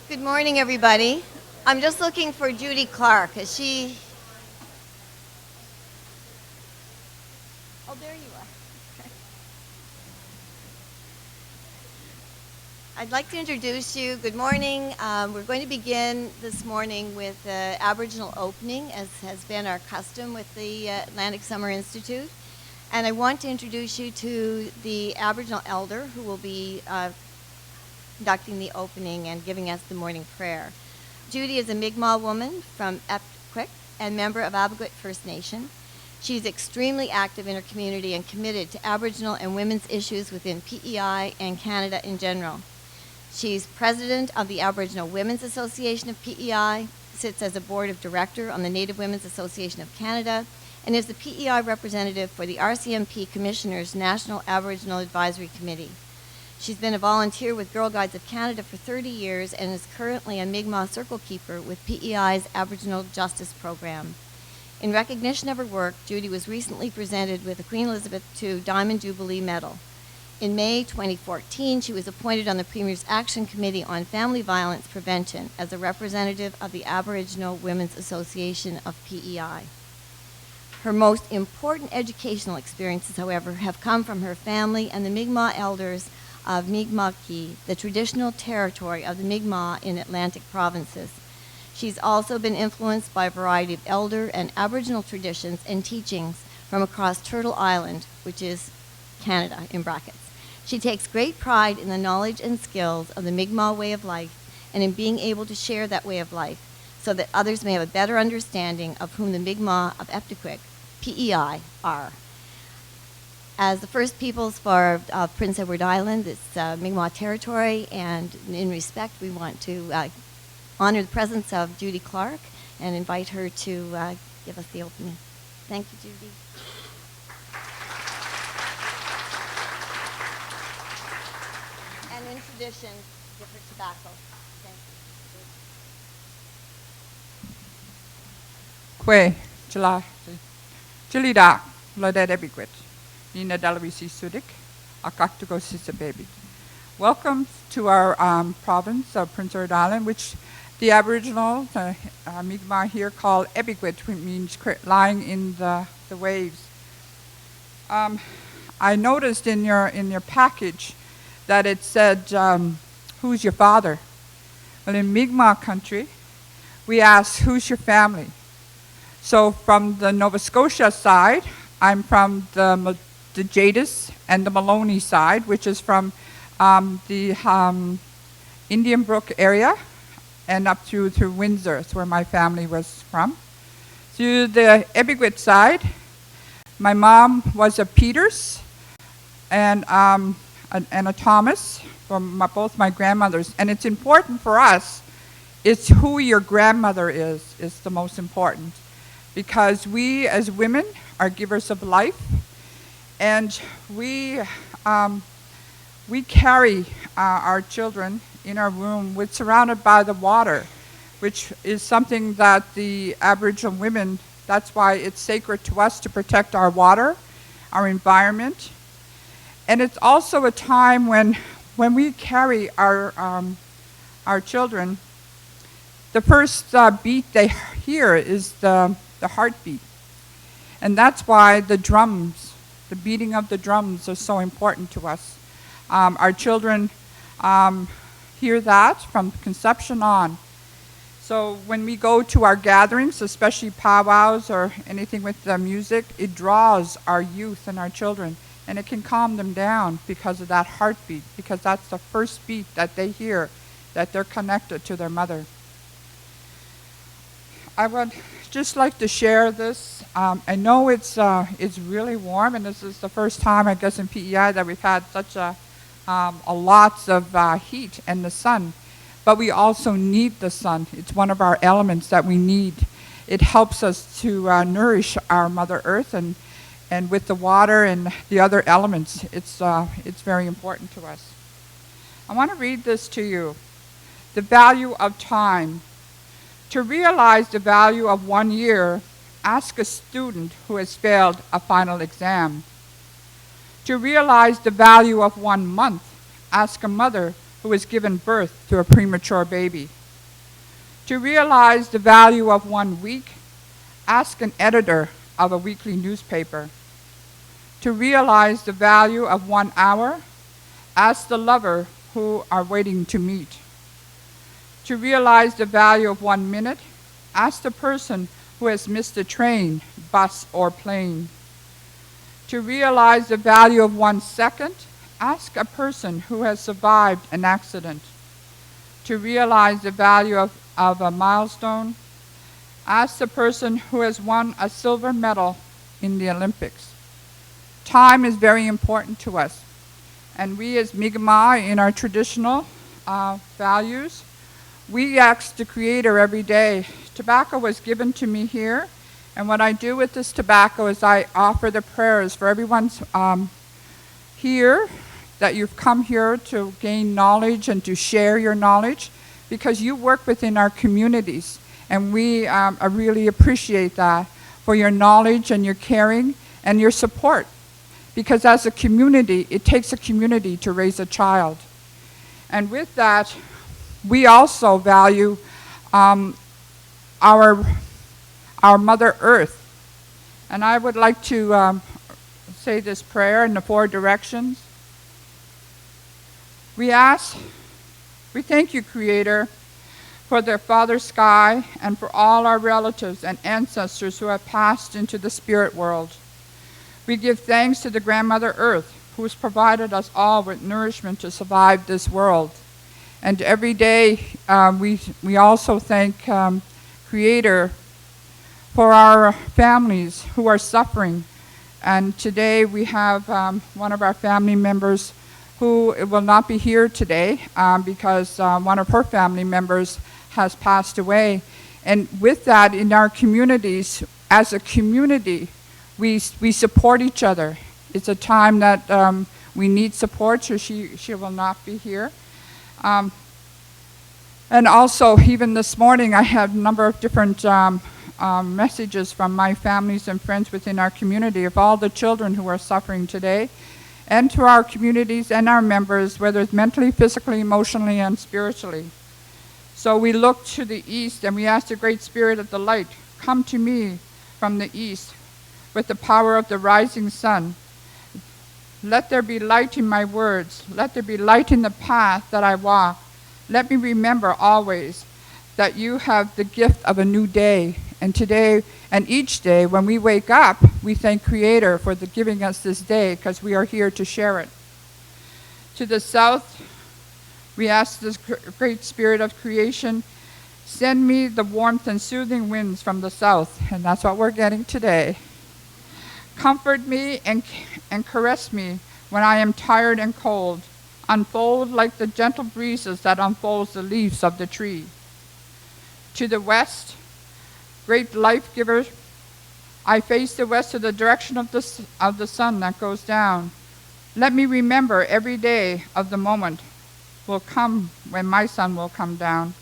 Good morning, everybody. I'm just looking for Judy Clark. Is she? Oh, there you are. Okay. I'd like to introduce you. Good morning. We're going to begin this morning with the Aboriginal opening, as has been our custom with the Atlantic Summer Institute. And I want to introduce you to the Aboriginal elder who will be conducting the opening and giving us the morning prayer. Judy is a Mi'kmaq woman from Epkwik and member of Abbotsford First Nation. She's extremely active in her community and committed to Aboriginal and women's issues within PEI and Canada in general. She's president of the Aboriginal Women's Association of PEI, sits as a board of director on the Native Women's Association of Canada, and is the PEI representative for the RCMP Commissioner's National Aboriginal Advisory Committee. She's been a volunteer with Girl Guides of Canada for 30 years and is currently a Mi'kmaq Circle Keeper with PEI's Aboriginal Justice Program. In recognition of her work, Judy was recently presented with the Queen Elizabeth II Diamond Jubilee Medal. In May 2014, she was appointed on the Premier's Action Committee on Family Violence Prevention as a representative of the Aboriginal Women's Association of PEI. Her most important educational experiences, however, have come from her family and the Mi'kmaq elders of Mi'kma'ki, the traditional territory of the Mi'kmaq in Atlantic provinces. She's also been influenced by a variety of elder and Aboriginal traditions and teachings from across Turtle Island, which is Canada in brackets. She takes great pride in the knowledge and skills of the Mi'kmaq way of life and in being able to share that way of life so that others may have a better understanding of whom the Mi'kmaq of Epkwik, PEI, are. As the First Peoples for Prince Edward Island, it's Mi'kmaq territory, and in respect, we want to honor the presence of Judy Clark and invite her to give us the opening. Thank you, Judy. And in tradition, give her tobacco. Thank you. Kwe, Jila, Jilida, Lodet Ebiquit. Nina Dalawisi Sudik, Akaktugo Sisa Baby. Welcome to our province of Prince Edward Island, which the Aboriginal Mi'kmaq here call Ebiquit, which means lying in the waves. I noticed in your package that it said, who's your father? Well, in Mi'kmaq country, we ask, who's your family? So from the Nova Scotia side, I'm from the Jadis and the Maloney side, which is from the Indian Brook area and up through Windsor. That's where my family was from. To the Ebiquit side, my mom was a Peters and a Thomas from both my grandmothers. And it's important for us, it's who your grandmother is the most important. Because we as women are givers of life, and we carry our children in our womb. We're surrounded by the water, which is something that the Aboriginal women, that's why it's sacred to us to protect our water, our environment. And it's also a time when we carry our children, the first beat they hear is the heartbeat. And that's why the drums, the beating of the drums are so important to us. Our children hear that from conception on. So when we go to our gatherings, especially powwows or anything with the music, it draws our youth and our children. And it can calm them down because of that heartbeat, because that's the first beat that they hear, that they're connected to their mother. I would just like to share this. I know it's really warm, and this is the first time, I guess, in PEI that we've had such a lots of heat and the sun. But we also need the sun. It's one of our elements that we need. It helps us to nourish our Mother Earth, and with the water and the other elements, it's very important to us. I want to read this to you. The value of time. To realize the value of 1 year, ask a student who has failed a final exam. To realize the value of 1 month, ask a mother who has given birth to a premature baby. To realize the value of 1 week, ask an editor of a weekly newspaper. To realize the value of 1 hour, ask the lover who are waiting to meet. To realize the value of 1 minute, ask the person who has missed a train, bus, or plane. To realize the value of 1 second, ask a person who has survived an accident. To realize the value of a milestone, ask the person who has won a silver medal in the Olympics. Time is very important to us, and we as Mi'kmaq, in our traditional values, we ask the Creator every day. Tobacco was given to me here, and what I do with this tobacco is I offer the prayers for everyone's here, that you've come here to gain knowledge and to share your knowledge, because you work within our communities, and we really appreciate that for your knowledge and your caring and your support. Because as a community, it takes a community to raise a child. And with that, we also value our Mother Earth. And I would like to say this prayer in the 4 directions. We thank you, Creator, for the Father Sky and for all our relatives and ancestors who have passed into the spirit world. We give thanks to the Grandmother Earth, who has provided us all with nourishment to survive this world. And every day we also thank Creator for our families who are suffering. And today we have one of our family members who will not be here today because one of her family members has passed away. And with that, in our communities, as a community, we support each other. It's a time that we need support, so she will not be here. And also, even this morning, I had a number of different messages from my families and friends within our community of all the children who are suffering today, and to our communities and our members, whether it's mentally, physically, emotionally, and spiritually. So we look to the east, and we ask the Great Spirit of the Light, come to me from the east with the power of the rising sun. Let there be light in my words. Let there be light in the path that I walk. Let me remember always that you have the gift of a new day. And today and each day when we wake up, we thank Creator for giving us this day, because we are here to share it. To the south, we ask this great Spirit of creation, send me the warmth and soothing winds from the south. And that's what we're getting today. Comfort me and caress me when I am tired and cold. Unfold like the gentle breezes that unfolds the leaves of the tree. To the west, great life giver, I face the west to the direction of the sun that goes down. Let me remember every day of the moment will come when my sun will come down.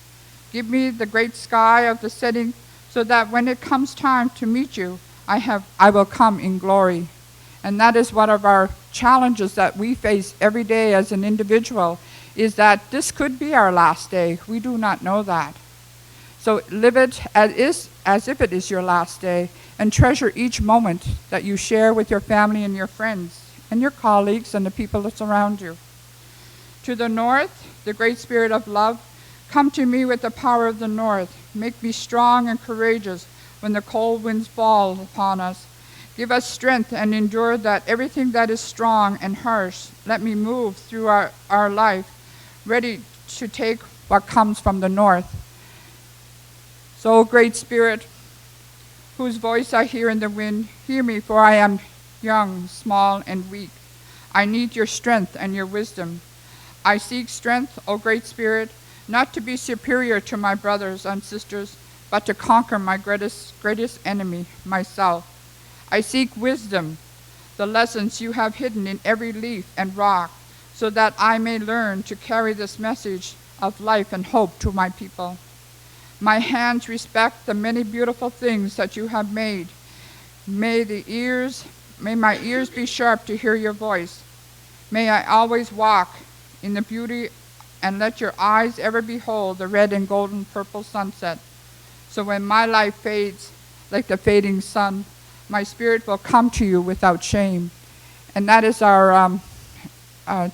Give me the great sky of the setting, so that when it comes time to meet you, I will come in glory. And that is one of our challenges that we face every day as an individual, is that this could be our last day. We do not know that. So live it as if it is your last day, and treasure each moment that you share with your family and your friends and your colleagues and the people that surround you. To the north, the great Spirit of love, come to me with the power of the north. Make me strong and courageous when the cold winds fall upon us. Give us strength and endure that everything that is strong and harsh. Let me move through our life, ready to take what comes from the north. So, great Spirit, whose voice I hear in the wind, hear me, for I am young, small, and weak. I need your strength and your wisdom. I seek strength, O great Spirit, not to be superior to my brothers and sisters, but to conquer my greatest enemy, myself. I seek wisdom, the lessons you have hidden in every leaf and rock, so that I may learn to carry this message of life and hope to my people. My hands respect the many beautiful things that you have made. May my ears be sharp to hear your voice. May I always walk in the beauty and let your eyes ever behold the red and golden purple sunset. So when my life fades like the fading sun, my spirit will come to you without shame. And that is our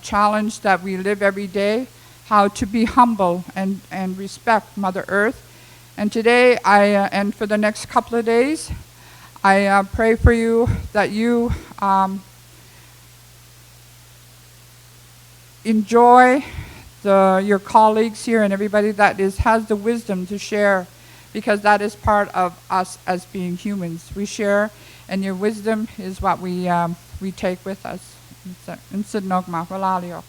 challenge that we live every day, how to be humble and respect Mother Earth. And today, and for the next couple of days, I pray for you that you enjoy your colleagues here and everybody that has the wisdom to share, because that is part of us as being humans. We share, and your wisdom is what we take with us. Nogma, Walalio.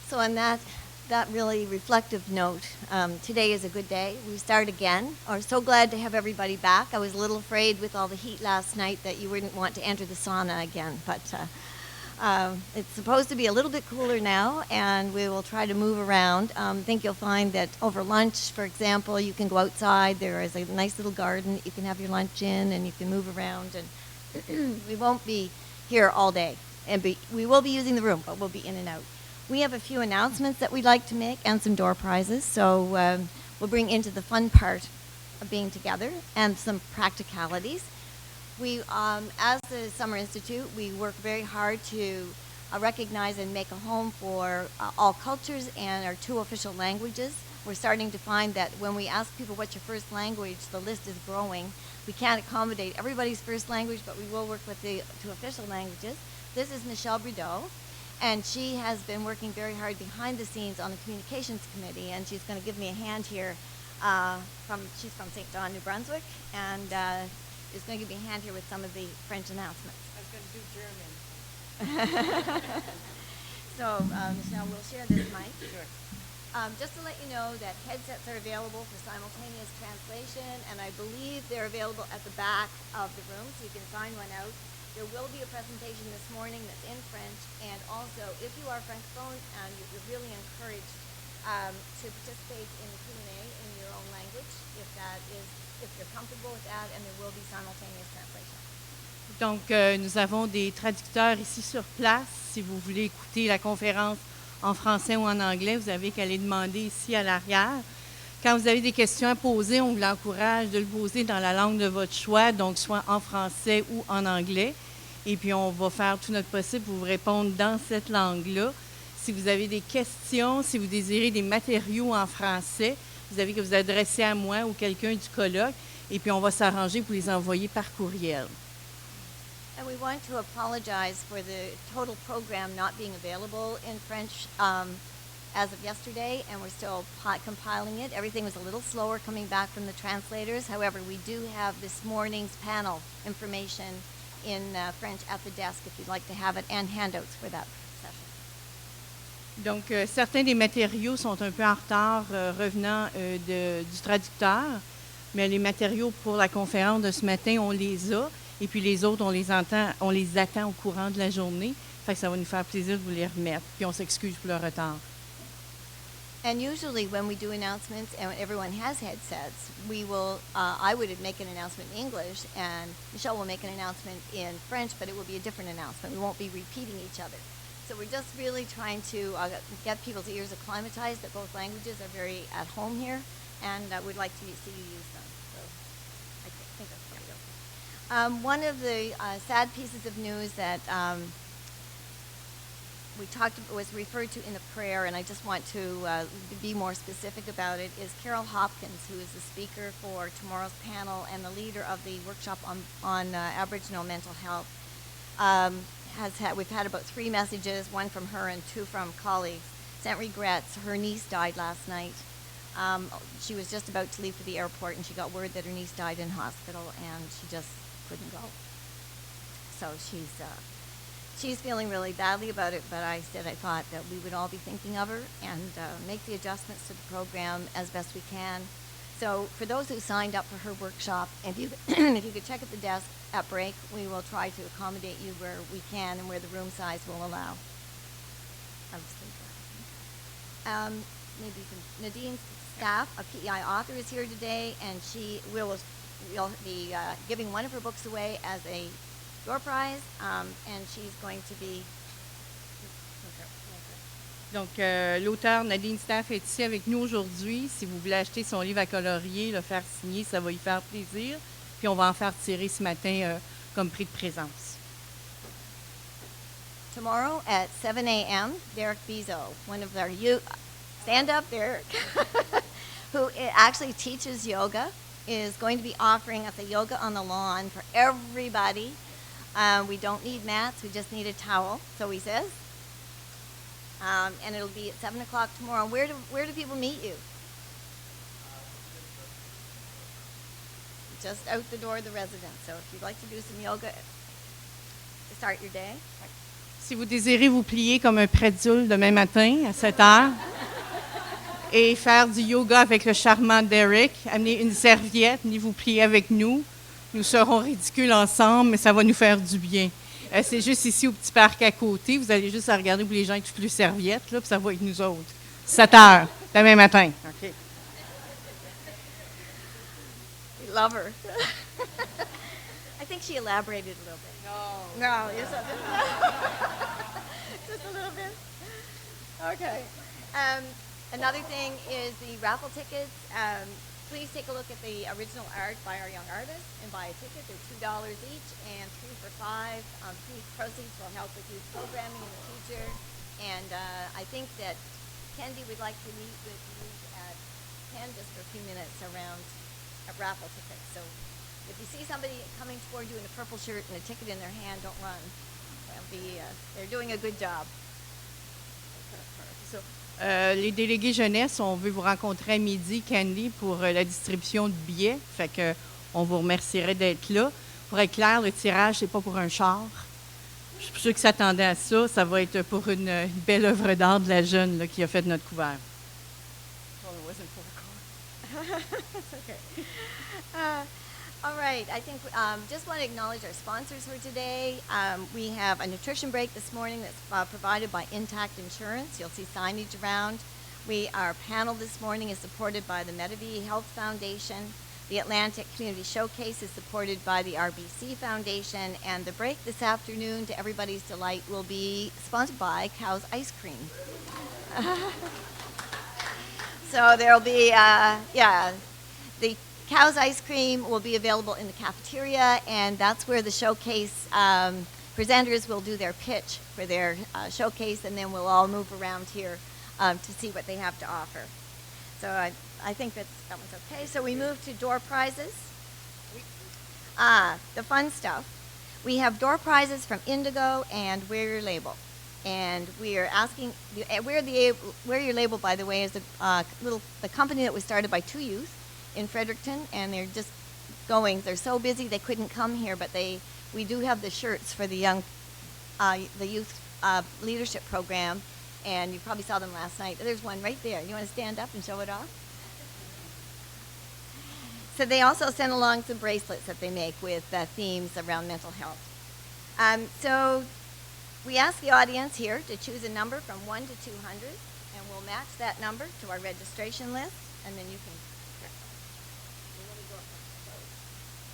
So on that really reflective note, today is a good day. We start again. We're so glad to have everybody back. I was a little afraid with all the heat last night that you wouldn't want to enter the sauna again, but it's supposed to be a little bit cooler now, and we will try to move around. I think you'll find that over lunch, for example, you can go outside. There is a nice little garden that you can have your lunch in, and you can move around, and we won't be here all day. We will be using the room, but we'll be in and out. We have a few announcements that we'd like to make and some door prizes. So we'll bring into the fun part of being together and some practicalities. We, as the Summer Institute, we work very hard to recognize and make a home for all cultures and our 2 official languages. We're starting to find that when we ask people what's your first language, the list is growing. We can't accommodate everybody's first language, but we will work with the 2 official languages. This is Michelle Brideau. And she has been working very hard behind the scenes on the communications committee, and she's going to give me a hand here. She's from St. John, New Brunswick, and is going to give me a hand here with some of the French announcements. I was going to do German. So, Michelle, we'll share this mic. Sure. Just to let you know that headsets are available for simultaneous translation, and I believe they're available at the back of the room, so you can find one out. There will be a presentation this morning that's in French, and also, if you are Francophone, you're really encouraged to participate in the Q&A in your own language, if you're comfortable with that, and there will be simultaneous translation. Donc, nous avons des traducteurs ici sur place. Si vous voulez écouter la conférence en français ou en anglais, vous avez qu'à les demander ici à l'arrière. Quand vous avez des questions à poser, on vous encourage de le poser dans la langue de votre choix, donc soit en français ou en anglais. Et puis, on va faire tout notre possible pour vous répondre dans cette langue-là. Si vous avez des questions, si vous désirez des matériaux en français, vous avez que vous adresser à moi ou quelqu'un du colloque, et puis on va s'arranger pour les envoyer par courriel. And we want to apologize for the total program not being available in French as of yesterday, and we're still compiling it. Everything was a little slower coming back from the translators. However, we do have this morning's panel information in French at the desk if you'd like to have it, and handouts for that session. Donc, certains des matériaux sont un peu en retard revenant du traducteur, mais les matériaux pour la conférence de ce matin, on les a, et puis les autres, on les attend au courant de la journée. Fait que ça va nous faire plaisir de vous les remettre, puis on s'excuse pour le retard. And usually when we do announcements and everyone has headsets, I would make an announcement in English and Michelle will make an announcement in French, but it will be a different announcement. We won't be repeating each other. So we're just really trying to get people's ears acclimatized that both languages are very at home here, and we'd like to see you use them. So I think that's pretty okay. One of the sad pieces of news that was referred to in the prayer, and I just want to be more specific about it, is Carol Hopkins, who is the speaker for tomorrow's panel and the leader of the workshop on Aboriginal mental health. We've had about 3 messages, 1 from her and 2 from colleagues. Sent regrets. Her niece died last night. She was just about to leave for the airport, and she got word that her niece died in hospital, and she just couldn't go. So she's feeling really badly about it, but I thought that we would all be thinking of her and make the adjustments to the program as best we can. So for those who signed up for her workshop, if you could check at the desk at break, we will try to accommodate you where we can and where the room size will allow. I was thinking. Maybe you can, Nadine's staff, a PEI author, is here today, and she will be giving one of her books away as a door prize, and she's going to be. Donc, l'auteur Nadine Staff est ici avec nous aujourd'hui. Si vous voulez acheter son livre à colorier, le faire signer, ça va lui faire plaisir. Puis on va en faire tirer ce matin comme prix de présence. Tomorrow at 7 a.m., Derek Bezo, one of our youth, stand up, Derek, who actually teaches yoga, is going to be offering us a yoga on the lawn for everybody. We don't need mats, we just need a towel, so he says. And it'll be at 7 o'clock tomorrow. Where do people meet you? Just out the door of the residence. So if you'd like to do some yoga to start your day. Si vous désirez vous plier comme un prédule demain matin à 7 heures et faire du yoga avec le charmant Derek, amenez une serviette, venez vous plier avec nous. Nous serons ridicules ensemble, mais ça va nous faire du bien. C'est juste ici au petit parc à côté. Vous allez juste à regarder où les gens touchent les serviettes, là, puis ça va être nous autres. 7 heures, demain matin. OK. We love her. I think she elaborated a little bit. No, you're something. Just a little bit. Okay. Another thing is the raffle tickets. Please take a look at the original art by our young artists and buy a ticket. They're $2 each and 3 for $5. These proceeds will help with youth programming in the future. And I think that Kendi would like to meet with you at 10 just for a few minutes around a raffle tickets. So if you see somebody coming toward you in a purple shirt and a ticket in their hand, don't run. They're doing a good job. Les délégués jeunesse, on veut vous rencontrer à midi, Candy, pour la distribution de billets. Fait que on vous remercierait d'être là. Pour être clair, le tirage, c'est pas pour un char. Je suis sûre qui s'attendaient à ça. Ça va être pour une belle œuvre d'art de la jeune là, qui a fait notre couvert. Okay. All right, I think just want to acknowledge our sponsors for today. We have a nutrition break this morning that's provided by Intact Insurance. You'll see signage around. Our panel this morning is supported by the Medavie Health Foundation. The Atlantic Community Showcase is supported by the RBC Foundation. And the break this afternoon, to everybody's delight, will be sponsored by Cow's Ice Cream. So there'll be, the Cow's Ice Cream will be available in the cafeteria, and that's where the showcase presenters will do their pitch for their showcase, and then we'll all move around here to see what they have to offer. So I think that one's okay. So we move to door prizes. The fun stuff. We have door prizes from Indigo and Wear Your Label. And we are asking, Wear Your Label, by the way, is the company that was started by 2 youth in Fredericton, and they're just going. They're so busy they couldn't come here, but we do have the shirts for the youth leadership program, and you probably saw them last night. There's one right there. You want to stand up and show it off? So they also send along some bracelets that they make with themes around mental health. So we ask the audience here to choose a number from 1 to 200, and we'll match that number to our registration list, and then you can.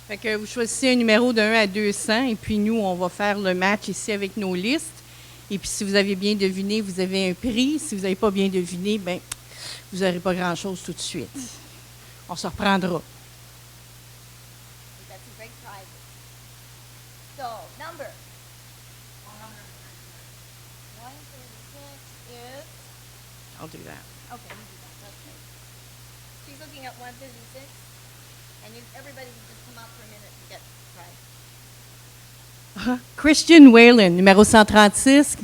Fait que vous choisissez un numéro de 1 à 200 et puis nous, on va faire le match ici avec nos listes. Et puis si vous avez bien deviné, vous avez un prix. Si vous n'avez pas bien deviné, bien, vous n'aurez pas grand-chose tout de suite. On se reprendra. So, number 136 is. I'll do that. Okay, you do that. Okay. She's looking at 136, and everybody can just come out for a minute and get right. Christian Whalen, numéro 136.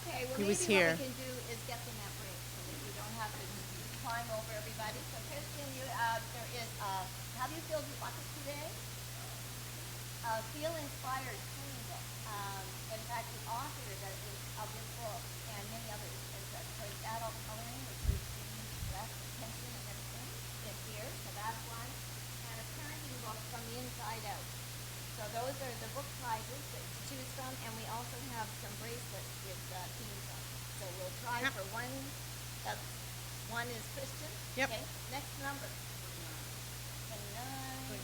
Okay, well, He maybe was what here. we can do is get them that break so that you don't have to climb over everybody. So, Christian, there is, how do you feel about this today? Feel inspired, clean book. In fact, the author of this book and many others is for adult coloring, which is less attention and everything. Is here, so that's one. And a parenting book from the inside out. So those are the book prizes that to choose from, and we also have some bracelets time for one. That's, one is Christian. Yep. Okay. Next number. 29.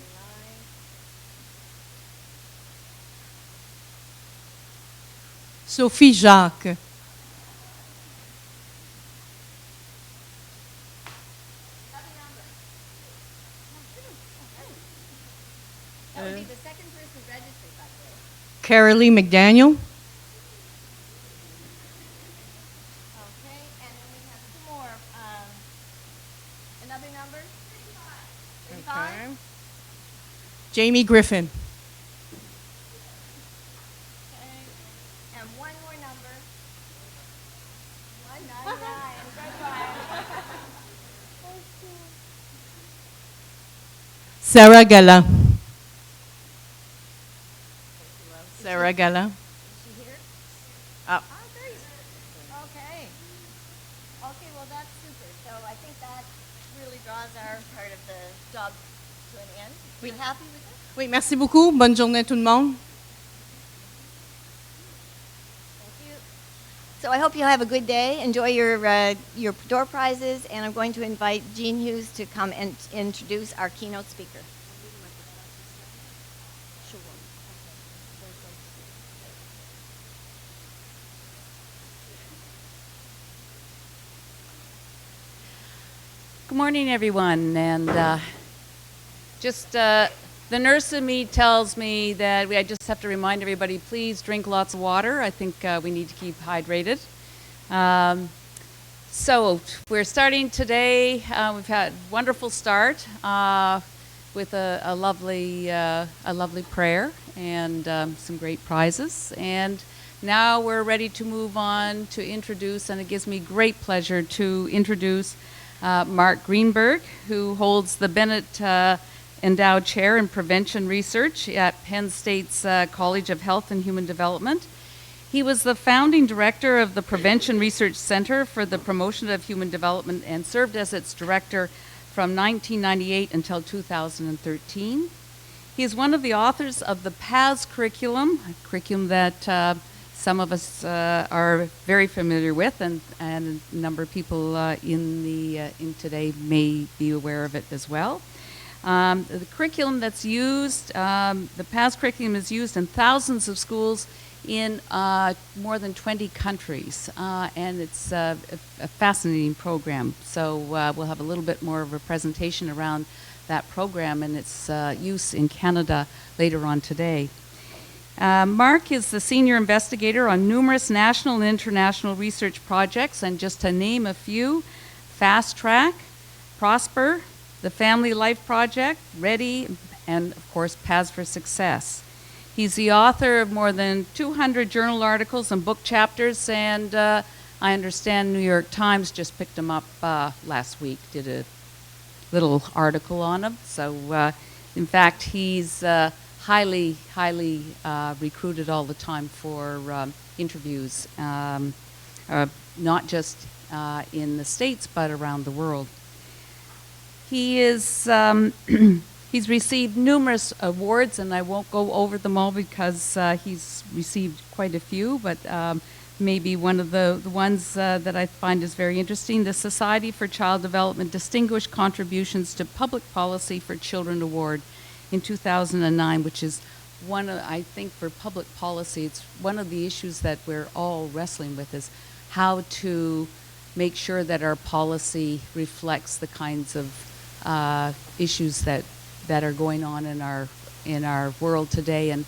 Sophie Jacques. Another number. That would be the second person registered, by the way. Carolee McDaniel. Okay, and then we have two more. Another number? 35. Jamie Griffin. Okay. And one more number. 199. Good one. Sarah Galland. Sarah Galland. Is she here? Ah. Oh, there you are. Okay. Okay, well, that's super. So I think that really draws our part of the job to an end. Oui. You happy with that? Oui, merci beaucoup. Bonne journée à tout le monde. Thank you. So I hope you have a good day. Enjoy your door prizes, and I'm going to invite Jean Hughes to come and introduce our keynote speaker. Good morning, everyone. And the nurse in me tells me that I just have to remind everybody, please drink lots of water. I think we need to keep hydrated. So we're starting today. We've had a wonderful start with a lovely prayer and some great prizes. And now we're ready to move on to introduce, and it gives me great pleasure to introduce Mark Greenberg, who holds the Bennett Endowed Chair in Prevention Research at Penn State's College of Health and Human Development. He was the founding director of the Prevention Research Center for the Promotion of Human Development and served as its director from 1998 until 2013. He is one of the authors of the PAS curriculum, a curriculum that some of us are very familiar with, and a number of people in today may be aware of it as well. The curriculum that's used, the PAS curriculum is used in thousands of schools in more than 20 countries, and it's a fascinating program. So we'll have a little bit more of a presentation around that program and its use in Canada later on today. Mark is the senior investigator on numerous national and international research projects, and just to name a few: Fast Track, Prosper, the Family Life Project, Ready, and of course PAS for Success. He's the author of more than 200 journal articles and book chapters, and I understand New York Times just picked him up last week, did a little article on him. So in fact, he's highly recruited all the time for interviews, not just in the States, but around the world. He is, he's received numerous awards, and I won't go over them all because he's received quite a few, but maybe one of the ones that I find is very interesting, the Society for Child Development Distinguished Contributions to Public Policy for Children Award in 2009, which is one of, I think for public policy, it's one of the issues that we're all wrestling with, is how to make sure that our policy reflects the kinds of issues that are going on in our world today, and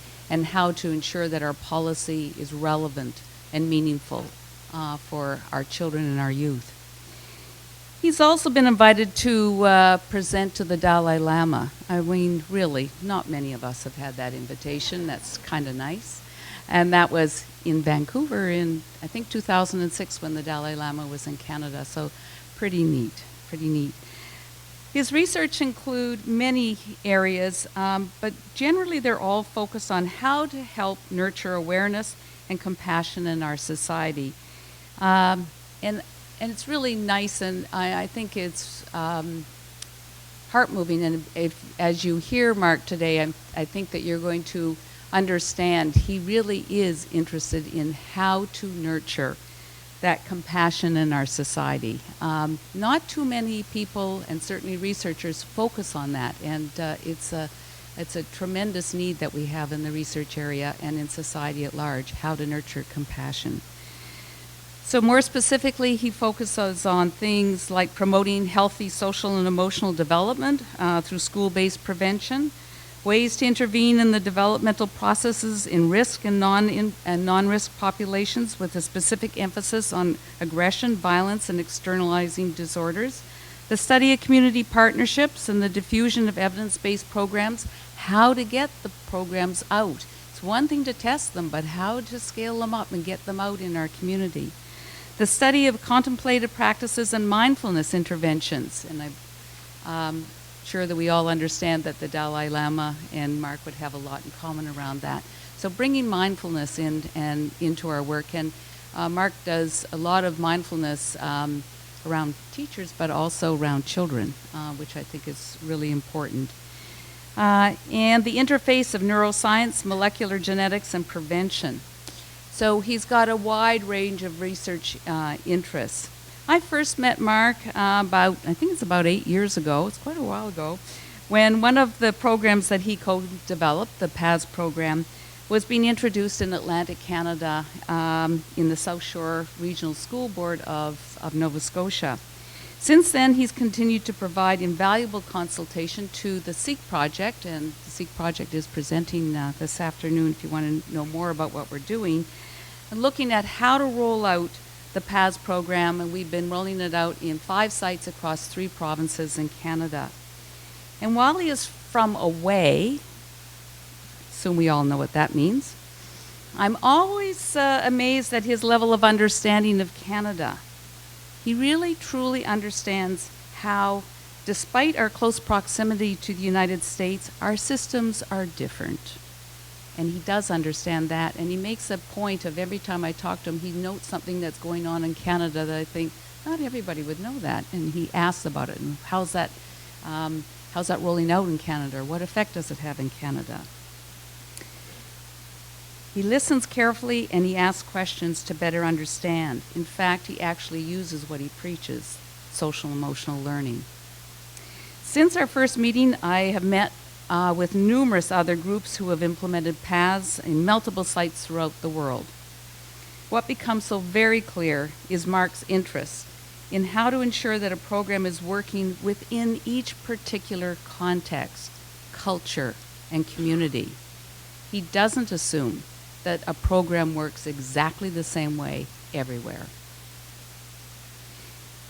how to ensure that our policy is relevant and meaningful for our children and our youth. He's also been invited to present to the Dalai Lama. I mean, really, not many of us have had that invitation. That's kind of nice. And that was in Vancouver in, I think, 2006 when the Dalai Lama was in Canada. So pretty neat, pretty neat. His research include many areas, but generally they're all focused on how to help nurture awareness and compassion in our society. And it's really nice, and I think it's heart-moving. And as you hear Mark today, I think that you're going to understand he really is interested in how to nurture that compassion in our society. Not too many people, and certainly researchers, focus on that, and it's a tremendous need that we have in the research area and in society at large, how to nurture compassion. So more specifically, he focuses on things like promoting healthy social and emotional development through school-based prevention, ways to intervene in the developmental processes in risk and non-risk populations with a specific emphasis on aggression, violence, and externalizing disorders, the study of community partnerships and the diffusion of evidence-based programs, how to get the programs out. It's one thing to test them, but how to scale them up and get them out in our community. The study of contemplative practices and mindfulness interventions, and I'm sure that we all understand that the Dalai Lama and Mark would have a lot in common around that. So bringing mindfulness in and into our work, and Mark does a lot of mindfulness around teachers, but also around children, which I think is really important. And the interface of neuroscience, molecular genetics, and prevention. So he's got a wide range of research interests. I first met Mark I think it's about 8 years ago, it's quite a while ago, when one of the programs that he co-developed, the PAS program, was being introduced in Atlantic Canada in the South Shore Regional School Board of Nova Scotia. Since then, he's continued to provide invaluable consultation to the SEEK project, and the SEEK project is presenting this afternoon if you want to know more about what we're doing, and looking at how to roll out the PAS program, and we've been rolling it out in 5 sites across 3 provinces in Canada. And while he is from away, assume we all know what that means, I'm always amazed at his level of understanding of Canada. He really, truly understands how, despite our close proximity to the United States, our systems are different. And he does understand that, and he makes a point of every time I talk to him, he notes something that's going on in Canada that I think not everybody would know that, and he asks about it, and how's that rolling out in Canada? What effect does it have in Canada? He listens carefully and he asks questions to better understand. In fact, he actually uses what he preaches, social emotional learning. Since our first meeting, I have met with numerous other groups who have implemented PAS in multiple sites throughout the world. What becomes so very clear is Mark's interest in how to ensure that a program is working within each particular context, culture, and community. He doesn't assume that a program works exactly the same way everywhere.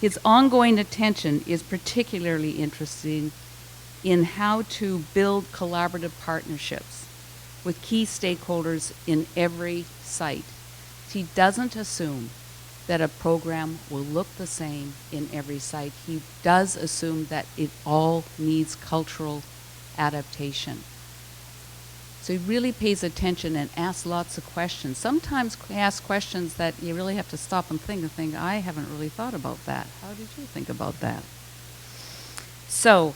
His ongoing attention is particularly interesting in how to build collaborative partnerships with key stakeholders in every site. He doesn't assume that a program will look the same in every site. He does assume that it all needs cultural adaptation. So he really pays attention and asks lots of questions. Sometimes he asks questions that you really have to stop and think, I haven't really thought about that. How did you think about that? So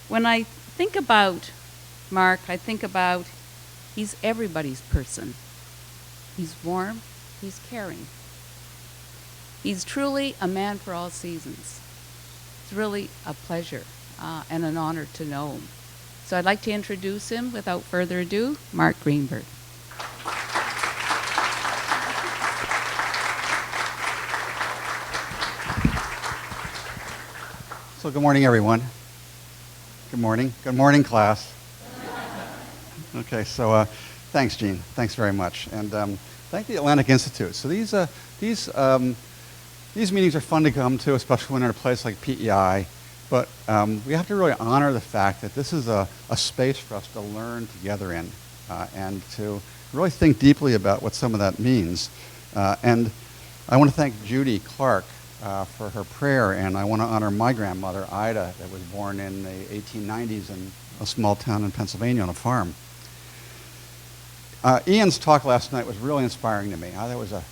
when I think about Mark, I think about he's everybody's person. He's warm, he's caring. He's truly a man for all seasons. It's really a pleasure and an honor to know him. So I'd like to introduce him, without further ado, Mark Greenberg. So good morning, everyone. Good morning. Good morning, class. Okay, so thanks, Jean. Thanks very much. And thank the Atlantic Institute. So these meetings are fun to come to, especially when they're in a place like PEI. But we have to really honor the fact that this is a space for us to learn together in and to really think deeply about what some of that means. And I want to thank Judy Clark for her prayer, and I want to honor my grandmother, Ida, that was born in the 1890s in a small town in Pennsylvania on a farm. Ian's talk last night was really inspiring to me. That was a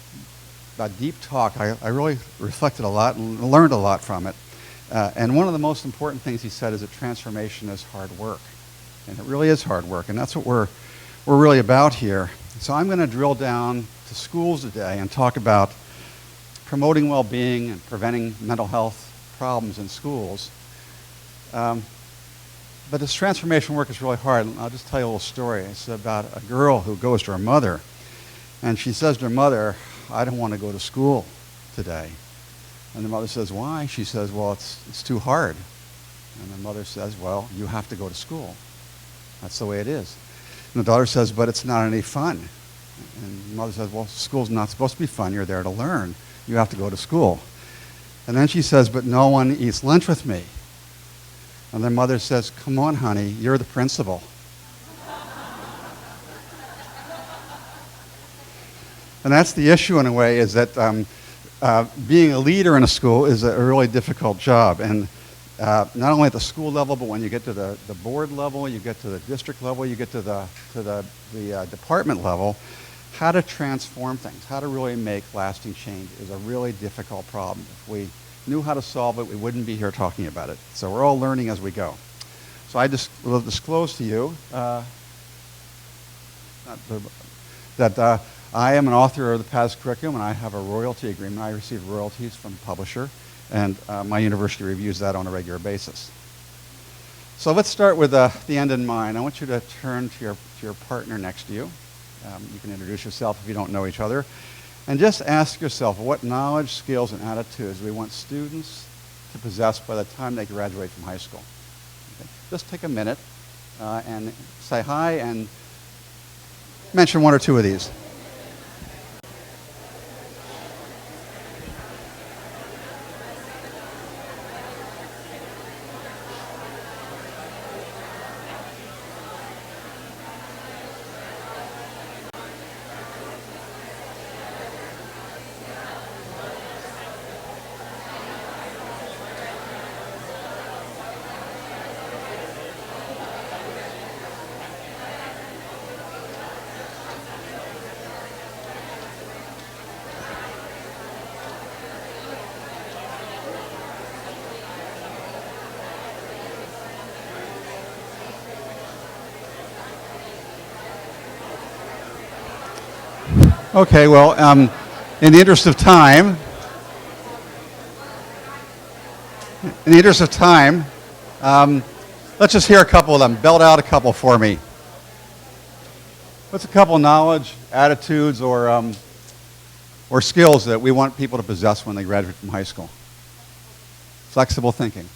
deep talk. I really reflected a lot and learned a lot from it. And one of the most important things he said is that transformation is hard work. And it really is hard work, and that's what we're really about here. So I'm going to drill down to schools today and talk about promoting well-being and preventing mental health problems in schools. But this transformation work is really hard. I'll just tell you a little story. It's about a girl who goes to her mother, and she says to her mother, I don't want to go to school today. And the mother says, why? She says, well, it's too hard. And the mother says, well, you have to go to school. That's the way it is. And the daughter says, but it's not any fun. And the mother says, well, school's not supposed to be fun. You're there to learn. You have to go to school. And then she says, but no one eats lunch with me. And the mother says, come on, honey, you're the principal. And that's the issue in a way, is that being a leader in a school is a really difficult job. And not only at the school level, but when you get to the board level, you get to the district level, you get to the department level, how to transform things, how to really make lasting change is a really difficult problem. If we knew how to solve it, we wouldn't be here talking about it. So we're all learning as we go. So I just will disclose to you that I am an author of the PATHS curriculum, and I have a royalty agreement. I receive royalties from the publisher, and my university reviews that on a regular basis. So let's start with the end in mind. I want you to turn to your partner next to you. You can introduce yourself if you don't know each other. And just ask yourself what knowledge, skills, and attitudes we want students to possess by the time they graduate from high school. Okay? Just take a minute and say hi and mention one or two of these. Okay, well, in the interest of time, let's just hear a couple of them. Belt out a couple for me. What's a couple knowledge, attitudes, or skills that we want people to possess when they graduate from high school? Flexible thinking,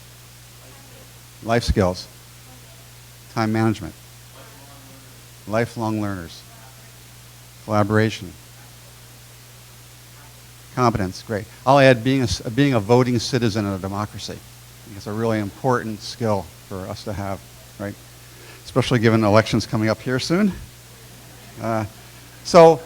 life skills, time management, lifelong learners, collaboration, competence, great. I'll add being a voting citizen in a democracy. I think it's a really important skill for us to have, right? Especially given elections coming up here soon. So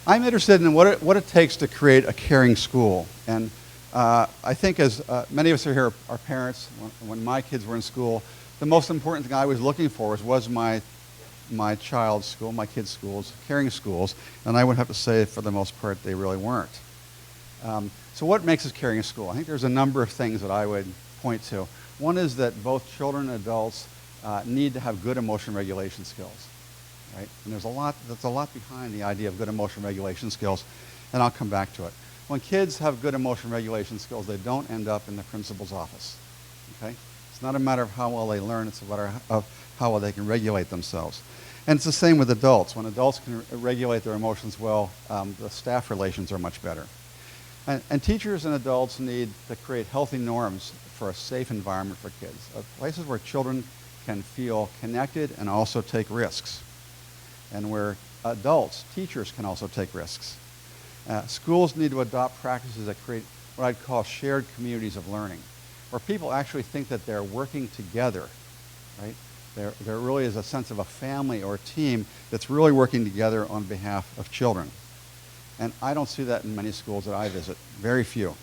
I'm interested in what it takes to create a caring school. And I think as many of us are here are parents, when my kids were in school, the most important thing I was looking for was my child's school, my kids' schools, caring schools, and I would have to say for the most part they really weren't. So what makes us caring school? I think there's a number of things that I would point to. One is that both children and adults need to have good emotion regulation skills, right? And there's a lot behind the idea of good emotion regulation skills, and I'll come back to it. When kids have good emotion regulation skills, they don't end up in the principal's office, okay? It's not a matter of how well they learn, it's a matter of how well they can regulate themselves. And it's the same with adults. When adults can regulate their emotions well, the staff relations are much better. And teachers and adults need to create healthy norms for a safe environment for kids, places where children can feel connected and also take risks, and where adults, teachers, can also take risks. Schools need to adopt practices that create what I'd call shared communities of learning, where people actually think that they're working together, right? There really is a sense of a family or a team that's really working together on behalf of children. And I don't see that in many schools that I visit, very few.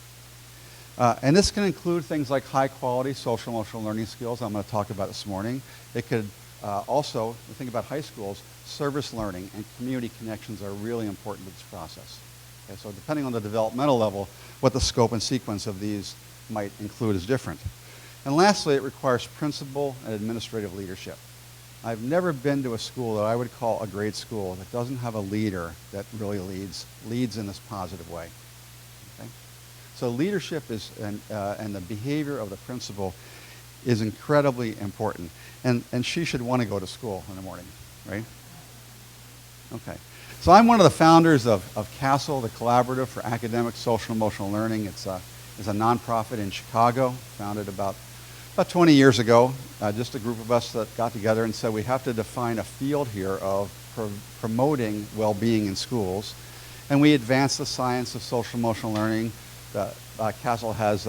And this can include things like high-quality social emotional learning skills I'm going to talk about this morning. It could also, think about high schools, service learning and community connections are really important to this process. Okay, so depending on the developmental level, what the scope and sequence of these might include is different. And lastly, it requires principal and administrative leadership. I've never been to a school that I would call a great school that doesn't have a leader that really leads in this positive way. Okay? So leadership is, and the behavior of the principal is incredibly important. And she should want to go to school in the morning, right? Okay. So I'm one of the founders of CASEL, the Collaborative for Academic, Social, Emotional Learning. It's a nonprofit in Chicago, founded about 20 years ago. Just a group of us that got together and said we have to define a field here of promoting well-being in schools. And we advanced the science of social emotional learning. CASEL has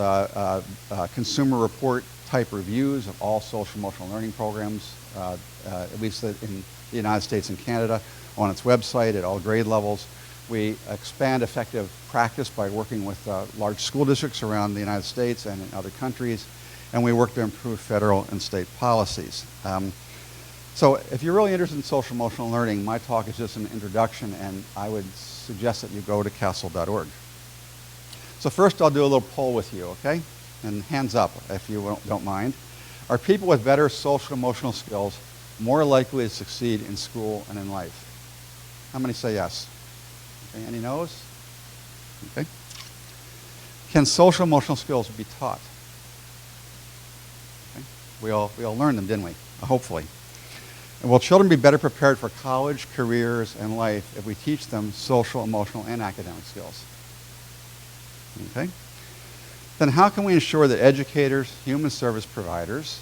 consumer report type reviews of all social emotional learning programs, at least in the United States and Canada, on its website at all grade levels. We expand effective practice by working with large school districts around the United States and in other countries, and we work to improve federal and state policies. So if you're really interested in social emotional learning, my talk is just an introduction, and I would suggest that you go to casel.org. So first I'll do a little poll with you, okay? And hands up if you don't mind. Are people with better social emotional skills more likely to succeed in school and in life? How many say yes? Okay, any no's? Okay. Can social emotional skills be taught? Okay. We all learned them, didn't we? Hopefully. And will children be better prepared for college, careers, and life if we teach them social, emotional, and academic skills? Okay. Then how can we ensure that educators, human service providers,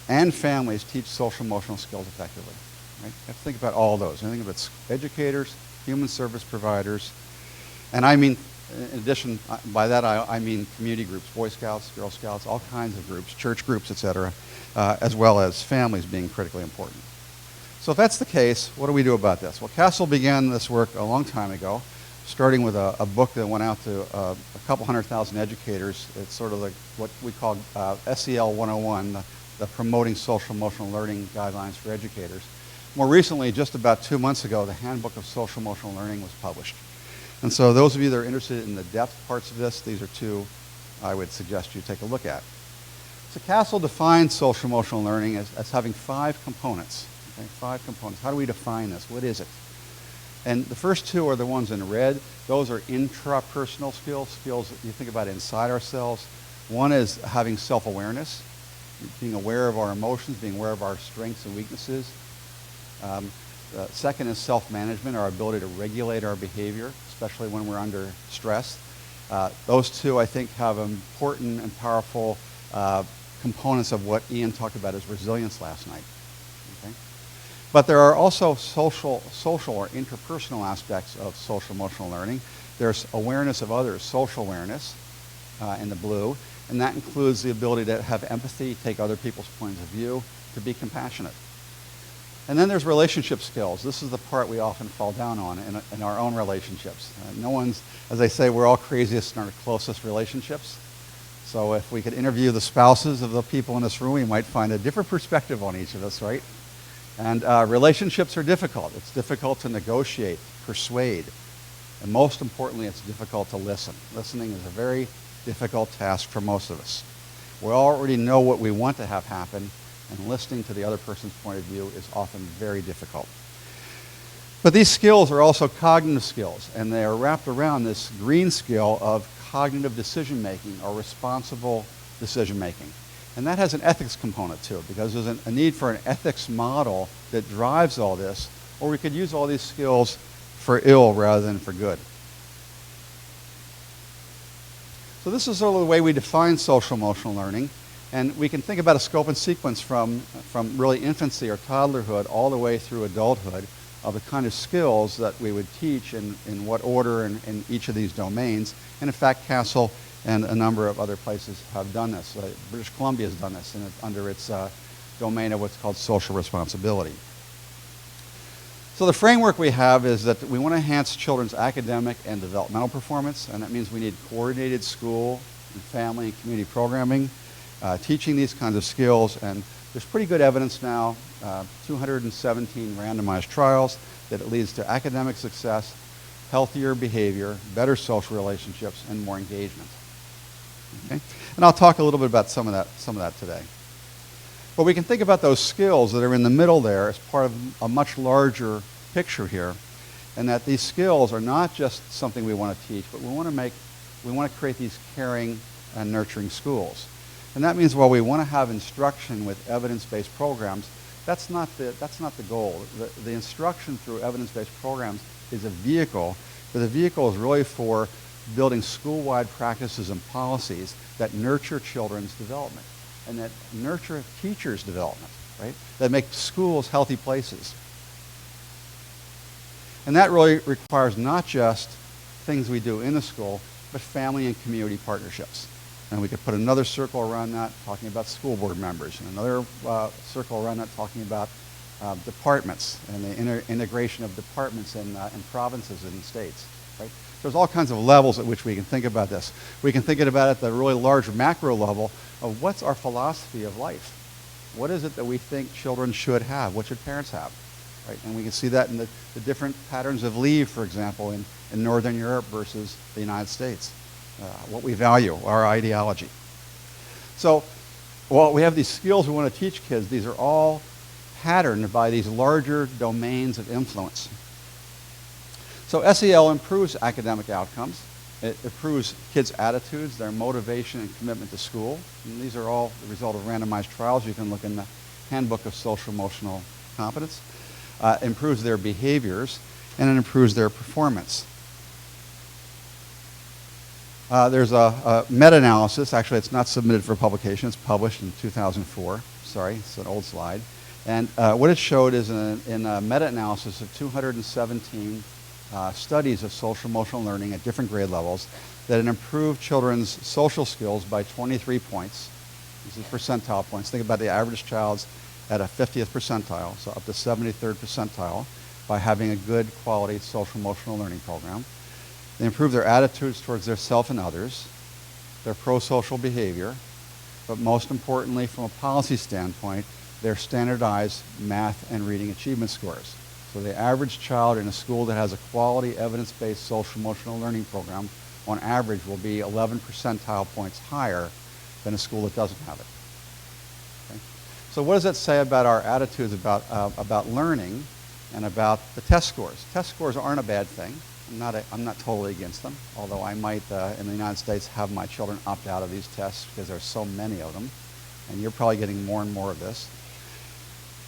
and families teach social emotional skills effectively? Right? You have to think about all those. I think about educators, human service providers, and I mean, in addition, by that I mean community groups, Boy Scouts, Girl Scouts, all kinds of groups, church groups, etc., as well as families being critically important. So if that's the case, what do we do about this? Well, CASEL began this work a long time ago, starting with a book that went out to a couple 100,000 educators. It's sort of like what we call SEL 101, the Promoting Social Emotional Learning Guidelines for Educators. More recently, just about 2 months ago, the Handbook of Social Emotional Learning was published. And so those of you that are interested in the depth parts of this, these are two I would suggest you take a look at. So CASEL defines social emotional learning as having 5 components. Okay? 5 components. How do we define this? What is it? And the first 2 are the ones in red. Those are intrapersonal skills, skills that you think about inside ourselves. One is having self-awareness, being aware of our emotions, being aware of our strengths and weaknesses. Second is self-management, our ability to regulate our behavior, especially when we're under stress. Those 2, I think, have important and powerful components of what Ian talked about as resilience last night. Okay? But there are also social or interpersonal aspects of social emotional learning. There's awareness of others, social awareness in the blue, and that includes the ability to have empathy, take other people's points of view, to be compassionate. And then there's relationship skills. This is the part we often fall down on in our own relationships. No one's, as they say, we're all craziest in our closest relationships. So if we could interview the spouses of the people in this room, we might find a different perspective on each of us, right? And relationships are difficult. It's difficult to negotiate, persuade, and most importantly, it's difficult to listen. Listening is a very difficult task for most of us. We already know what we want to have happen, and listening to the other person's point of view is often very difficult. But these skills are also cognitive skills, and they are wrapped around this green skill of cognitive decision-making or responsible decision-making. And that has an ethics component to it, because there's a need for an ethics model that drives all this, or we could use all these skills for ill rather than for good. So this is sort of the way we define social emotional learning. And we can think about a scope and sequence from really infancy or toddlerhood all the way through adulthood of the kind of skills that we would teach in what order in each of these domains. And in fact, CASEL and a number of other places have done this. British Columbia has done this under its domain of what's called social responsibility. So the framework we have is that we want to enhance children's academic and developmental performance, and that means we need coordinated school and family and community programming, teaching these kinds of skills, and there's pretty good evidence now, 217 randomized trials, that it leads to academic success, healthier behavior, better social relationships, and more engagement. Okay? And I'll talk a little bit about some of that today. But we can think about those skills that are in the middle there as part of a much larger picture here, and that these skills are not just something we want to teach, but we want to make We want to create these caring and nurturing schools. And that means while we want to have instruction with evidence-based programs, that's not the goal. The instruction through evidence-based programs is a vehicle, but the vehicle is really for building school-wide practices and policies that nurture children's development and that nurture teachers' development, right? That make schools healthy places. And that really requires not just things we do in the school, but family and community partnerships. And we could put another circle around that talking about school board members, and another circle around that talking about departments and the integration of departments in provinces and states, right? There's all kinds of levels at which we can think about this. We can think about it at the really large macro level of what's our philosophy of life. What is it that we think children should have? What should parents have? Right? And we can see that in the different patterns of leave, for example, in Northern Europe versus the United States. What we value, our ideology. So while we have these skills we want to teach kids, these are all patterned by these larger domains of influence. So SEL improves academic outcomes. It improves kids' attitudes, their motivation and commitment to school. And these are all the result of randomized trials. You can look in the Handbook of Social Emotional Competence. Improves their behaviors, and it improves their performance. There's a meta-analysis. Actually, it's not submitted for publication. It's published in 2004. Sorry, it's an old slide. And what it showed is in a meta-analysis of 217 studies of social emotional learning at different grade levels, that it improved children's social skills by 23 points. This is percentile points. Think about the average child's at a 50th percentile, so up to 73rd percentile, by having a good quality social emotional learning program. They improve their attitudes towards their self and others, their pro-social behavior, but most importantly, from a policy standpoint, their standardized math and reading achievement scores. So the average child in a school that has a quality evidence-based social emotional learning program, on average, will be 11 percentile points higher than a school that doesn't have it. Okay? So what does that say about our attitudes about learning and about the test scores? Test scores aren't a bad thing. I'm not totally against them, although I might, in the United States, have my children opt out of these tests because there's so many of them, and you're probably getting more and more of this.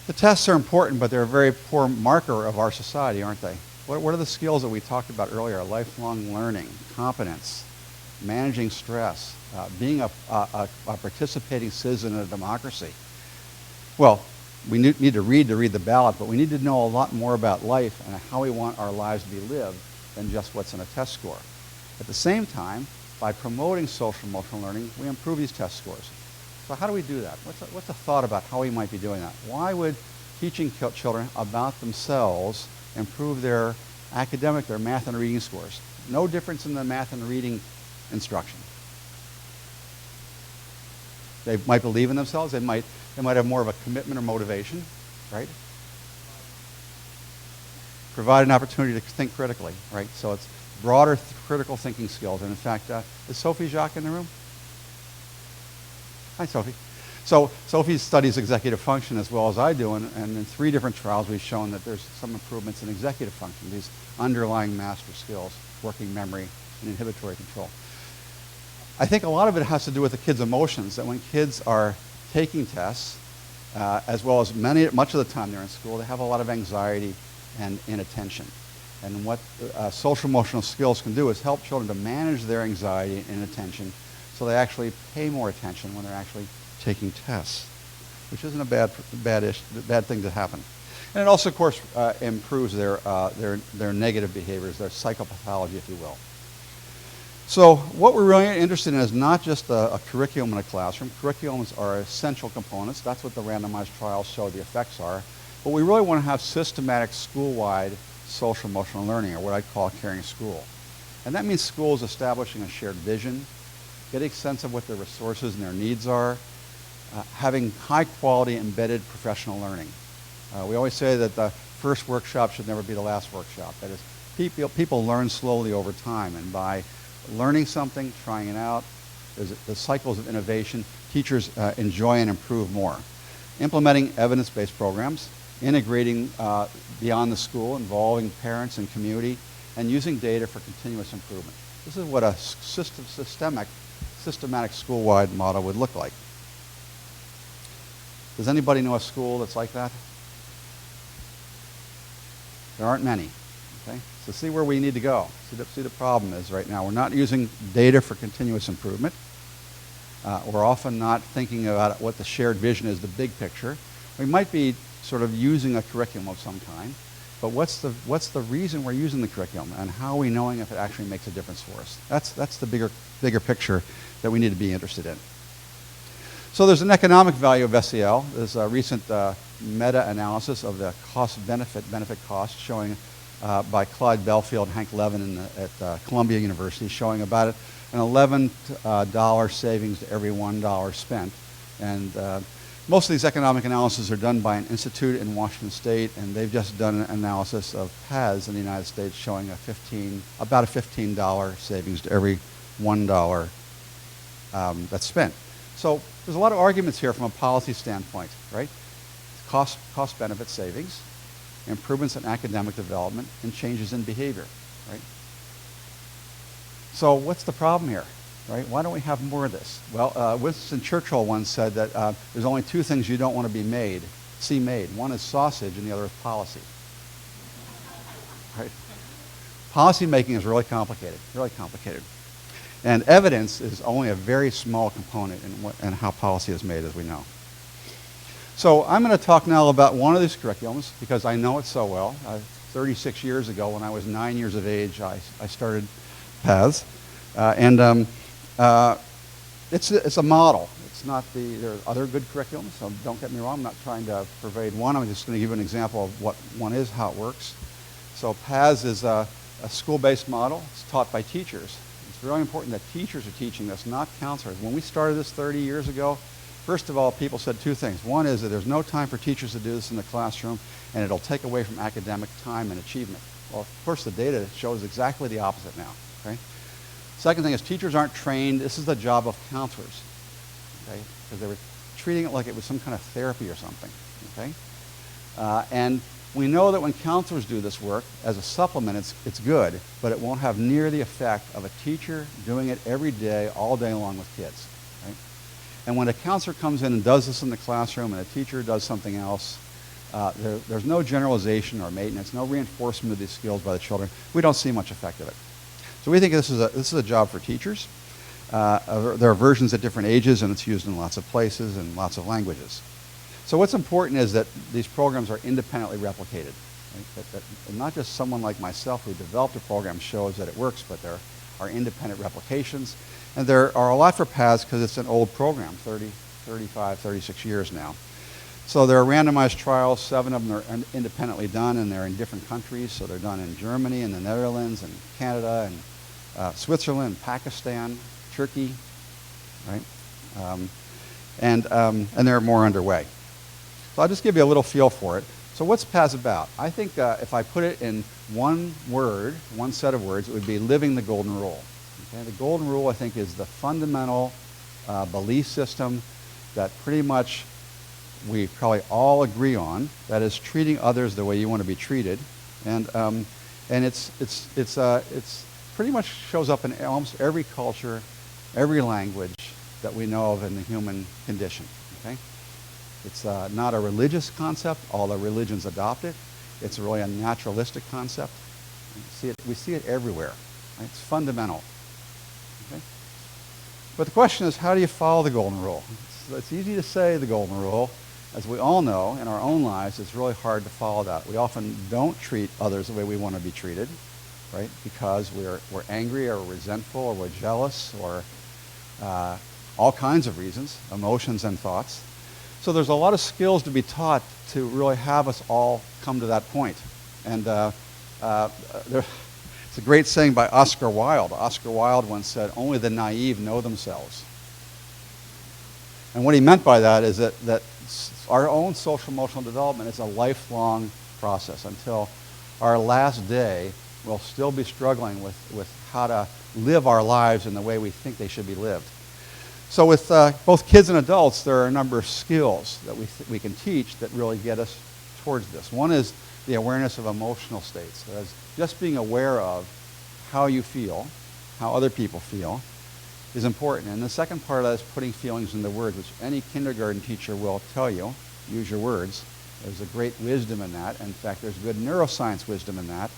The tests are important, but they're a very poor marker of our society, aren't they? What are the skills that we talked about earlier? Lifelong learning, competence, managing stress, being a participating citizen in a democracy. Well, we need to read the ballot, but we need to know a lot more about life and how we want our lives to be lived than just what's in a test score. At the same time, by promoting social emotional learning, we improve these test scores. So how do we do that? What's a thought about how we might be doing that? Why would teaching children about themselves improve their academic, their math and reading scores? No difference in the math and reading instruction. They might believe in themselves. They might have more of a commitment or motivation, right? Provide an opportunity to think critically, right? So it's broader critical thinking skills. And in fact, is Sophie Jacques in the room? Hi, Sophie. So Sophie studies executive function as well as I do, and in 3 different trials we've shown that there's some improvements in executive function, these underlying master skills, working memory, and inhibitory control. I think a lot of it has to do with the kids' emotions, that when kids are taking tests, as well as much of the time they're in school, they have a lot of anxiety and inattention. And what social emotional skills can do is help children to manage their anxiety and inattention so they actually pay more attention when they're actually taking tests, which isn't a bad thing to happen. And it also, of course, improves their negative behaviors, their psychopathology, if you will. So what we're really interested in is not just a curriculum in a classroom. Curriculums are essential components. That's what the randomized trials show the effects are. But we really want to have systematic school-wide social emotional learning, or what I call caring school. And that means schools establishing a shared vision, getting a sense of what their resources and their needs are, having high-quality embedded professional learning. We always say that the first workshop should never be the last workshop. That is, people learn slowly over time, and by learning something, trying it out, there's the cycles of innovation, teachers enjoy and improve more. Implementing evidence-based programs, integrating beyond the school, involving parents and community, and using data for continuous improvement. This is what a systematic school-wide model would look like. Does anybody know a school that's like that? There aren't many. Okay? So see where we need to go. See the problem is right now. We're not using data for continuous improvement. We're often not thinking about what the shared vision is, the big picture. We might be sort of using a curriculum of some kind, but what's the reason we're using the curriculum, and how are we knowing if it actually makes a difference for us? That's the bigger picture that we need to be interested in. So there's an economic value of SEL. There's a recent meta-analysis of the benefit cost showing by Clyde Belfield and Hank Levin at Columbia University, showing about an $11 savings to every $1 spent. And most of these economic analyses are done by an institute in Washington State, and they've just done an analysis of paths in the United States showing about a $15 savings to every $1 that's spent. So there's a lot of arguments here from a policy standpoint, right? Cost-benefit savings, improvements in academic development, and changes in behavior, right? So what's the problem here, right? Why don't we have more of this? Well, Winston Churchill once said that there's only two things you don't want to see made. One is sausage, and the other is policy, right? Policy making is really complicated, really complicated. And evidence is only a very small component in how policy is made, as we know. So I'm going to talk now about one of these curriculums because I know it so well. 36 years ago, when I was 9 years of age, I started Paths. It's a model. It's not there are other good curriculums, so don't get me wrong. I'm not trying to pervade one. I'm just going to give you an example of what one is, how it works. So Paths is a school-based model. It's taught by teachers. It's really important that teachers are teaching this, not counselors. When we started this 30 years ago, first of all, people said two things. One is that there's no time for teachers to do this in the classroom, and it'll take away from academic time and achievement. Well, of course, the data shows exactly the opposite now. Okay? Second thing is teachers aren't trained. This is the job of counselors, okay? Because they were treating it like it was some kind of therapy or something, okay? And we know that when counselors do this work, as a supplement, it's good, but it won't have near the effect of a teacher doing it every day, all day long with kids, right? And when a counselor comes in and does this in the classroom and a teacher does something else, there's no generalization or maintenance, no reinforcement of these skills by the children. We don't see much effect of it. So we think this is a job for teachers. There are versions at different ages, and it's used in lots of places and lots of languages. So what's important is that these programs are independently replicated. Right? That not just someone like myself who developed a program shows that it works, but there are independent replications. And there are a lot for Paths because it's an old program, 30, 35, 36 years now. So there are randomized trials. 7 of them are independently done, and they're in different countries. So they're done in Germany and the Netherlands and Canada and Switzerland, Pakistan, Turkey, right? And there are more underway. So I'll just give you a little feel for it. So what's Paths about? I think if I put it in one word, one set of words, it would be living the golden rule. Okay? The golden rule, I think, is the fundamental belief system that pretty much we probably all agree on. That is treating others the way you want to be treated, and it's pretty much shows up in almost every culture, every language that we know of in the human condition. Okay, it's not a religious concept. All the religions adopt it. It's really a naturalistic concept. We see it everywhere. Right? It's fundamental. Okay? But the question is, how do you follow the golden rule? It's easy to say the golden rule. As we all know, in our own lives, it's really hard to follow that. We often don't treat others the way we want to be treated, right? Because we're angry or resentful or we're jealous or all kinds of reasons, emotions and thoughts. So there's a lot of skills to be taught to really have us all come to that point. And it's a great saying by Oscar Wilde. Oscar Wilde once said, "Only the naive know themselves." And what he meant by that is that our own social emotional development is a lifelong process. Until our last day, we'll still be struggling with how to live our lives in the way we think they should be lived. So with both kids and adults, there are a number of skills that we can teach that really get us towards this. One is the awareness of emotional states. That is just being aware of how you feel how other people feel, is important. And the second part of that is putting feelings into words, which any kindergarten teacher will tell you. Use your words. There's a great wisdom in that. In fact, there's good neuroscience wisdom in that,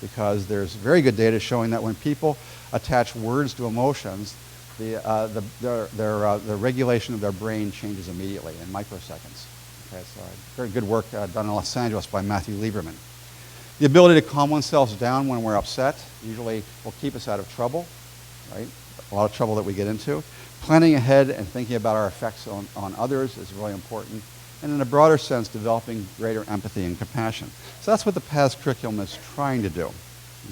because there's very good data showing that when people attach words to emotions, the regulation of their brain changes immediately in microseconds. Okay, so very good work done in Los Angeles by Matthew Lieberman. The ability to calm oneself down when we're upset usually will keep us out of trouble, right? A lot of trouble that we get into. Planning ahead and thinking about our effects on others is really important. And in a broader sense, developing greater empathy and compassion. So that's what the PATHS curriculum is trying to do.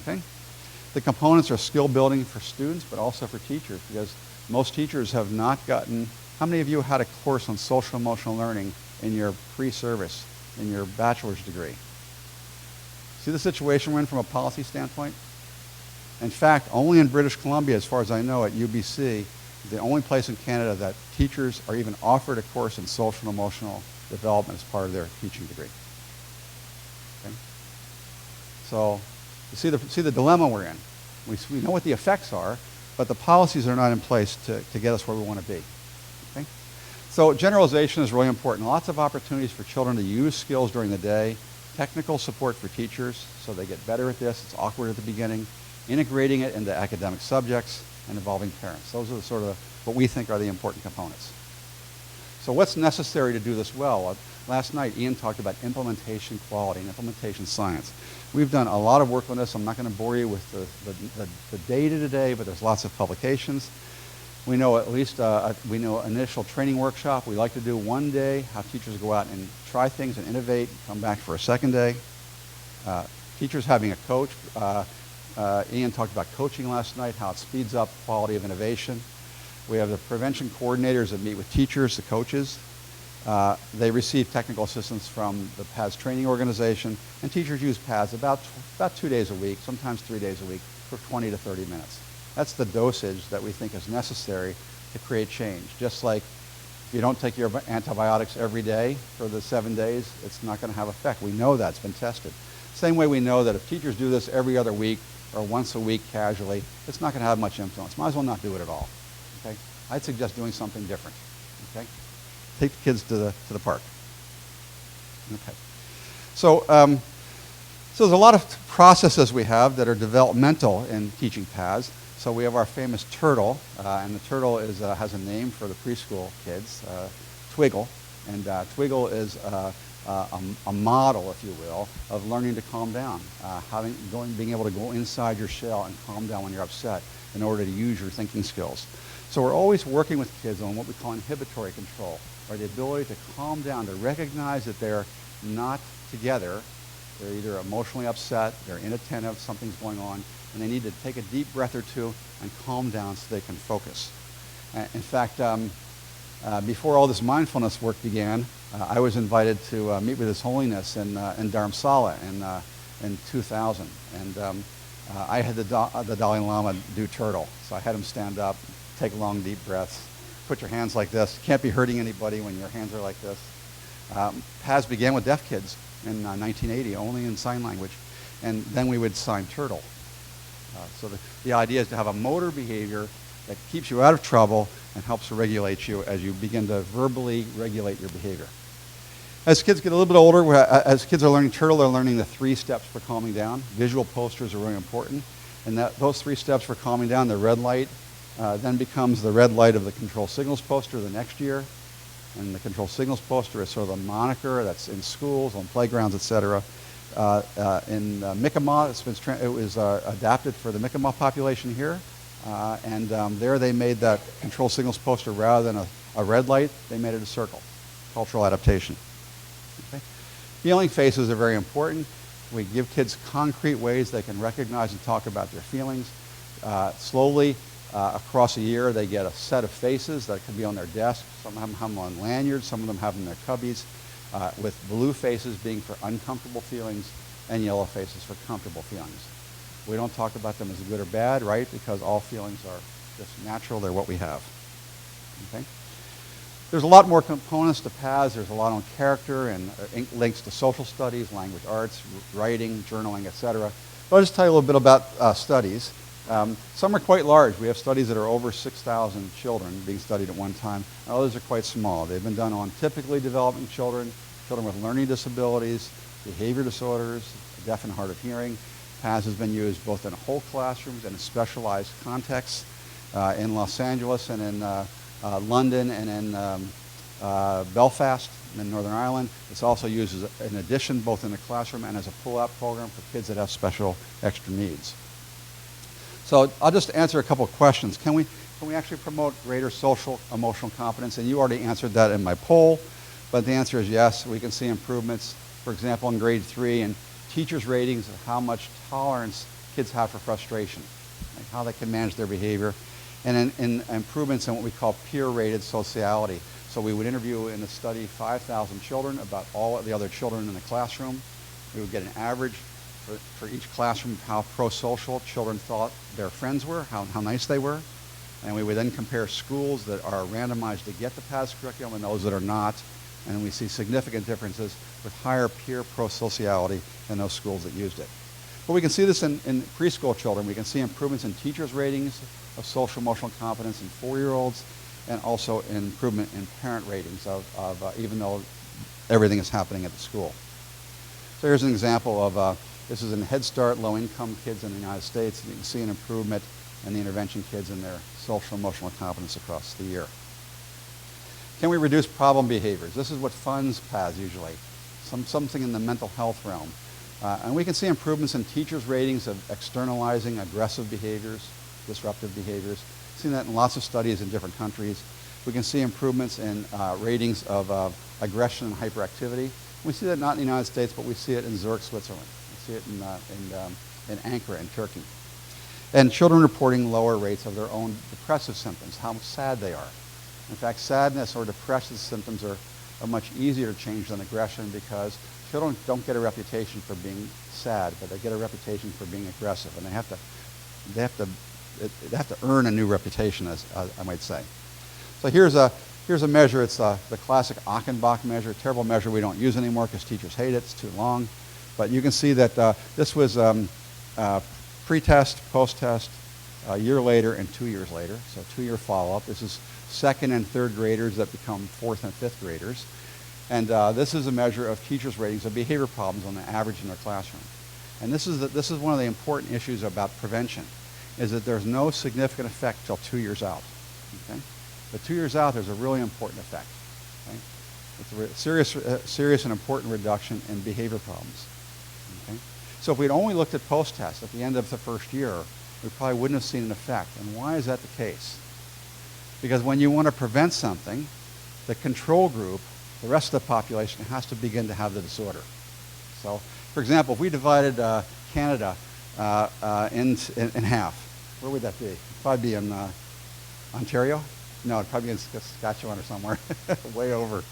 Okay? The components are skill building for students, but also for teachers, because most teachers have not gotten. How many of you had a course on social emotional learning in your pre-service, in your bachelor's degree? See the situation we're in from a policy standpoint? In fact, only in British Columbia, as far as I know, at UBC, is the only place in Canada that teachers are even offered a course in social and emotional development as part of their teaching degree. Okay? So you see the dilemma we're in. We know what the effects are, but the policies are not in place to get us where we want to be. Okay? So generalization is really important. Lots of opportunities for children to use skills during the day. Technical support for teachers so they get better at this. It's awkward at the beginning. Integrating it into academic subjects and involving parents. Those are the sort of what we think are the important components. So what's necessary to do this well? Last night, Ian talked about implementation quality and implementation science. We've done a lot of work on this. I'm not going to bore you with the data today, but there's lots of publications. We know at least we know initial training workshop. We like to do one day, have teachers go out and try things and innovate, come back for a second day. Teachers having a coach. Ian talked about coaching last night, how it speeds up quality of innovation. We have the prevention coordinators that meet with teachers, the coaches. They receive technical assistance from the PATHS training organization, and teachers use PATHS about 2 days a week, sometimes 3 days a week, for 20 to 30 minutes. That's the dosage that we think is necessary to create change. Just like if you don't take your antibiotics every day for the 7 days, it's not going to have effect. We know that. It's been tested. Same way we know that if teachers do this every other week or once a week casually, it's not going to have much influence. Might as well not do it at all. Okay? I'd suggest doing something different. Okay? Take the kids to the park. Okay. So, so there's a lot of processes we have that are developmental in teaching PATHS. So we have our famous turtle, and the turtle has a name for the preschool kids, Twiggle. And Twiggle is a model, if you will, of learning to calm down, being able to go inside your shell and calm down when you're upset in order to use your thinking skills. So we're always working with kids on what we call inhibitory control, or the ability to calm down, to recognize that they're not together. They're either emotionally upset, they're inattentive, something's going on, and they need to take a deep breath or two and calm down so they can focus. In fact, before all this mindfulness work began, I was invited to meet with His Holiness in Dharamsala in 2000. And I had the Dalai Lama do turtle. So I had him stand up, take long, deep breaths, put your hands like this. You can't be hurting anybody when your hands are like this. PATHS began with deaf kids in 1980, only in sign language. And then we would sign turtle. So the idea is to have a motor behavior that keeps you out of trouble and helps to regulate you as you begin to verbally regulate your behavior. As kids get a little bit older, as kids are learning turtle, they're learning the 3 steps for calming down. Visual posters are really important. And those 3 steps for calming down, the red light, then becomes the red light of the control signals poster the next year. And the control signals poster is sort of a moniker that's in schools, on playgrounds, etc. In Mi'kmaq, it was adapted for the Mi'kmaq population here. There they made that control signals poster, rather than a red light, they made it a circle. Cultural adaptation. Okay. Feeling faces are very important. We give kids concrete ways they can recognize and talk about their feelings. Slowly, across a year, they get a set of faces that could be on their desk. Some of them have them on lanyards, some of them have them in their cubbies, with blue faces being for uncomfortable feelings and yellow faces for comfortable feelings. We don't talk about them as good or bad, right? Because all feelings are just natural. They're what we have. Okay? There's a lot more components to PATHS. There's a lot on character and links to social studies, language arts, writing, journaling, etc. But I'll just tell you a little bit about studies. Some are quite large. We have studies that are over 6,000 children being studied at one time. Others are quite small. They've been done on typically developing children, children with learning disabilities, behavior disorders, deaf and hard of hearing. PAS has been used both in whole classrooms and in specialized contexts in Los Angeles and in London and in Belfast in Northern Ireland. It's also used as, in addition, both in the classroom and as a pull-out program for kids that have special extra needs. So I'll just answer a couple of questions. Can we actually promote greater social emotional competence? And you already answered that in my poll, but the answer is yes. We can see improvements, for example, in grade 3 and teachers' ratings of how much tolerance kids have for frustration, like how they can manage their behavior, and in improvements in what we call peer-rated sociality. So we would interview in the study 5,000 children about all of the other children in the classroom. We would get an average for each classroom of how pro-social children thought their friends were, how nice they were. And we would then compare schools that are randomized to get the PAS curriculum and those that are not. And we see significant differences with higher peer pro-sociality in those schools that used it. But we can see this in preschool children. We can see improvements in teachers' ratings of social emotional competence in 4-year-olds, and also an improvement in parent ratings of even though everything is happening at the school. So here's an example of, this is in Head Start low-income kids in the United States. You can see an improvement in the intervention kids in their social emotional competence across the year. Can we reduce problem behaviors? This is what funds PAS usually, something in the mental health realm. And we can see improvements in teachers' ratings of externalizing aggressive behaviors, disruptive behaviors. Seen that in lots of studies in different countries. We can see improvements in ratings of aggression and hyperactivity. We see that not in the United States, but we see it in Zurich, Switzerland. We see it in Ankara in Turkey. And children reporting lower rates of their own depressive symptoms, how sad they are. In fact, sadness or depressive symptoms are much easier to change than aggression because children don't get a reputation for being sad, but they get a reputation for being aggressive, and they have to earn a new reputation, as I might say. So here's a measure. It's the classic Achenbach measure, a terrible measure we don't use anymore because teachers hate it. It's too long. But you can see that this was pre-test, post-test, a year later, and 2 years later. So 2-year follow-up. This is second and third graders that become fourth and fifth graders. And this is a measure of teachers' ratings of behavior problems on the average in their classroom. And this is one of the important issues about prevention, is that there's no significant effect till 2 years out. Okay? But 2 years out, there's a really important effect. Okay? It's a serious and important reduction in behavior problems. Okay? So if we'd only looked at post-test at the end of the first year, we probably wouldn't have seen an effect. And why is that the case? Because when you want to prevent something, the control group, the rest of the population, has to begin to have the disorder. So, for example, if we divided Canada in half, where would that be? It'd probably be in Ontario? No, it'd probably be in Saskatchewan or somewhere, way over.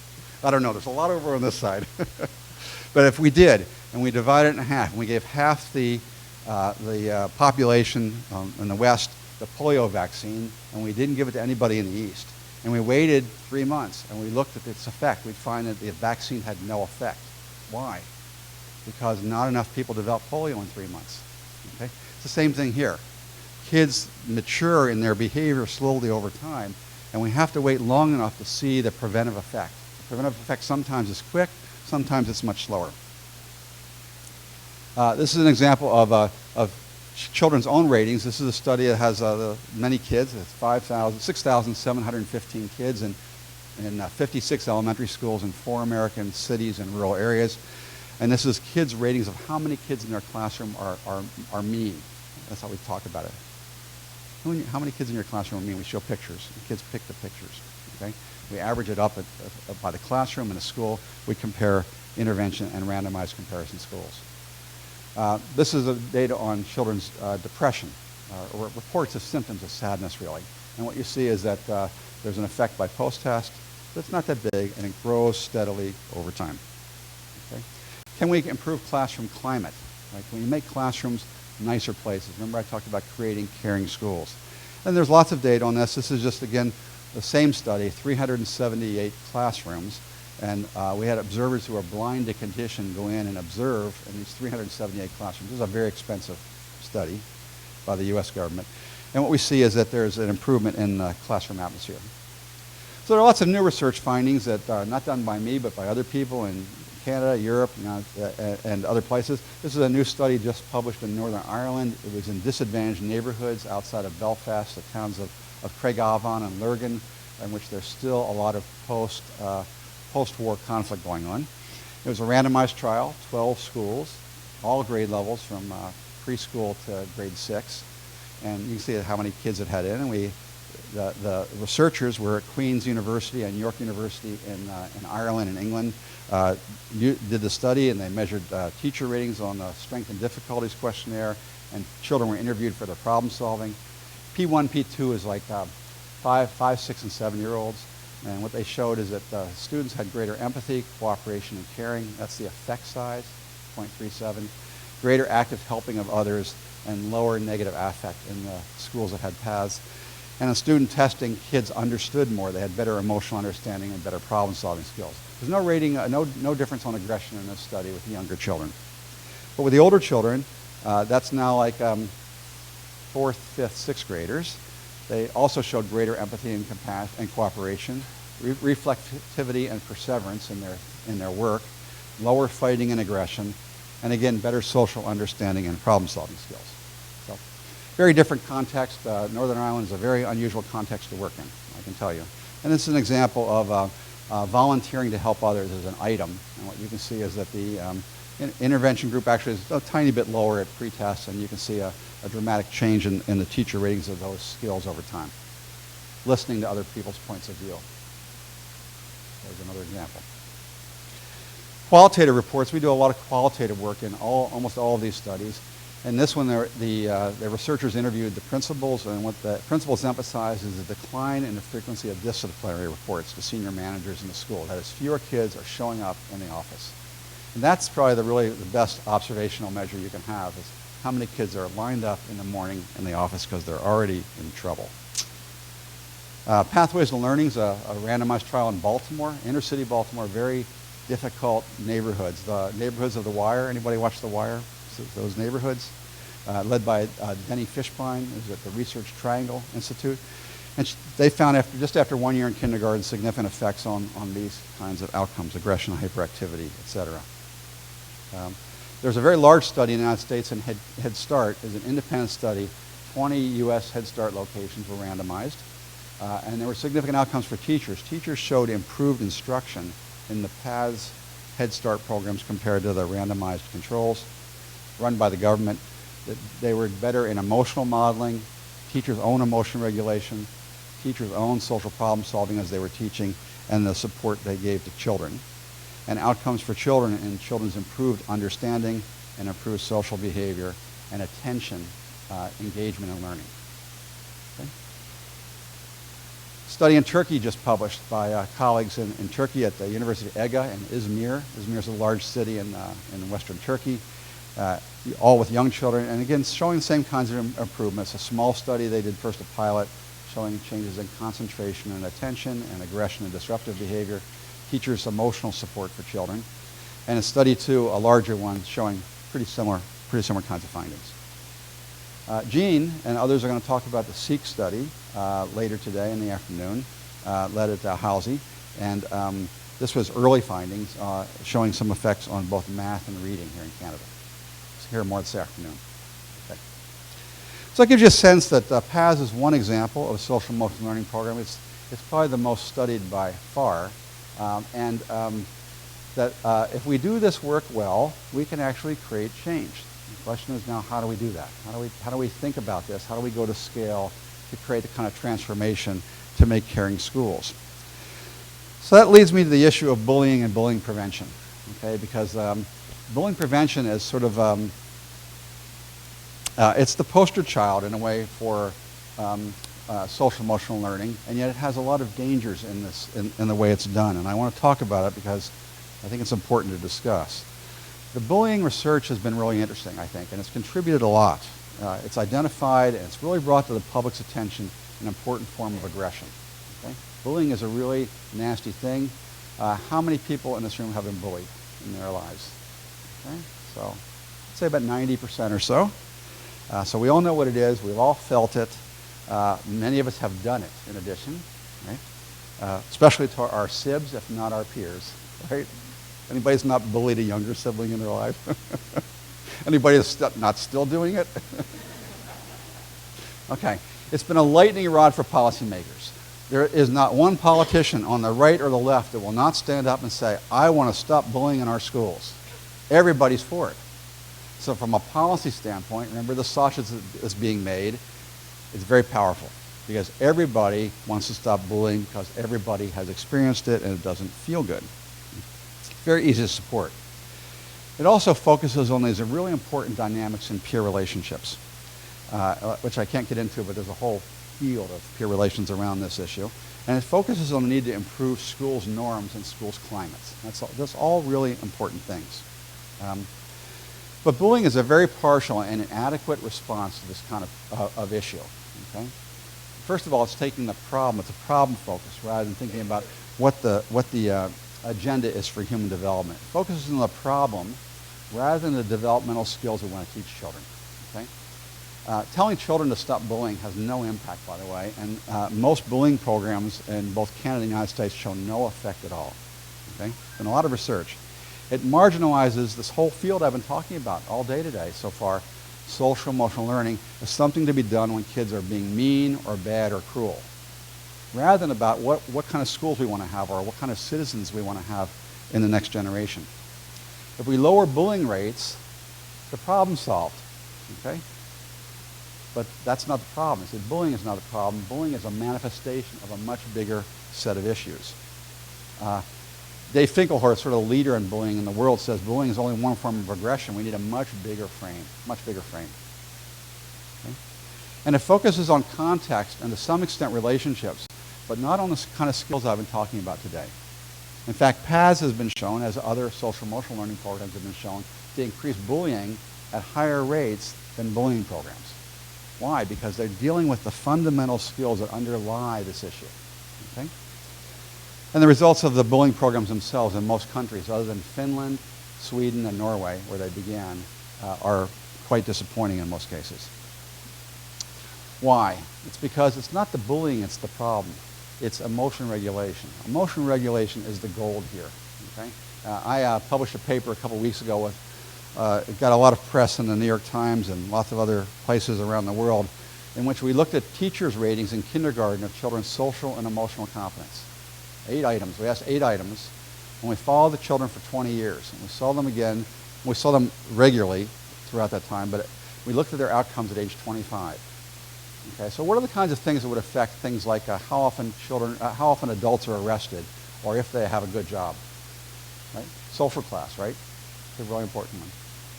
I don't know, there's a lot over on this side. But if we did, and we divided it in half, and we gave half the population in the West the polio vaccine, and we didn't give it to anybody in the East, and we waited 3 months, and we looked at its effect, we'd find that the vaccine had no effect. Why? Because not enough people developed polio in 3 months. Okay? It's the same thing here. Kids mature in their behavior slowly over time, and we have to wait long enough to see the preventive effect. The preventive effect sometimes is quick, sometimes it's much slower. This is an example of children's own ratings. This is a study that has many kids. It's 6,715 kids in 56 elementary schools in 4 American cities and rural areas. And this is kids' ratings of how many kids in their classroom are mean. That's how we talk about it. How many kids in your classroom are mean? We show pictures. The kids pick the pictures. Okay? We average it up by the classroom in a school. We compare intervention and randomized comparison schools. This is data on children's depression, or reports of symptoms of sadness, really. And what you see is that there's an effect by post-test, but it's not that big, and it grows steadily over time. Okay? Can we improve classroom climate? Right? Can we make classrooms nicer places? Remember I talked about creating caring schools. And there's lots of data on this. This is just, again, the same study, 378 classrooms. And we had observers who are blind to condition go in and observe in these 378 classrooms. This is a very expensive study. by the U.S. government. And what we see is that there's an improvement in the classroom atmosphere. So there are lots of new research findings that are not done by me, but by other people in Canada, Europe, and other places. This is a new study just published in Northern Ireland. It was in disadvantaged neighborhoods outside of Belfast, the towns of Craigavon and Lurgan, in which there's still a lot of post-war conflict going on. It was a randomized trial, 12 schools, all grade levels from preschool to grade 6. And you can see how many kids it had in. And the researchers were at Queen's University and York University in Ireland and England, did the study, and they measured teacher ratings on the strength and difficulties questionnaire, and children were interviewed for their problem solving. P1, P2 is like 5, 6, and 7-year-olds. And what they showed is that students had greater empathy, cooperation, and caring. That's the effect size, 0.37. Greater active helping of others, and lower negative affect in the schools that had paths. And in student testing, kids understood more. They had better emotional understanding and better problem-solving skills. There's no rating, no difference on aggression in this study with the younger children. But with the older children, that's now like 4th, 5th, 6th graders. They also showed greater empathy and compassion and cooperation, reflectivity and perseverance in their work, lower fighting and aggression, and again, better social understanding and problem-solving skills. So, very different context. Northern Ireland is a very unusual context to work in, I can tell you. And this is an example of volunteering to help others as an item. And what you can see is that the intervention group actually is a tiny bit lower at pretest, and you can see a dramatic change in the teacher ratings of those skills over time. Listening to other people's points of view. There's another example. Qualitative reports. We do a lot of qualitative work in almost all of these studies. In this one, the researchers interviewed the principals, and what the principals emphasized is the decline in the frequency of disciplinary reports to senior managers in the school. That is, fewer kids are showing up in the office. And that's probably the best observational measure you can have, is how many kids are lined up in the morning in the office because they're already in trouble. Pathways to Learning is a randomized trial in Baltimore, inner city Baltimore, very difficult neighborhoods. The neighborhoods of The Wire. Anybody watch The Wire? Those neighborhoods, led by Denny Fishbein, who's at the Research Triangle Institute. And they found just after 1 year in kindergarten significant effects on these kinds of outcomes, aggression, hyperactivity, et cetera. There's a very large study in the United States, and Head Start is an independent study. 20 U.S. Head Start locations were randomized, and there were significant outcomes for teachers. Teachers showed improved instruction in the PATHS Head Start programs compared to the randomized controls run by the government. They were better in emotional modeling, teachers' own emotion regulation, teachers' own social problem solving as they were teaching, and the support they gave to children. And outcomes for children and children's improved understanding and improved social behavior and attention, engagement, and learning. Okay. Study in Turkey just published by colleagues in Turkey at the University of Ege in Izmir. Izmir is a large city in western Turkey, all with young children, and again, showing the same kinds of improvements. A small study, they did first a pilot, showing changes in concentration and attention and aggression and disruptive behavior, teachers' emotional support for children, and a study two, a larger one, showing pretty similar kinds of findings. Jean and others are going to talk about the SEEK study later today in the afternoon, led at Halsey, and this was early findings showing some effects on both math and reading here in Canada. So hear more this afternoon. Okay. So that gives you a sense that PATHS is one example of a social emotional learning program. It's probably the most studied by far. That if we do this work well, we can actually create change. The question is now, how do we do that? How do we think about this? How do we go to scale to create the kind of transformation to make caring schools? So that leads me to the issue of bullying and bullying prevention, okay? Because bullying prevention is sort of, it's the poster child in a way for social emotional learning, and yet it has a lot of dangers in the way it's done, and I want to talk about it because I think it's important to discuss. The bullying research has been really interesting, I think, and it's contributed a lot. It's identified and it's really brought to the public's attention an important form of aggression. Okay? Bullying is a really nasty thing. How many people in this room have been bullied in their lives? Okay? So, I'd say about 90% or so. So we all know what it is. We've all felt it. Many of us have done it, in addition, right? Especially to our sibs, if not our peers, right? Anybody's not bullied a younger sibling in their life? Anybody that's not still doing it? Okay. It's been a lightning rod for policymakers. There is not one politician on the right or the left that will not stand up and say, I want to stop bullying in our schools. Everybody's for it. So from a policy standpoint, remember the sausage that's being made, it's very powerful because everybody wants to stop bullying because everybody has experienced it and it doesn't feel good. It's very easy to support. It also focuses on these really important dynamics in peer relationships, which I can't get into, but there's a whole field of peer relations around this issue. And it focuses on the need to improve schools' norms and schools' climates. That's all really important things. But bullying is a very partial and inadequate response to this kind of issue. Okay? First of all, it's taking the problem. It's a problem focus rather than thinking about what the agenda is for human development. It focuses on the problem rather than the developmental skills we want to teach children. Okay? Telling children to stop bullying has no impact, by the way, and most bullying programs in both Canada and the United States show no effect at all. Okay? There's been a lot of research. It marginalizes this whole field I've been talking about all day today so far, social emotional learning, as something to be done when kids are being mean or bad or cruel, rather than about what kind of schools we want to have or what kind of citizens we want to have in the next generation. If we lower bullying rates, the problem's solved. Okay? But that's not the problem. I said bullying is not the problem. Bullying is a manifestation of a much bigger set of issues. Dave Finkelhorst, sort of the leader in bullying in the world, says bullying is only one form of aggression. We need a much bigger frame, much bigger frame. Okay? And it focuses on context and to some extent relationships, but not on the kind of skills I've been talking about today. In fact, PATHS has been shown, as other social emotional learning programs have been shown, to increase bullying at higher rates than bullying programs. Why? Because they're dealing with the fundamental skills that underlie this issue. Okay? And the results of the bullying programs themselves in most countries, other than Finland, Sweden, and Norway, where they began, are quite disappointing in most cases. Why? It's because it's not the bullying that's the problem. It's emotion regulation. Emotion regulation is the gold here. Okay? I published a paper a couple weeks ago with, it got a lot of press in the New York Times and lots of other places around the world, in which we looked at teachers' ratings in kindergarten of children's social and emotional competence. 8 items. We asked 8 items, and we followed the children for 20 years. And we saw them again. We saw them regularly throughout that time, but we looked at their outcomes at age 25. Okay, so what are the kinds of things that would affect things like how often adults are arrested, or if they have a good job? Right? Social class, right? It's a really important one.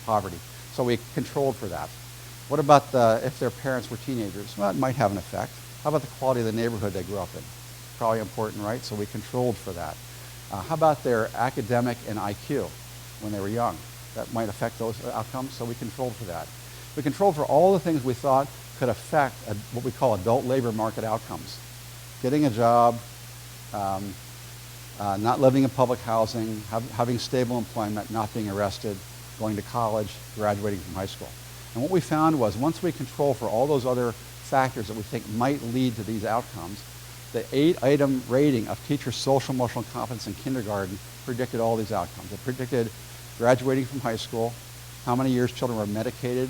Poverty. So we controlled for that. What about if their parents were teenagers? Well, it might have an effect. How about the quality of the neighborhood they grew up in? Probably important, right? So we controlled for that. How about their academic and IQ when they were young? That might affect those outcomes, so we controlled for that. We controlled for all the things we thought could affect what we call adult labor market outcomes. Getting a job, not living in public housing, having stable employment, not being arrested, going to college, graduating from high school. And what we found was once we control for all those other factors that we think might lead to these outcomes, the 8-item rating of teachers' social emotional competence in kindergarten predicted all these outcomes. It predicted graduating from high school, how many years children were medicated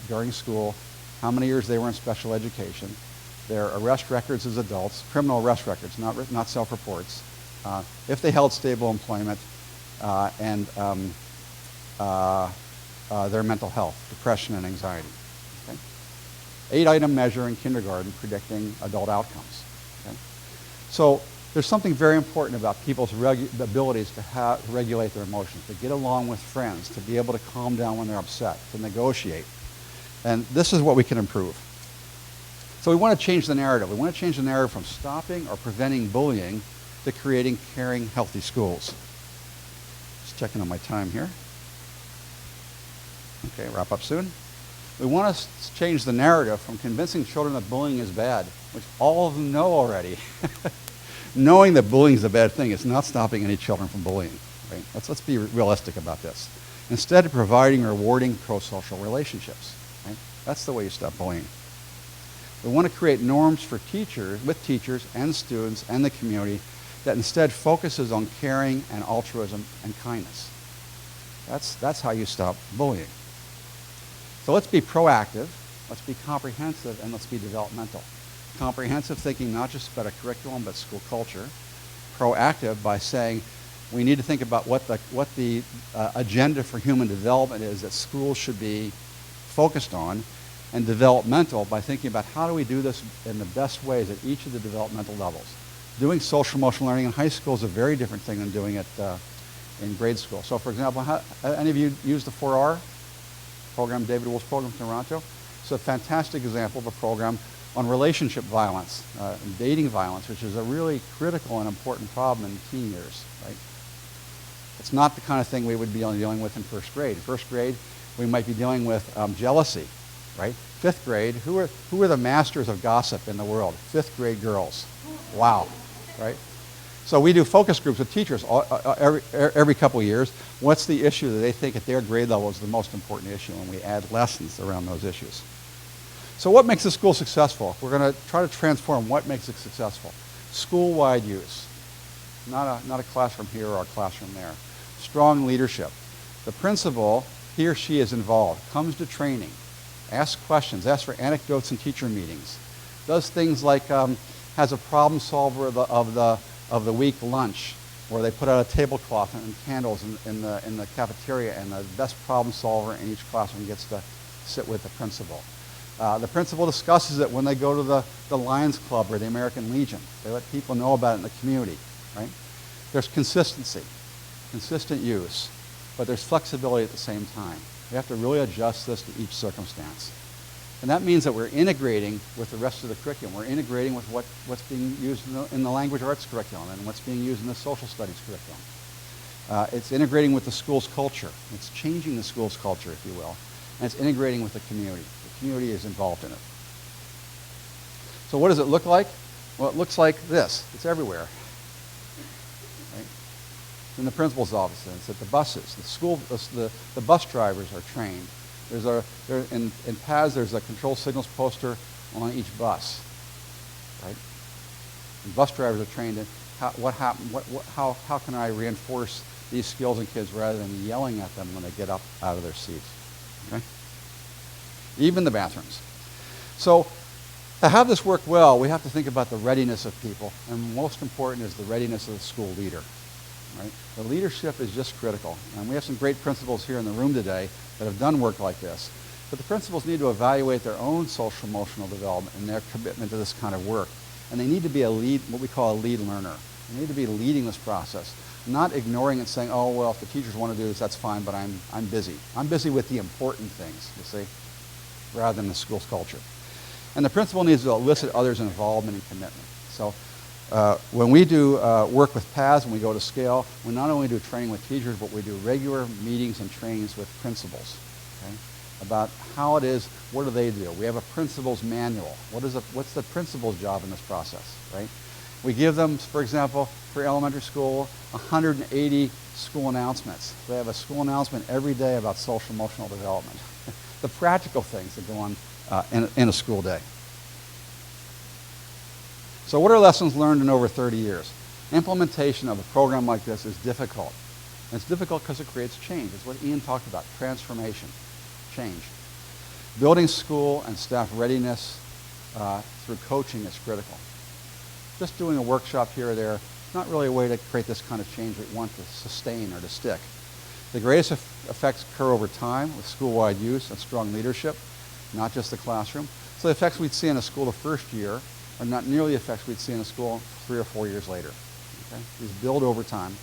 during school, how many years they were in special education, their arrest records as adults, criminal arrest records, not self-reports, if they held stable employment, and their mental health, depression and anxiety. Okay? 8-item measure in kindergarten predicting adult outcomes. Okay? So there's something very important about people's abilities to regulate their emotions, to get along with friends, to be able to calm down when they're upset, to negotiate. And this is what we can improve. So we want to change the narrative. We want to change the narrative from stopping or preventing bullying to creating caring, healthy schools. Just checking on my time here. Okay, wrap up soon. We want to change the narrative from convincing children that bullying is bad, which all of them know already. Knowing that bullying is a bad thing is not stopping any children from bullying. Right? Let's be realistic about this. Instead of providing rewarding pro-social relationships. Right? That's the way you stop bullying. We want to create norms for teachers, with teachers and students and the community that instead focuses on caring and altruism and kindness. That's how you stop bullying. So let's be proactive, let's be comprehensive, and let's be developmental. Comprehensive thinking not just about a curriculum, but school culture. Proactive by saying we need to think about what the agenda for human development is that schools should be focused on, and developmental by thinking about how do we do this in the best ways at each of the developmental levels. Doing social emotional learning in high school is a very different thing than doing it in grade school. So for example, any of you used the 4R program, David Wolf's program in Toronto? It's a fantastic example of a program on relationship violence, dating violence, which is a really critical and important problem in teen years, right? It's not the kind of thing we would be dealing with in first grade. In first grade, we might be dealing with jealousy, right? Fifth grade, who are the masters of gossip in the world? Fifth grade girls. Wow, right? So we do focus groups with teachers every couple of years. What's the issue that they think at their grade level is the most important issue, and we add lessons around those issues. So what makes a school successful? We're going to try to transform what makes it successful. School-wide use, not a classroom here or a classroom there. Strong leadership. The principal, he or she is involved, comes to training, asks questions, asks for anecdotes in teacher meetings, does things like has a problem solver of the week lunch, where they put out a tablecloth and candles in the cafeteria, and the best problem solver in each classroom gets to sit with the principal. The principal discusses it when they go to the Lions Club or the American Legion. They let people know about it in the community, right? There's consistency, consistent use, but there's flexibility at the same time. We have to really adjust this to each circumstance. And that means that we're integrating with the rest of the curriculum. We're integrating with what's being used in the language arts curriculum and what's being used in the social studies curriculum. It's integrating with the school's culture. It's changing the school's culture, if you will. And it's integrating with the community. The community is involved in it. So what does it look like? Well, it looks like this. It's everywhere. Right? It's in the principal's office, and it's at the buses. The bus drivers are trained. In paths, there's a control signals poster on each bus. Right? And bus drivers are trained in how can I reinforce these skills in kids rather than yelling at them when they get up out of their seats. Okay? Even the bathrooms. So to have this work well, we have to think about the readiness of people, and most important is the readiness of the school leader. Right? The leadership is just critical, and we have some great principals here in the room today that have done work like this. But the principals need to evaluate their own social emotional development and their commitment to this kind of work. And they need to be what we call a lead learner. They need to be leading this process, not ignoring it, saying, oh, well, if the teachers want to do this, that's fine, but I'm busy. I'm busy with the important things, you see, rather than the school's culture. And the principal needs to elicit others' involvement and commitment. So when we do work with paths and we go to scale, we not only do training with teachers, but we do regular meetings and trainings with principals, okay, about how it is, what do they do. We have a principal's manual. What's the principal's job in this process, right? We give them, for example, for elementary school, 180 school announcements. They have a school announcement every day about social emotional development. The practical things that go on in a school day. So what are lessons learned in over 30 years? Implementation of a program like this is difficult. And it's difficult because it creates change. It's what Ian talked about, transformation, change. Building school and staff readiness through coaching is critical. Just doing a workshop here or there, not really a way to create this kind of change we want to sustain or to stick. The greatest effects occur over time with school-wide use and strong leadership, not just the classroom. So the effects we'd see in a school the first year are not nearly the effects we'd see in a school 3 or 4 years later. Okay? These build over time.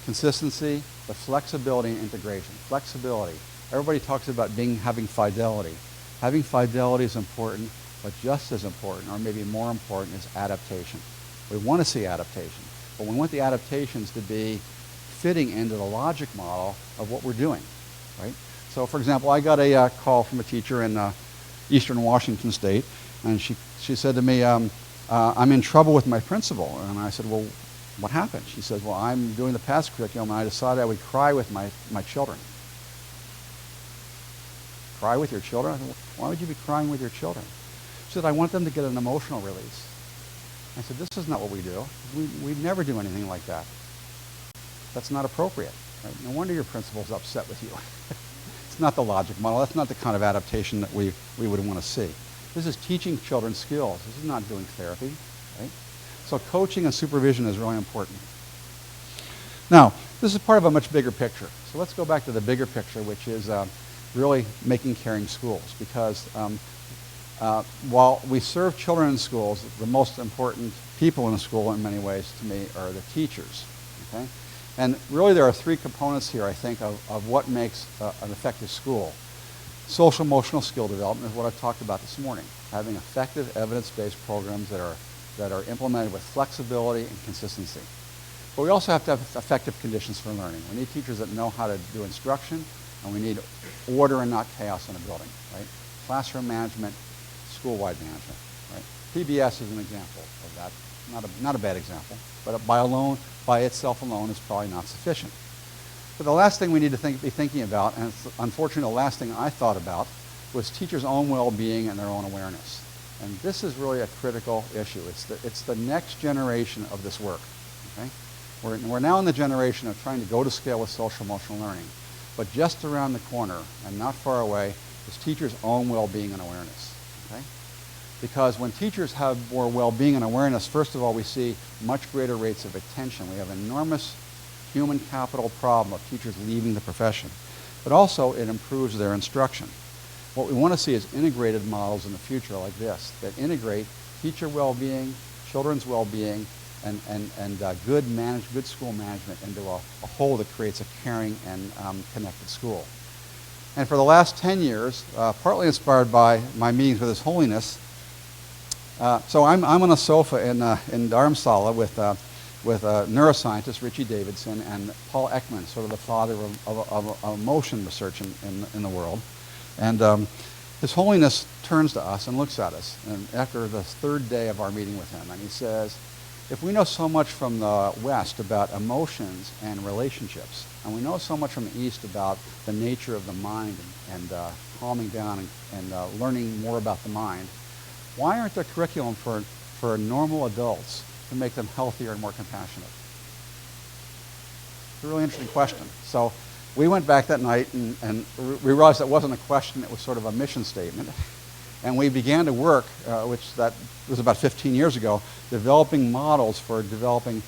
Consistency, but flexibility and integration. Flexibility. Everybody talks about having fidelity. Having fidelity is important, but just as important, or maybe more important, is adaptation. We want to see adaptation, but we want the adaptations to be fitting into the logic model of what we're doing, right? So, for example, I got a call from a teacher in Eastern Washington State, and she said to me, I'm in trouble with my principal. And I said, well, what happened? She says, well, I'm doing the PASS curriculum, and I decided I would cry with my children. cry with your children? I said, why would you be crying with your children? She said, I want them to get an emotional release. I said, this is not what we do. We never do anything like that. That's not appropriate. Right? No wonder your principal's upset with you. It's not the logic model. That's not the kind of adaptation that we would want to see. This is teaching children skills. This is not doing therapy. Right? So coaching and supervision is really important. Now, this is part of a much bigger picture. So let's go back to the bigger picture, which is really making caring schools. Because while we serve children in schools, the most important people in the school in many ways to me are the teachers. Okay? And really there are three components here, I think, of what makes an effective school. Social emotional skill development is what I've talked about this morning. Having effective evidence-based programs that are implemented with flexibility and consistency. But we also have to have effective conditions for learning. We need teachers that know how to do instruction, and we need order and not chaos in a building, right? Classroom management, school-wide management, right? PBS is an example of that. Not a bad example, but by itself alone is probably not sufficient. But the last thing we need to be thinking about, and it's unfortunately the last thing I thought about, was teachers' own well-being and their own awareness. And this is really a critical issue. It's the next generation of this work. Okay? We're now in the generation of trying to go to scale with social emotional learning. But just around the corner and not far away is teachers' own well-being and awareness. Okay? Because when teachers have more well-being and awareness, first of all, we see much greater rates of attention. We have an enormous human capital problem of teachers leaving the profession. But also, it improves their instruction. What we want to see is integrated models in the future like this, that integrate teacher well-being, children's well-being, and good school management into a whole that creates a caring and connected school. And for the last 10 years, partly inspired by my meetings with His Holiness, so I'm on a sofa in Dharamsala with neuroscientist Richie Davidson and Paul Ekman, sort of the father of emotion research in the world. And His Holiness turns to us and looks at us, and after the third day of our meeting with him, and he says, if we know so much from the West about emotions and relationships, and we know so much from the East about the nature of the mind and calming down and learning more about the mind, why aren't there curriculum for normal adults to make them healthier and more compassionate? It's a really interesting question. So we went back that night and we realized that wasn't a question, it was sort of a mission statement. And we began to work, which that was about 15 years ago, developing models for developing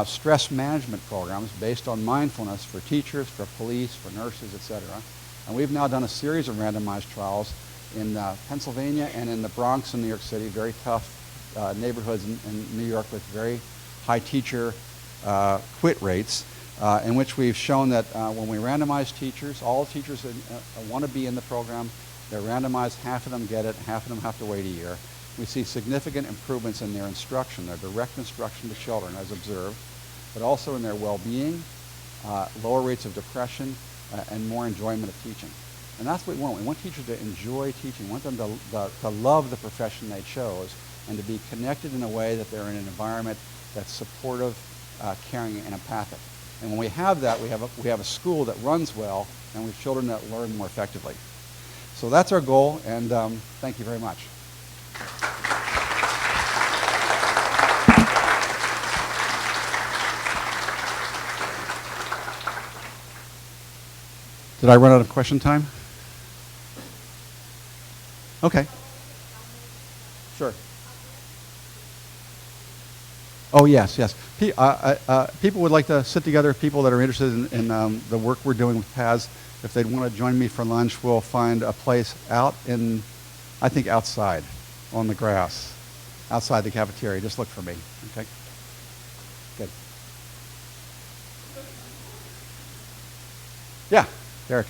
stress management programs based on mindfulness for teachers, for police, for nurses, etc. And we've now done a series of randomized trials in Pennsylvania and in the Bronx in New York City, very tough neighborhoods in New York with very high teacher quit rates, in which we've shown that when we randomize teachers, all teachers want to be in the program. They're randomized, half of them get it, half of them have to wait a year. We see significant improvements in their instruction, their direct instruction to children as observed, but also in their well-being, lower rates of depression, and more enjoyment of teaching. And that's what we want. We want teachers to enjoy teaching. We want them to love the profession they chose and to be connected in a way that they're in an environment that's supportive, caring, and empathic. And when we have that, we have a school that runs well, and we have children that learn more effectively. So that's our goal, and thank you very much. Did I run out of question time? Okay. Sure. Oh, yes. People would like to sit together, people that are interested in the work we're doing with PATHS. If they'd want to join me for lunch, we'll find a place out in, I think, outside on the grass, outside the cafeteria. Just look for me, okay? Good. Yeah, Derek.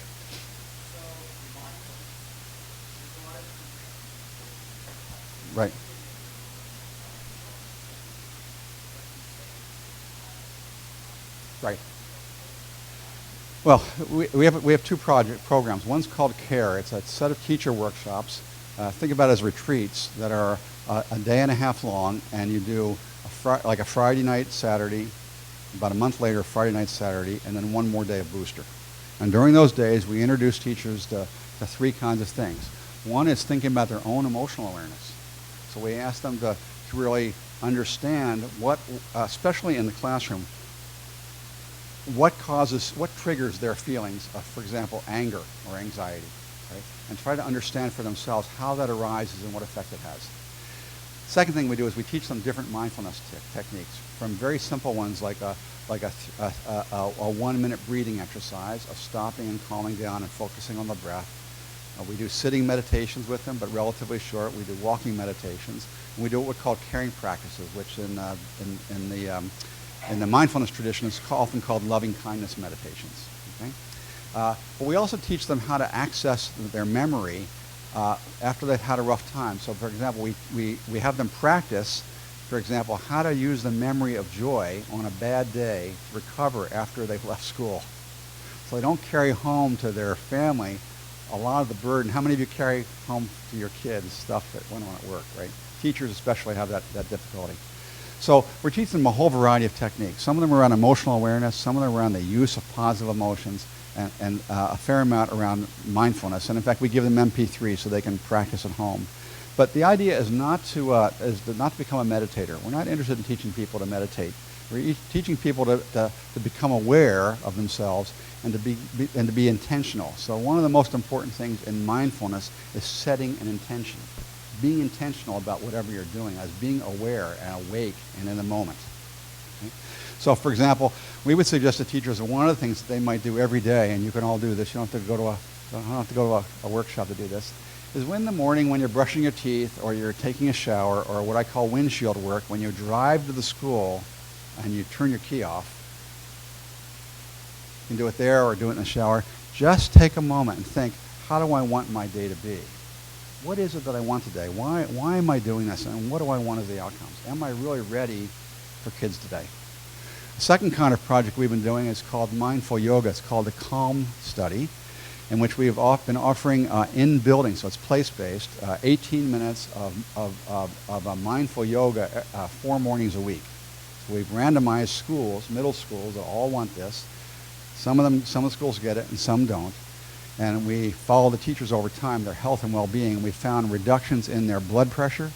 Right. Right. Well, we have two programs. One's called CARE. It's a set of teacher workshops. Think about it as retreats that are a day and a half long, and you do like a Friday night, Saturday, about a month later, Friday night, Saturday, and then one more day of booster. And during those days, we introduce teachers to to three kinds of things. One is thinking about their own emotional awareness. So we ask them to really understand what, especially in the classroom, what triggers their feelings of, for example, anger or anxiety, right? And try to understand for themselves how that arises and what effect it has. Second thing we do is we teach them different mindfulness techniques, from very simple ones like a 1-minute breathing exercise of stopping and calming down and focusing on the breath. We do sitting meditations with them, but relatively short. We do walking meditations. And we do what we call caring practices, which in the mindfulness tradition is often called loving kindness meditations. Okay? But we also teach them how to access their memory after they've had a rough time. So, for example, we have them practice, for example, how to use the memory of joy on a bad day to recover after they've left school. So they don't carry home to their family a lot of the burden. How many of you carry home to your kids stuff that went on at work, right? Teachers especially have that difficulty. So we're teaching them a whole variety of techniques. Some of them are around emotional awareness, some of them are around the use of positive emotions, and a fair amount around mindfulness. And in fact, we give them MP3 so they can practice at home. But the idea is not to become a meditator. We're not interested in teaching people to meditate. We're teaching people to become aware of themselves and to be intentional. So one of the most important things in mindfulness is setting an intention. Being intentional about whatever you're doing, as being aware and awake and in the moment. Okay? So for example, we would suggest to teachers that one of the things that they might do every day, and you can all do this, you don't have to go to a workshop to do this, is in the morning when you're brushing your teeth or you're taking a shower, or what I call windshield work, when you drive to the school and you turn your key off, you can do it there or do it in the shower. Just take a moment and think, how do I want my day to be? What is it that I want today? Why am I doing this? And what do I want as the outcomes? Am I really ready for kids today? The second kind of project we've been doing is called mindful yoga. It's called the Calm Study, in which we've been offering in building, so it's place-based, 18 minutes of mindful yoga 4 mornings a week. So we've randomized schools, middle schools, that all want this. Some of the schools get it and some don't. And we follow the teachers over time, their health and well-being. We found reductions in their blood pressure,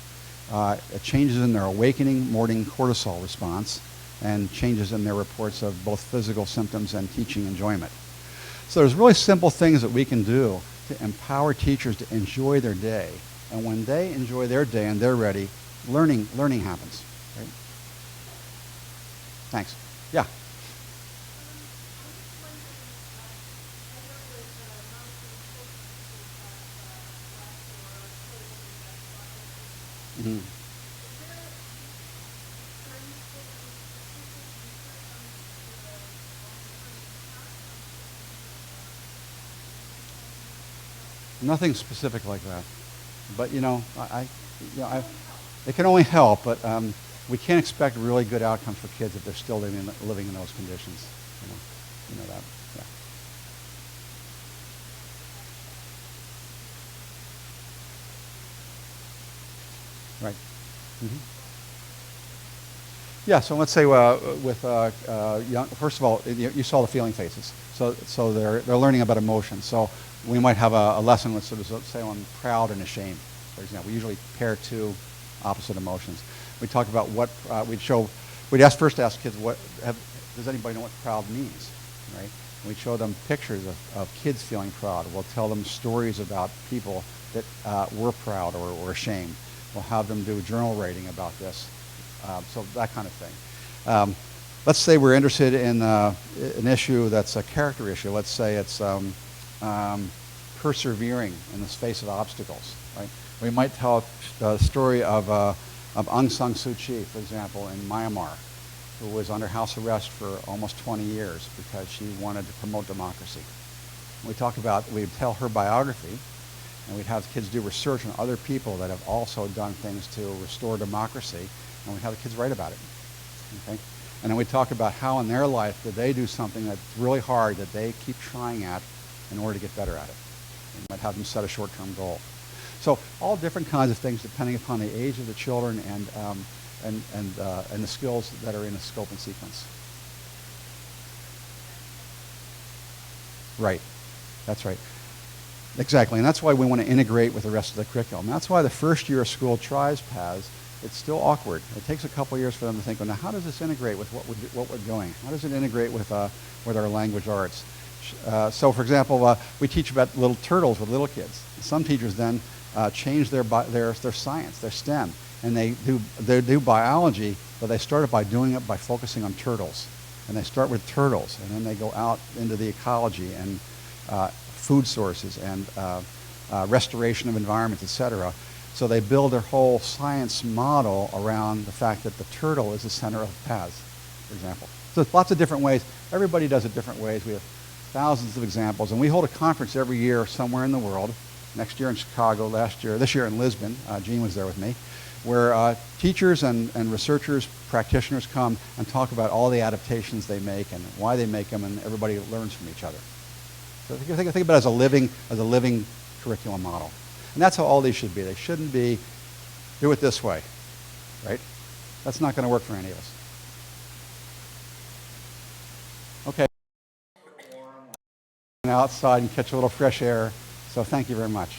changes in their awakening morning cortisol response, and changes in their reports of both physical symptoms and teaching enjoyment. So there's really simple things that we can do to empower teachers to enjoy their day. And when they enjoy their day and they're ready, learning happens. Right? Thanks. Yeah. Mm-hmm. Nothing specific like that, but it can only help. But we can't expect really good outcomes for kids if they're still living in those conditions. You know that. Yeah. Right. Mm-hmm. Yeah. So let's say with young. First of all, you saw the feeling faces. So they're learning about emotions. So we might have a lesson with let's say on proud and ashamed, for example. We usually pair 2 opposite emotions. We talk about what we'd first ask kids does anybody know what proud means, right? And we'd show them pictures of kids feeling proud. We'll tell them stories about people that were proud or were ashamed. We'll have them do journal writing about this, so that kind of thing. Let's say we're interested in an issue that's a character issue. Let's say it's persevering in the face of obstacles. Right? We might tell a story of Aung San Suu Kyi, for example, in Myanmar, who was under house arrest for almost 20 years because she wanted to promote democracy. We'd tell her biography, and we'd have kids do research on other people that have also done things to restore democracy, and we'd have the kids write about it. Okay? And then we'd talk about how in their life did they do something that's really hard that they keep trying at in order to get better at it. We might have them set a short-term goal. So all different kinds of things depending upon the age of the children and the skills that are in the scope and sequence. Right. That's right. Exactly, and that's why we want to integrate with the rest of the curriculum. That's why the first year of school tries PATHS. It's still awkward. It takes a couple years for them to think, well, now how does this integrate with what we're doing? How does it integrate with our language arts? So, for example, we teach about little turtles with little kids. Some teachers then change their science, their STEM, and they do biology, but they started by doing it by focusing on turtles. And they start with turtles, and then they go out into the ecology and food sources and restoration of environments, etc. So they build their whole science model around the fact that the turtle is the center of PATHS, for example. So there's lots of different ways. Everybody does it different ways. We have thousands of examples, and we hold a conference every year somewhere in the world. Next year in Chicago, this year in Lisbon. Jean was there with me, where teachers and researchers, practitioners come and talk about all the adaptations they make and why they make them, and everybody learns from each other. So think about it as a living curriculum model. And that's how all these should be. They shouldn't be, do it this way, right? That's not going to work for any of us. Okay. Outside and catch a little fresh air. So thank you very much.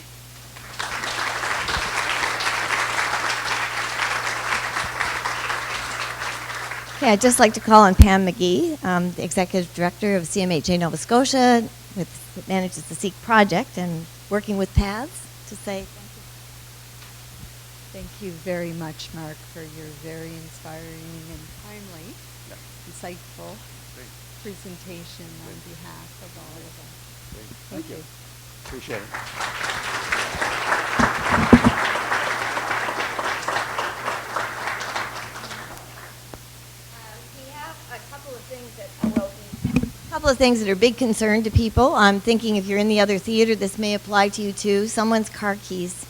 Okay, I'd just like to call on Pam McGee, the Executive Director of CMHA Nova Scotia, that manages the SEEK project and working with PATHS, to say thank you. Thank you very much, Mark, for your very inspiring and timely, insightful presentation on behalf of all of us. Thank you. Appreciate it. We have a couple of things that are big concern to people. I'm thinking if you're in the other theater, this may apply to you too. Someone's car keys.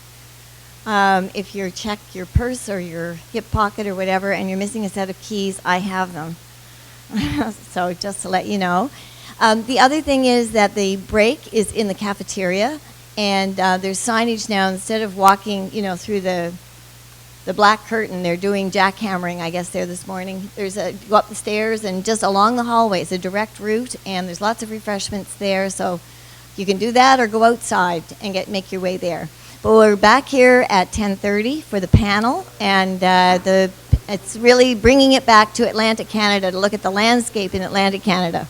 If you check your purse or your hip pocket or whatever and you're missing a set of keys, I have them. So just to let you know. The other thing is that the break is in the cafeteria, and there's signage now. Instead of walking, through the black curtain, they're doing jackhammering, I guess, there this morning. Go up the stairs and just along the hallway. It's a direct route, and there's lots of refreshments there. So you can do that or go outside and make your way there. But we're back here at 10:30 for the panel, and it's really bringing it back to Atlantic Canada to look at the landscape in Atlantic Canada.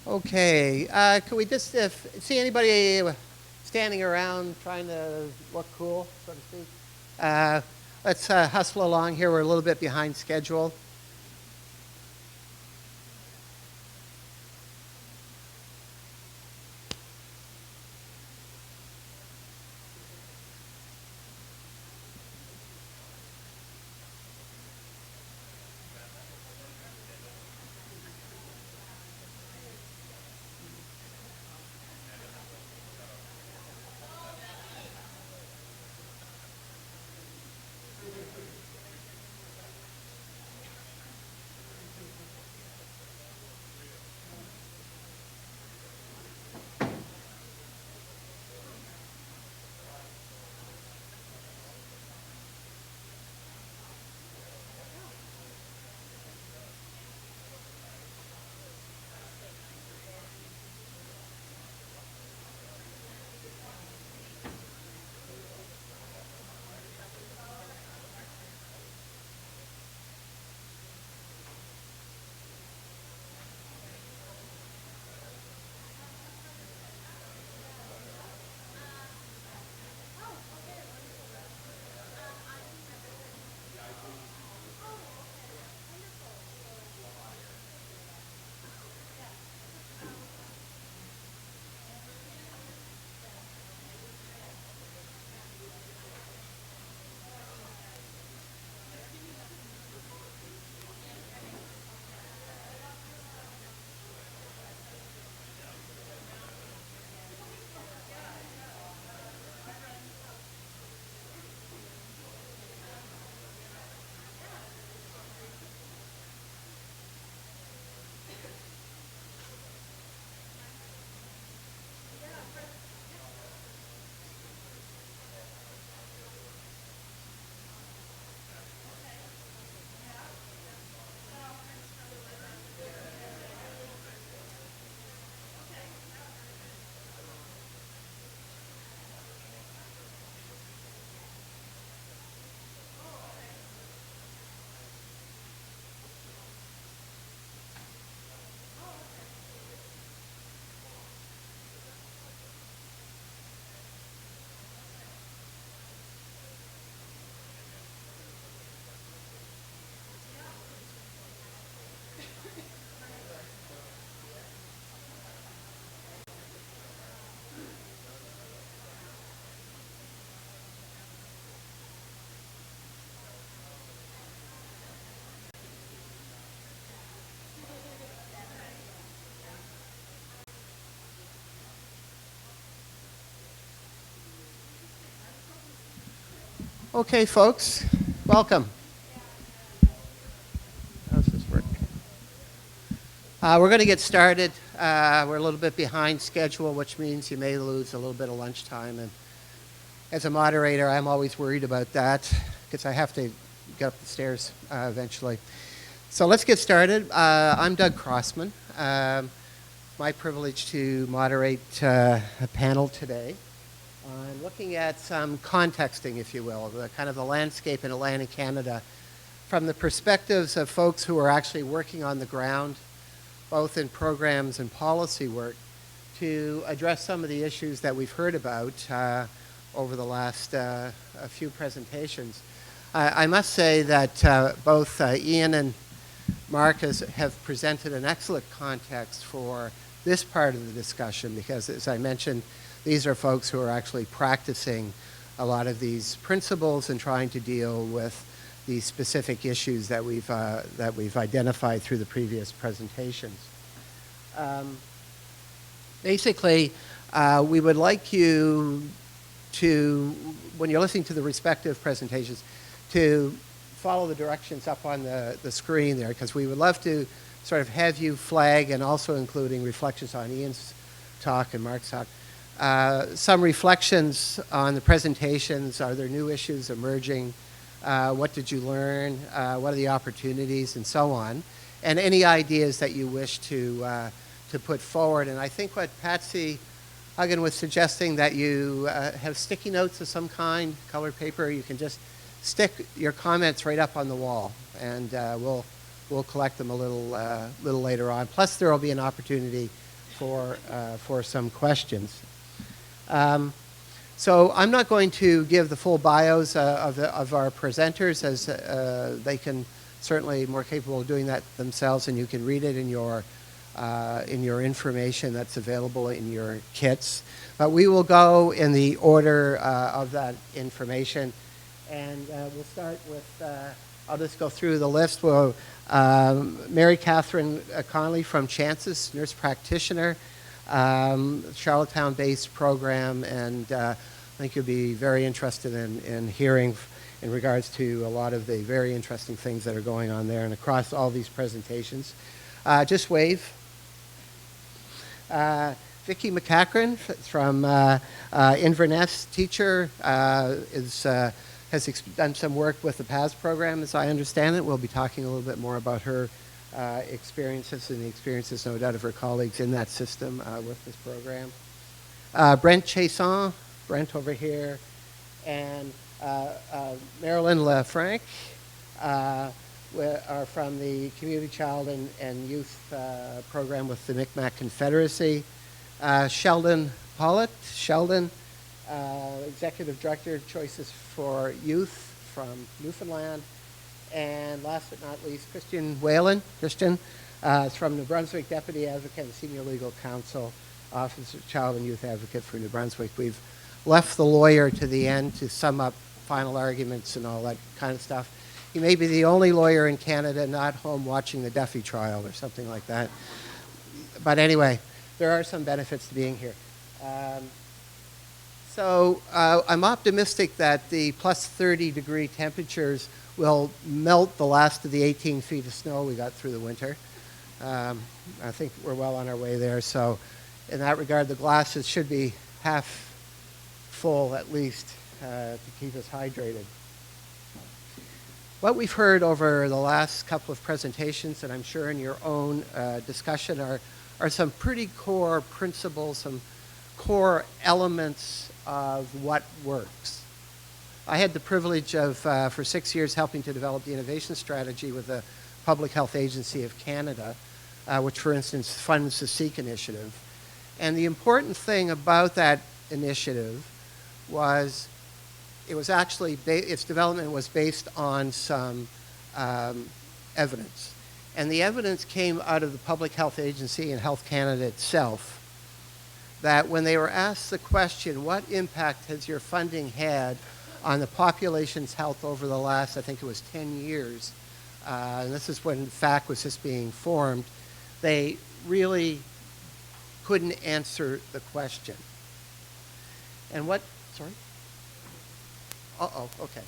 Okay, can we just see anybody standing around trying to look cool, so to speak? Let's hustle along here. We're a little bit behind schedule. Okay, folks, welcome. How's this work? We're going to get started. We're a little bit behind schedule, which means you may lose a little bit of lunchtime. And as a moderator, I'm always worried about that because I have to get up the stairs eventually. So let's get started. I'm Doug Crossman. My privilege to moderate a panel today on looking at some contexting, if you will, the kind of the landscape in Atlantic Canada from the perspectives of folks who are actually working on the ground, both in programs and policy work, to address some of the issues that we've heard about over the last a few presentations. I must say that both Ian and Mark have presented an excellent context for this part of the discussion because, as I mentioned, these are folks who are actually practicing a lot of these principles and trying to deal with the specific issues that we've identified through the previous presentations. Basically, we would like you to, when you're listening to the respective presentations, to follow the directions up on the screen there, because we would love to sort of have you flag, and also including reflections on Ian's talk and Mark's talk, some reflections on the presentations. Are there new issues emerging? What did you learn? What are the opportunities, and so on? And any ideas that you wish to put forward. And I think what Patsy Huggin was suggesting, that you have sticky notes of some kind, colored paper. You can just stick your comments right up on the wall, and we'll collect them a little later on. Plus, there will be an opportunity for some questions. So I'm not going to give the full bios of our presenters, as they can certainly more capable of doing that themselves, and you can read it in your information that's available in your kits. But we will go in the order of that information, and we'll start with, I'll just go through the list. We'll, Mary Catherine Conley from Chances, nurse practitioner, Charlottetown-based program, and I think you'll be very interested in hearing in regards to a lot of the very interesting things that are going on there and across all these presentations. Just wave. Vicki McCachran from Inverness, teacher, has done some work with the PAS program, as I understand it. We'll be talking a little bit more about her experiences and the experiences, no doubt, of her colleagues in that system with this program. Brent Chason, Brent over here, and Marilyn LaFranc are from the Community Child and Youth program with the Micmac Confederacy. Sheldon Pollitt, Executive Director Choices for Youth from Newfoundland. And last but not least, Christian Whalen. Christian is from New Brunswick, Deputy Advocate and Senior Legal Counsel, Office of Child and Youth Advocate for New Brunswick. We've left the lawyer to the end to sum up final arguments and all that kind of stuff. He may be the only lawyer in Canada not home watching the Duffy trial or something like that. But anyway, there are some benefits to being here. So I'm optimistic that the plus 30-degree temperatures will melt the last of the 18 feet of snow we got through the winter. I think we're well on our way there. So in that regard, the glasses should be half full at least to keep us hydrated. What we've heard over the last couple of presentations, and I'm sure in your own discussion, are some pretty core principles, some core elements of what works. I had the privilege of, for 6 years, helping to develop the innovation strategy with the Public Health Agency of Canada, which, for instance, funds the SEEK initiative. And the important thing about that initiative was it was actually, its development was based on some evidence. And the evidence came out of the Public Health Agency and Health Canada itself, that when they were asked the question, what impact has your funding had on the population's health over the last, I think it was 10 years, and this is when FAC was just being formed, they really couldn't answer the question. And what, sorry? Uh-oh, okay.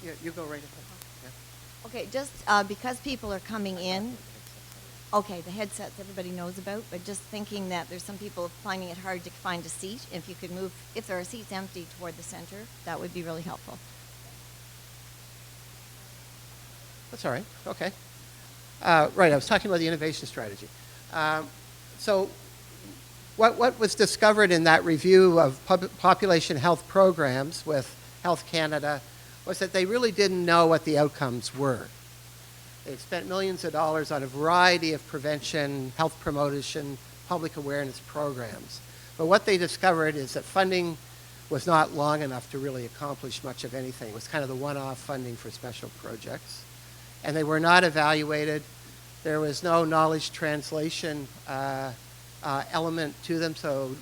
Yeah, you go right ahead. Yeah. Okay, just because people are coming in, okay, the headsets everybody knows about, but just thinking that there's some people finding it hard to find a seat. If you could move, if there are seats empty toward the center, that would be really helpful. That's all right, okay. Right, I was talking about the innovation strategy. So what was discovered in that review of population health programs with Health Canada was that they really didn't know what the outcomes were. They'd spent millions of dollars on a variety of prevention, health promotion, public awareness programs. But what they discovered is that funding was not long enough to really accomplish much of anything. It was kind of the one-off funding for special projects. And they were not evaluated. There was no knowledge translation element to them, so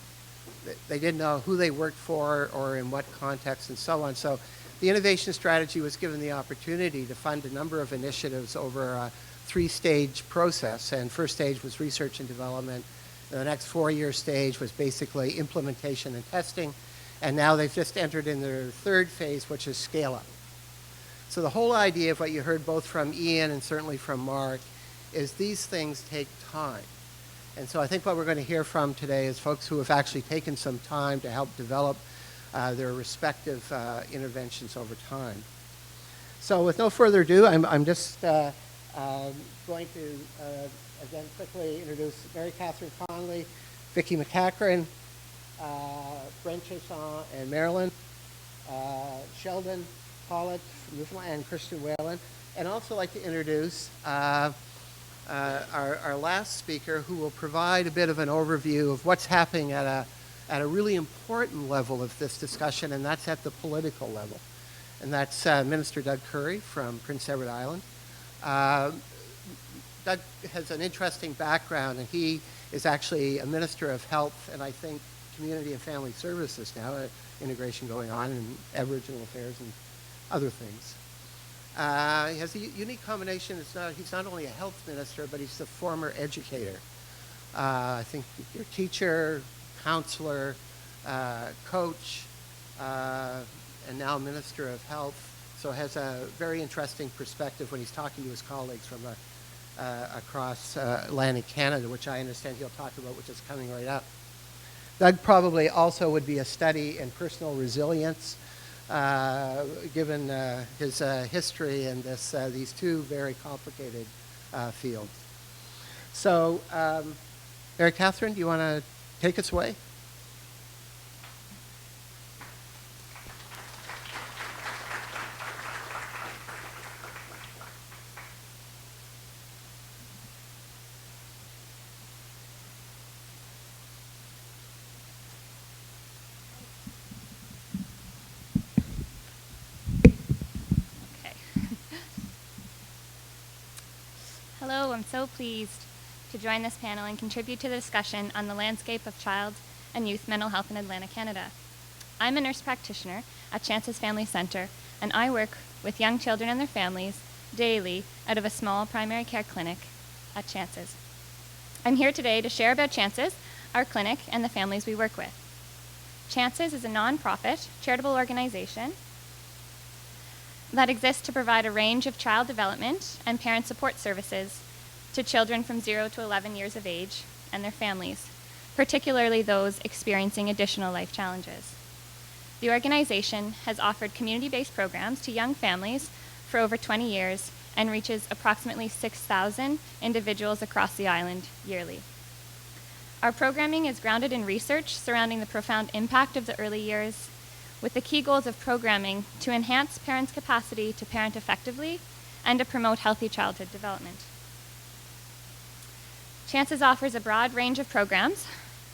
they didn't know who they worked for or in what context and so on. So the innovation strategy was given the opportunity to fund a number of initiatives over a 3-stage process. And first stage was research and development. And the next 4-year stage was basically implementation and testing. And now they've just entered in their third phase, which is scale up. So the whole idea of what you heard both from Ian and certainly from Mark is these things take time. And so I think what we're going to hear from today is folks who have actually taken some time to help develop their respective interventions over time. So with no further ado, I'm just going to, again, quickly introduce Mary Catherine Conley, Vicki McCachran, Brent Chason, and Marilyn, Sheldon Pollitt from Newfoundland, and Christian Whalen. And also like to introduce our last speaker, who will provide a bit of an overview of what's happening at a really important level of this discussion, and that's at the political level. And that's Minister Doug Curry from Prince Edward Island. Doug has an interesting background, and he is actually a Minister of Health and I think Community and Family Services now, integration going on in Aboriginal affairs and other things. He has a unique combination. He's not only a health minister, but he's the former educator. I think you're teacher, counselor, coach, and now Minister of Health. So has a very interesting perspective when he's talking to his colleagues from across Atlantic Canada, which I understand he'll talk about, which is coming right up. Doug probably also would be a study in personal resilience, given his history in these two very complicated fields. So, Mary Catherine, do you want to take us away? Hello, I'm so pleased to join this panel and contribute to the discussion on the landscape of child and youth mental health in Atlantic Canada. I'm a nurse practitioner at Chances Family Centre, and I work with young children and their families daily out of a small primary care clinic at Chances. I'm here today to share about Chances, our clinic, and the families we work with. Chances is a non-profit charitable organization that exists to provide a range of child development and parent support services to children from 0 to 11 years of age and their families, particularly those experiencing additional life challenges. The organization has offered community-based programs to young families for over 20 years and reaches approximately 6,000 individuals across the island yearly. Our programming is grounded in research surrounding the profound impact of the early years, with the key goals of programming to enhance parents' capacity to parent effectively and to promote healthy childhood development. Chances offers a broad range of programs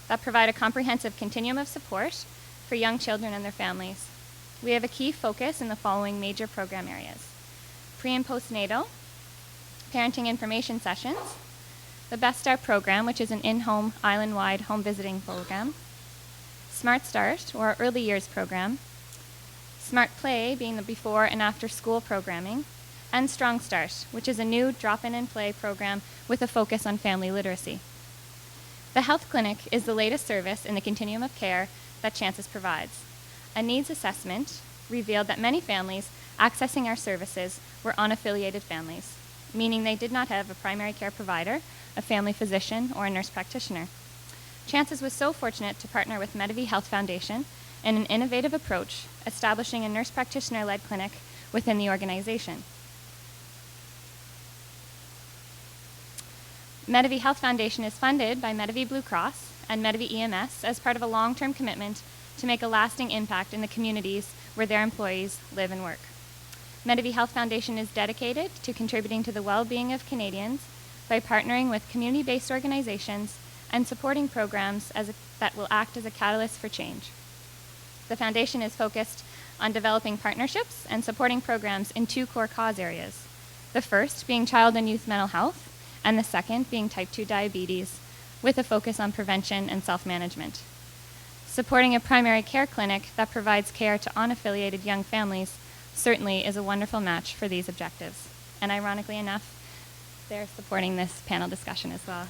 that provide a comprehensive continuum of support for young children and their families. We have a key focus in the following major program areas: pre- and postnatal, parenting information sessions, the Best Start program, which is an in-home, island-wide home visiting program, Smart Start, or our early years program, Smart Play, being the before and after school programming, and Strong Start, which is a new drop-in and play program with a focus on family literacy. The health clinic is the latest service in the continuum of care that Chances provides. A needs assessment revealed that many families accessing our services were unaffiliated families, meaning they did not have a primary care provider, a family physician, or a nurse practitioner. Chances was so fortunate to partner with Medavie Health Foundation in an innovative approach, establishing a nurse practitioner-led clinic within the organization. Medavie Health Foundation is funded by Medavie Blue Cross and Medavie EMS as part of a long-term commitment to make a lasting impact in the communities where their employees live and work. Medavie Health Foundation is dedicated to contributing to the well-being of Canadians by partnering with community-based organizations and supporting programs that will act as a catalyst for change. The foundation is focused on developing partnerships and supporting programs in two core cause areas, the first being child and youth mental health, and the second being type 2 diabetes, with a focus on prevention and self-management. Supporting a primary care clinic that provides care to unaffiliated young families certainly is a wonderful match for these objectives. And ironically enough, they're supporting this panel discussion as well.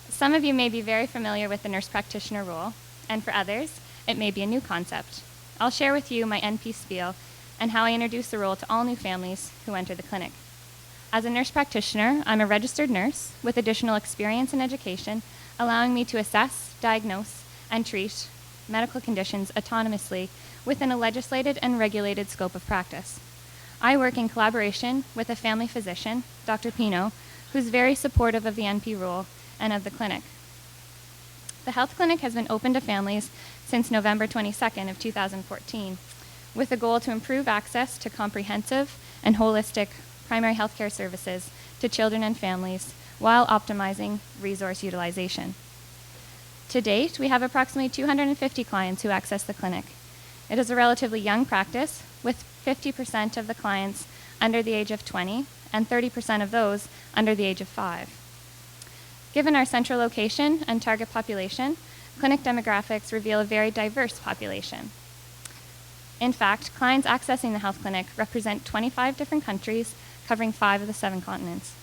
Some of you may be very familiar with the nurse practitioner role, and for others, it may be a new concept. I'll share with you my NP spiel and how I introduce the role to all new families who enter the clinic. As a nurse practitioner, I'm a registered nurse with additional experience and education, allowing me to assess, diagnose, and treat medical conditions autonomously within a legislated and regulated scope of practice. I work in collaboration with a family physician, Dr. Pino, who's very supportive of the NP role and of the clinic. The health clinic has been open to families since November 22nd of 2014, with a goal to improve access to comprehensive and holistic primary health care services to children and families while optimizing resource utilization. To date, we have approximately 250 clients who access the clinic. It is a relatively young practice, with 50% of the clients under the age of 20 and 30% of those under the age of 5. Given our central location and target population, clinic demographics reveal a very diverse population. In fact, clients accessing the health clinic represent 25 different countries, covering 5 of the 7 continents.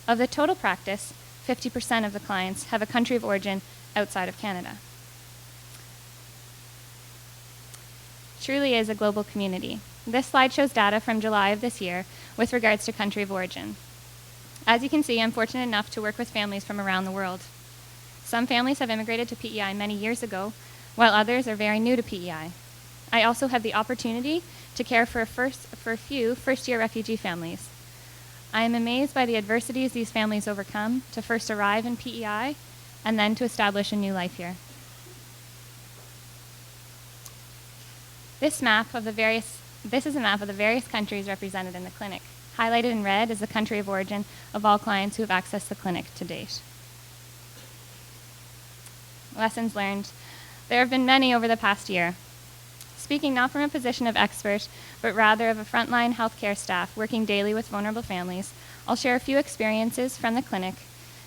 Of the total practice, 50% of the clients have a country of origin outside of Canada. Truly is a global community. This slide shows data from July of this year with regards to country of origin. As you can see, I'm fortunate enough to work with families from around the world. Some families have immigrated to PEI many years ago, while others are very new to PEI. I also have the opportunity to care for a few first-year refugee families. I am amazed by the adversities these families overcome to first arrive in PEI and then to establish a new life here. This is a map of the various countries represented in the clinic. Highlighted in red is the country of origin of all clients who have accessed the clinic to date. Lessons learned. There have been many over the past year. Speaking not from a position of expert, but rather of a frontline healthcare staff working daily with vulnerable families, I'll share a few experiences from the clinic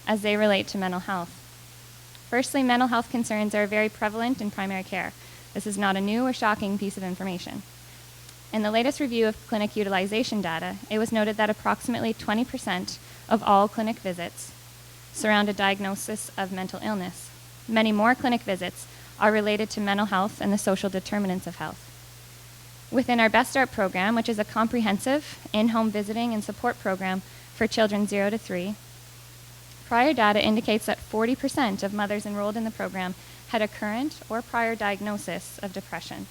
as they relate to mental health. Firstly, mental health concerns are very prevalent in primary care. This is not a new or shocking piece of information. In the latest review of clinic utilization data, it was noted that approximately 20% of all clinic visits surround a diagnosis of mental illness. Many more clinic visits are related to mental health and the social determinants of health. Within our Best Start program, which is a comprehensive in-home visiting and support program for children 0 to 3, prior data indicates that 40% of mothers enrolled in the program had a current or prior diagnosis of depression.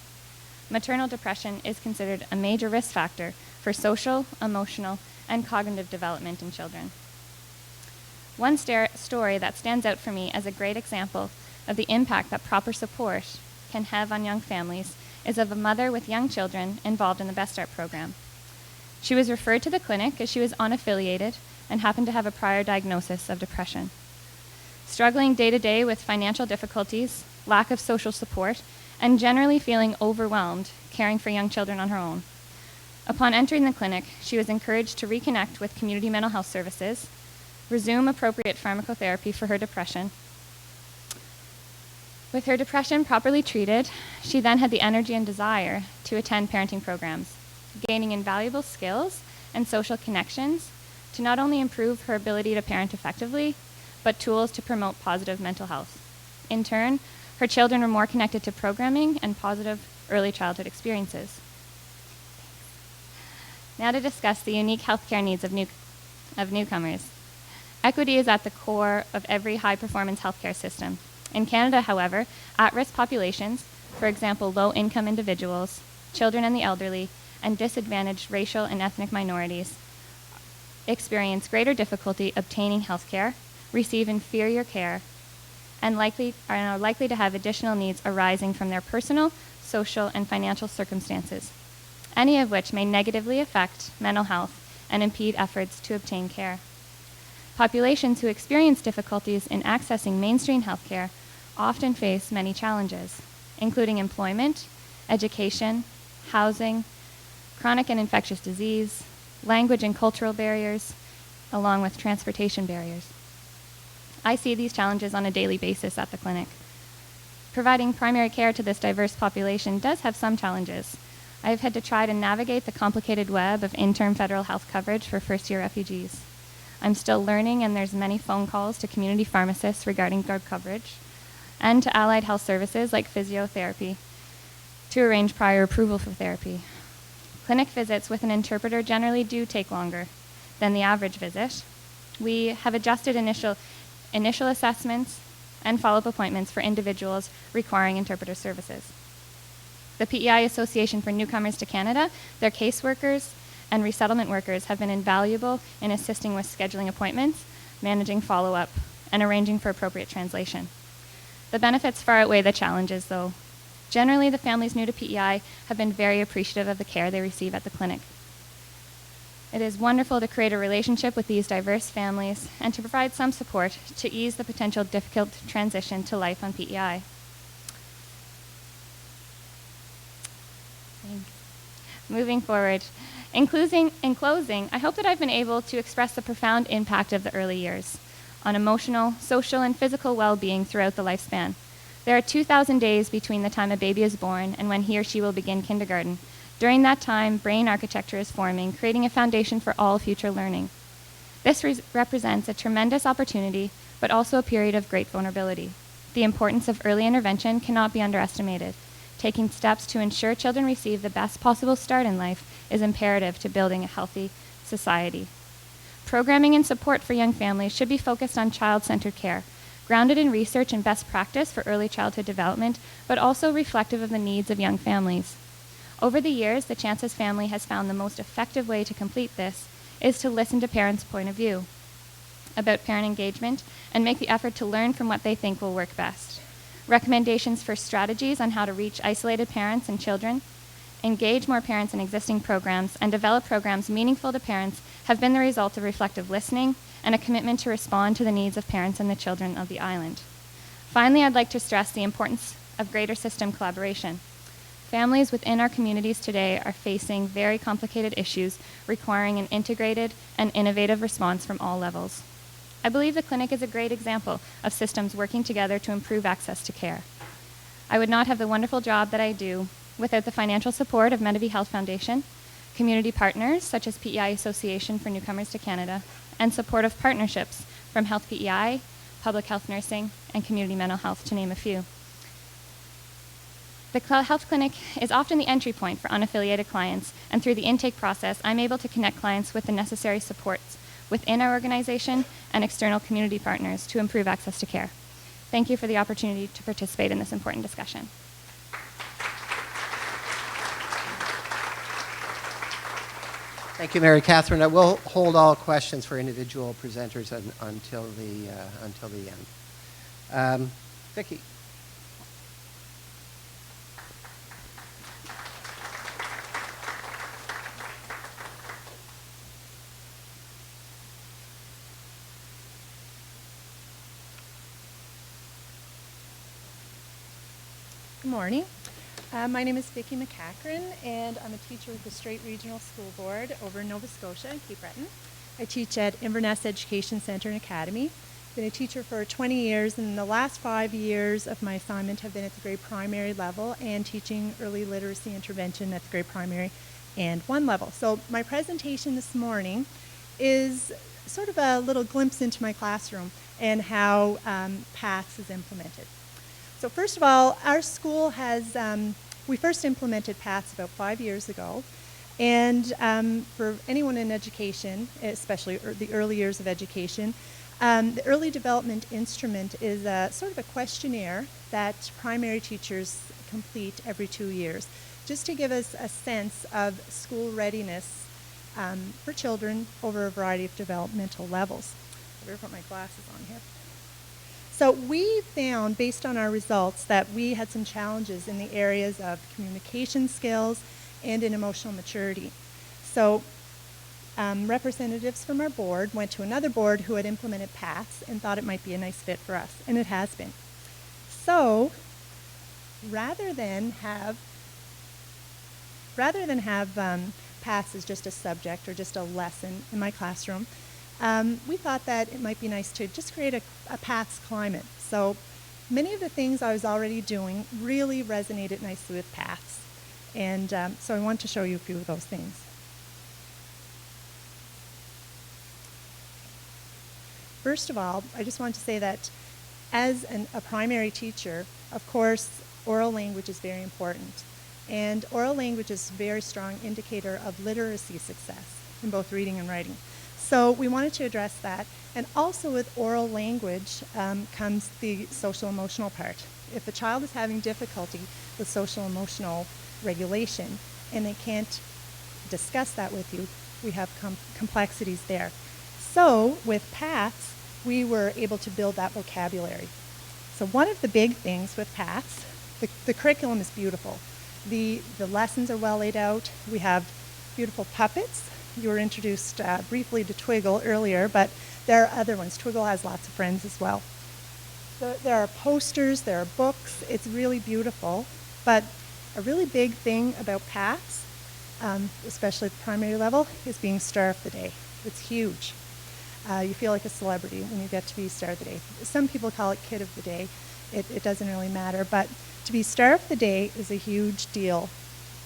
Maternal depression is considered a major risk factor for social, emotional, and cognitive development in children. One story that stands out for me as a great example of the impact that proper support can have on young families is of a mother with young children involved in the Best Start program. She was referred to the clinic as she was unaffiliated and happened to have a prior diagnosis of depression. Struggling day to day with financial difficulties, lack of social support, and generally feeling overwhelmed caring for young children on her own. Upon entering the clinic, she was encouraged to reconnect with community mental health services, resume appropriate pharmacotherapy for her depression. With her depression properly treated, she then had the energy and desire to attend parenting programs, gaining invaluable skills and social connections to not only improve her ability to parent effectively, but tools to promote positive mental health. In turn, her children were more connected to programming and positive early childhood experiences. Now to discuss the unique healthcare needs of newcomers. Equity is at the core of every high-performance healthcare system. In Canada, however, at-risk populations, for example, low-income individuals, children and the elderly, and disadvantaged racial and ethnic minorities, experience greater difficulty obtaining healthcare, receive inferior care, and are likely to have additional needs arising from their personal, social, and financial circumstances, any of which may negatively affect mental health and impede efforts to obtain care. Populations who experience difficulties in accessing mainstream healthcare often face many challenges, including employment, education, housing, chronic and infectious disease, language and cultural barriers, along with transportation barriers. I see these challenges on a daily basis at the clinic. Providing primary care to this diverse population does have some challenges. I have had to try to navigate the complicated web of interim federal health coverage for first-year refugees. I'm still learning, and there's many phone calls to community pharmacists regarding drug coverage, and to allied health services like physiotherapy to arrange prior approval for therapy. Clinic visits with an interpreter generally do take longer than the average visit. We have adjusted initial assessments and follow-up appointments for individuals requiring interpreter services. The PEI Association for Newcomers to Canada, their caseworkers, and resettlement workers have been invaluable in assisting with scheduling appointments, managing follow-up, and arranging for appropriate translation. The benefits far outweigh the challenges, though. Generally, the families new to PEI have been very appreciative of the care they receive at the clinic. It is wonderful to create a relationship with these diverse families and to provide some support to ease the potential difficult transition to life on PEI. Thanks. Moving forward, in closing, I hope that I've been able to express the profound impact of the early years on emotional, social, and physical well-being throughout the lifespan. There are 2,000 days between the time a baby is born and when he or she will begin kindergarten. During that time, brain architecture is forming, creating a foundation for all future learning. This represents a tremendous opportunity, but also a period of great vulnerability. The importance of early intervention cannot be underestimated. Taking steps to ensure children receive the best possible start in life is imperative to building a healthy society. Programming and support for young families should be focused on child-centered care, grounded in research and best practice for early childhood development, but also reflective of the needs of young families. Over the years, the Chances family has found the most effective way to complete this is to listen to parents' point of view about parent engagement and make the effort to learn from what they think will work best. Recommendations for strategies on how to reach isolated parents and children, engage more parents in existing programs, and develop programs meaningful to parents have been the result of reflective listening and a commitment to respond to the needs of parents and the children of the island. Finally, I'd like to stress the importance of greater system collaboration. Families within our communities today are facing very complicated issues requiring an integrated and innovative response from all levels. I believe the clinic is a great example of systems working together to improve access to care. I would not have the wonderful job that I do without the financial support of Medavie Health Foundation, community partners such as PEI Association for Newcomers to Canada, and supportive partnerships from Health PEI, Public Health Nursing, and Community Mental Health, to name a few. The health clinic is often the entry point for unaffiliated clients, and through the intake process, I'm able to connect clients with the necessary supports within our organization and external community partners to improve access to care. Thank you for the opportunity to participate in this important discussion. Thank you, Mary Catherine. I will hold all questions for individual presenters until the end. Vicki. Good morning. My name is Vicki McCachran, and I'm a teacher with the Strait Regional School Board over in Nova Scotia in Cape Breton. I teach at Inverness Education Centre and Academy. Been a teacher for 20 years, and the last 5 years of my assignment have been at the grade primary level and teaching early literacy intervention at the grade primary and 1 level. So my presentation this morning is sort of a little glimpse into my classroom and how PATHS is implemented. So first of all, our school has, we first implemented PATHS about 5 years ago. And for anyone in education, especially the early years of education, the early development instrument is sort of a questionnaire that primary teachers complete every 2 years, just to give us a sense of school readiness for children over a variety of developmental levels. I better put my glasses on here. So we found, based on our results, that we had some challenges in the areas of communication skills and in emotional maturity. So representatives from our board went to another board who had implemented PATHS and thought it might be a nice fit for us, and it has been. So rather than have PATHS as just a subject or just a lesson in my classroom, we thought that it might be nice to just create a PATHS climate. So many of the things I was already doing really resonated nicely with PATHS. And so I want to show you a few of those things. First of all, I just want to say that as a primary teacher, of course, oral language is very important. And oral language is a very strong indicator of literacy success in both reading and writing. So we wanted to address that. And also with oral language comes the social emotional part. If a child is having difficulty with social emotional regulation and they can't discuss that with you, we have complexities there. So with PATHS, we were able to build that vocabulary. So one of the big things with PATHS, the curriculum is beautiful. The lessons are well laid out. We have beautiful puppets you were introduced briefly to Twiggle earlier, but there are other ones. Twiggle has lots of friends as well. There are posters, there are books. It's really beautiful. But a really big thing about PATS, especially at the primary level, is being Star of the Day. It's huge. You feel like a celebrity when you get to be Star of the Day. Some people call it Kid of the Day. It doesn't really matter. But to be Star of the Day is a huge deal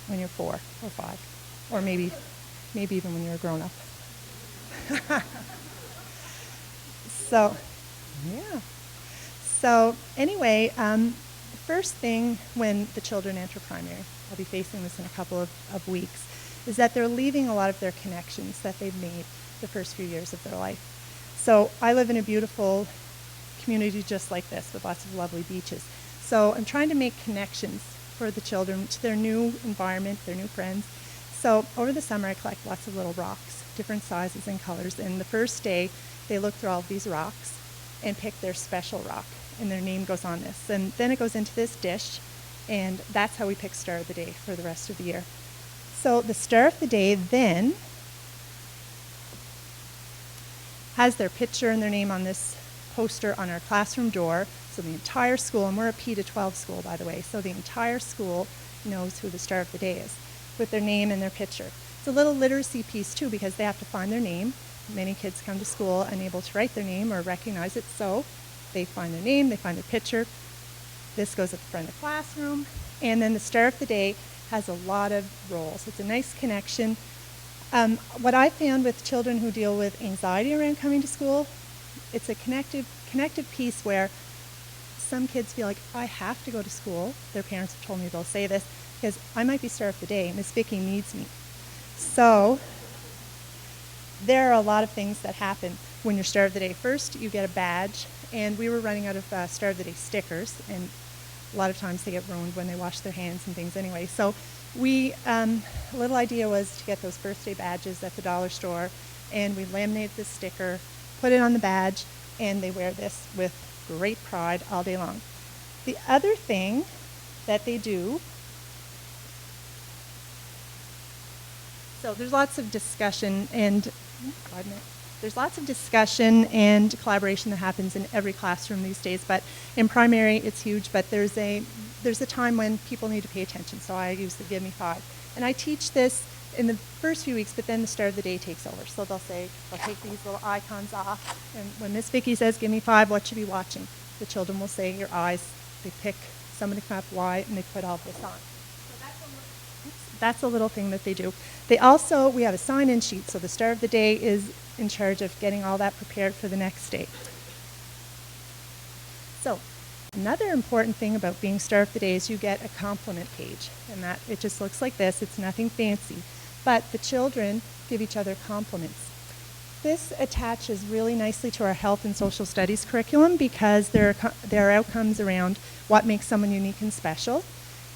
when you're 4 or 5, or maybe even when you're a grown-up. So, yeah. So anyway, the first thing when the children enter primary, I'll be facing this in a couple of weeks, is that they're leaving a lot of their connections that they've made the first few years of their life. So I live in a beautiful community just like this with lots of lovely beaches. So I'm trying to make connections for the children to their new environment, their new friends. So over the summer I collect lots of little rocks, different sizes and colors. And the first day they look through all of these rocks and pick their special rock. And their name goes on this. And then it goes into this dish. And that's how we pick Star of the Day for the rest of the year. So the Star of the Day then has their picture and their name on this poster on our classroom door. So the entire school, and we're a P to 12 school, by the way, so the entire school knows who the Star of the Day is with their name and their picture. It's a little literacy piece, too, because they have to find their name. Many kids come to school unable to write their name or recognize it, so they find their name, they find their picture. This goes at the front of the classroom. And then the Star of the Day has a lot of roles. It's a nice connection. What I found with children who deal with anxiety around coming to school, it's a connective piece where some kids feel like, I have to go to school. Their parents have told me they'll say this, because I might be Star of the Day. Miss Vicki needs me. So there are a lot of things that happen when you're Star of the Day. First, you get a badge, and we were running out of Star of the Day stickers, and a lot of times they get ruined when they wash their hands and things anyway. So we, a little idea was to get those first day badges at the dollar store, and we laminate this sticker, put it on the badge, and they wear this with great pride all day long. The other thing that they do, so there's lots of discussion and collaboration that happens in every classroom these days, but in primary it's huge, but there's a time when people need to pay attention, so I use the Give Me 5. And I teach this in the first few weeks, but then the Star of the Day takes over. So they'll take these little icons off, and when Miss Vicki says, Give me 5, what should be watching? The children will say, your eyes. They pick somebody come up, why, and they put all this on. So that's a little thing that they do. We have a sign-in sheet, so the Star of the Day is in charge of getting all that prepared for the next day. So another important thing about being Star of the Day is you get a compliment page, and that it just looks like this. It's nothing fancy, but the children give each other compliments. This attaches really nicely to our health and social studies curriculum because there are outcomes around what makes someone unique and special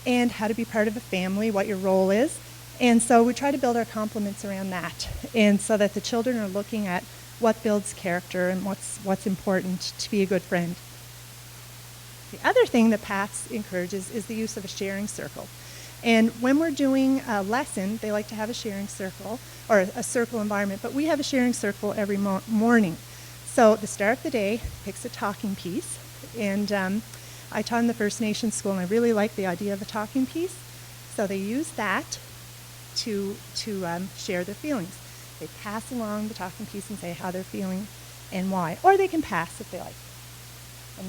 and how to be part of a family, what your role is. And so we try to build our compliments around that, and so that the children are looking at what builds character and what's important to be a good friend. The other thing that PATS encourages is the use of a sharing circle. And when we're doing a lesson, they like to have a sharing circle, or a circle environment, but we have a sharing circle every morning. So the Star of the Day picks a talking piece, and I taught in the First Nations school, and I really like the idea of a talking piece. So they use that to share their feelings. They pass along the talking piece and say how they're feeling and why, or they can pass if they like.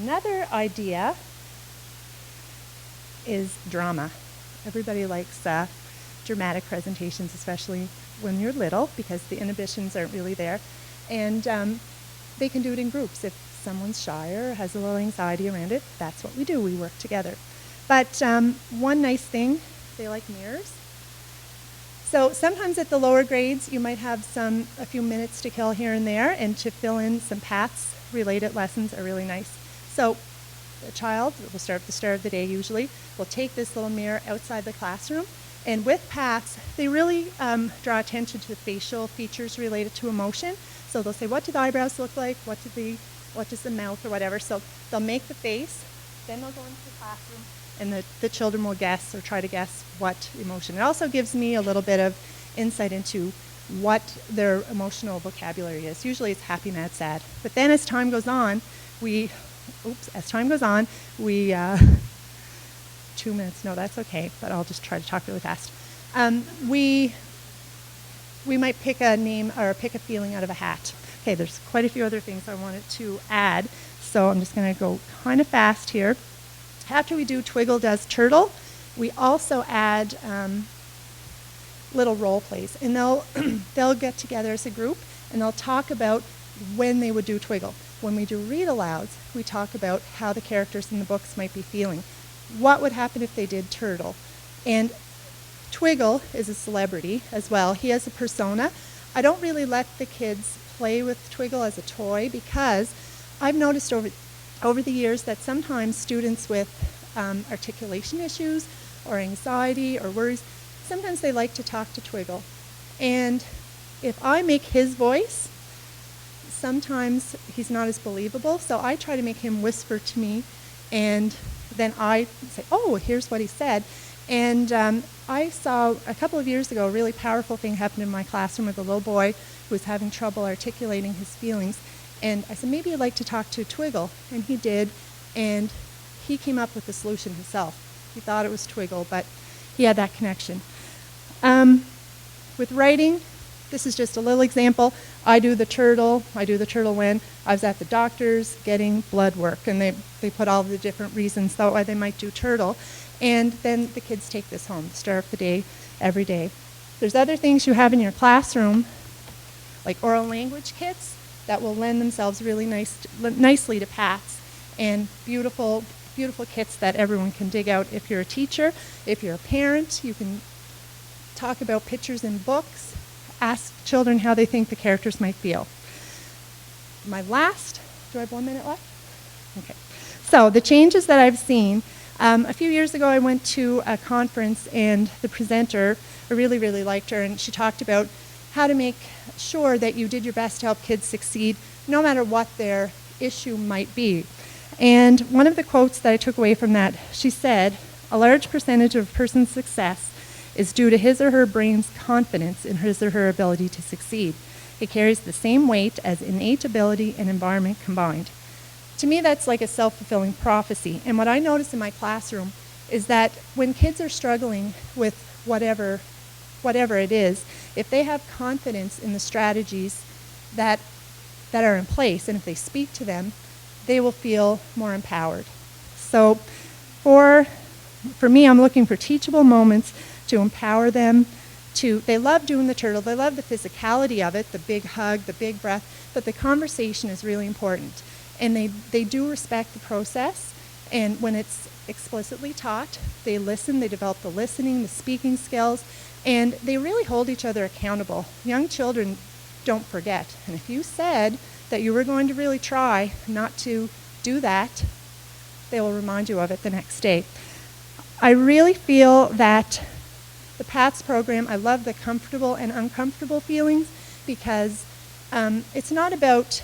Another idea is drama. Everybody likes dramatic presentations, especially when you're little, because the inhibitions aren't really there. And they can do it in groups. If someone's shy or has a little anxiety around it, that's what we do. We work together. But one nice thing, they like mirrors. So sometimes at the lower grades, you might have a few minutes to kill here and there, and to fill in some PATS-related lessons are really nice. So a child, will start with the Star of the Day usually, will take this little mirror outside the classroom, and with PATS, they really draw attention to the facial features related to emotion. So they'll say, what do the eyebrows look like? What does the mouth or whatever? So they'll make the face, then they'll go into the classroom, and the children will guess or try to guess what emotion. It also gives me a little bit of insight into what their emotional vocabulary is. Usually it's happy, mad, sad. But then as time goes on, we 2 minutes, no, that's okay, but I'll just try to talk really fast. We might pick a name or pick a feeling out of a hat. Okay, there's quite a few other things I wanted to add, so I'm just going to go kind of fast here. After we do Twiggle Does Turtle, we also add little role plays, and they'll get together as a group and they'll talk about when they would do Twiggle. When we do read alouds, we talk about how the characters in the books might be feeling. What would happen if they did Turtle? And Twiggle is a celebrity as well. He has a persona. I don't really let the kids play with Twiggle as a toy because I've noticed over the years that sometimes students with articulation issues or anxiety or worries, sometimes they like to talk to Twiggle. And if I make his voice, sometimes he's not as believable, so I try to make him whisper to me, and then I say, oh, here's what he said. And I saw a couple of years ago a really powerful thing happen in my classroom with a little boy who was having trouble articulating his feelings. And I said, maybe you'd like to talk to Twiggle. And he did, and he came up with the solution himself. He thought it was Twiggle, but he had that connection. With writing, this is just a little example. I do the turtle when I was at the doctor's getting blood work, and they put all the different reasons why they might do turtle. And then the kids take this home, the star of the day, every day. There's other things you have in your classroom, like oral language kits, that will lend themselves really nicely to PATS, and beautiful, beautiful kits that everyone can dig out. If you're a teacher, if you're a parent, you can talk about pictures in books, ask children how they think the characters might feel. Do I have 1 minute left? Okay. So the changes that I've seen, a few years ago I went to a conference and the presenter, I really, really liked her, and she talked about how to make sure that you did your best to help kids succeed no matter what their issue might be. And one of the quotes that I took away from that, she said, a large percentage of a person's success is due to his or her brain's confidence in his or her ability to succeed. It carries the same weight as innate ability and environment combined. To me, that's like a self-fulfilling prophecy. And what I notice in my classroom is that when kids are struggling with whatever it is, if they have confidence in the strategies that are in place, and if they speak to them, they will feel more empowered. So for me, I'm looking for teachable moments to empower them. They love doing the turtle, they love the physicality of it, the big hug, the big breath, but the conversation is really important. And they do respect the process, and when it's explicitly taught, they listen, they develop the listening, the speaking skills, and they really hold each other accountable. Young children don't forget, and if you said that you were going to really try not to do that, they will remind you of it the next day. I really feel that the PATS program, I love the comfortable and uncomfortable feelings, because it's not about,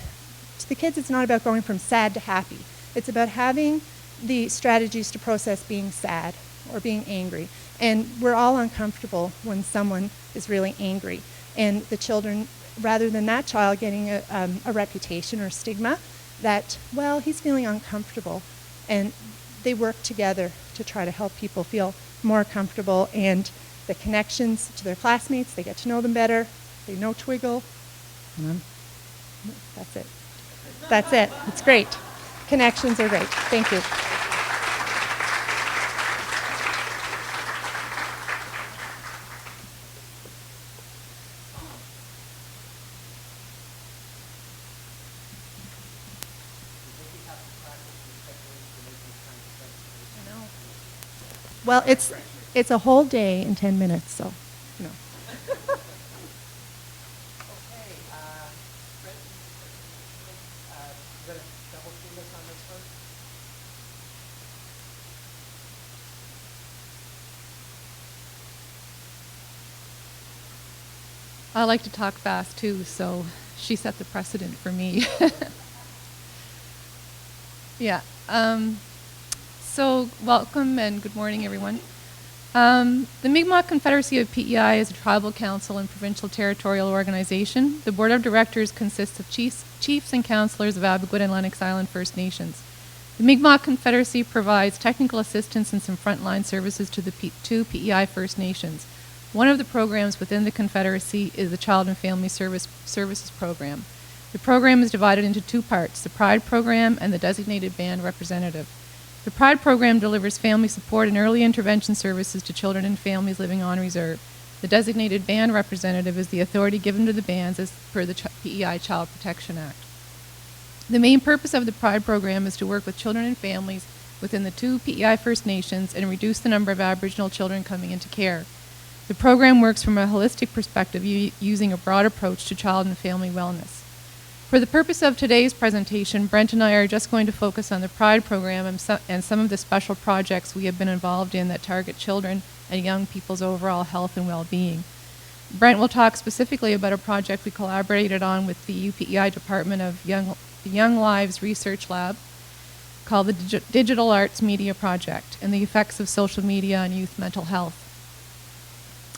to the kids, it's not about going from sad to happy. It's about having the strategies to process being sad or being angry. And we're all uncomfortable when someone is really angry. And the children, rather than that child getting a reputation or stigma that, well, he's feeling uncomfortable, and they work together to try to help people feel more comfortable, and the connections to their classmates, they get to know them better, they know Twiggle. That's it. That's it. It's great. Connections are great. Thank you. Well, it's a whole day in 10 minutes, so, you know. I like to talk fast too, so she set the precedent for me. Yeah. So welcome and good morning, everyone. The Mi'kmaq Confederacy of PEI is a tribal council and provincial territorial organization. The board of directors consists of chiefs and councillors of Abequid and Lennox Island First Nations. The Mi'kmaq Confederacy provides technical assistance and some frontline services to the two PEI First Nations. One of the programs within the Confederacy is the Child and Family Services Program. The program is divided into two parts, the PRIDE program and the Designated Band Representative. The PRIDE program delivers family support and early intervention services to children and families living on reserve. The Designated Band Representative is the authority given to the bands as per the PEI Child Protection Act. The main purpose of the PRIDE program is to work with children and families within the two PEI First Nations and reduce the number of Aboriginal children coming into care. The program works from a holistic perspective using a broad approach to child and family wellness. For the purpose of today's presentation, Brent and I are just going to focus on the PRIDE program and some of the special projects we have been involved in that target children and young people's overall health and well-being. Brent will talk specifically about a project we collaborated on with the UPEI Department of Young Lives Research Lab called the Digital Arts Media Project and the effects of social media on youth mental health.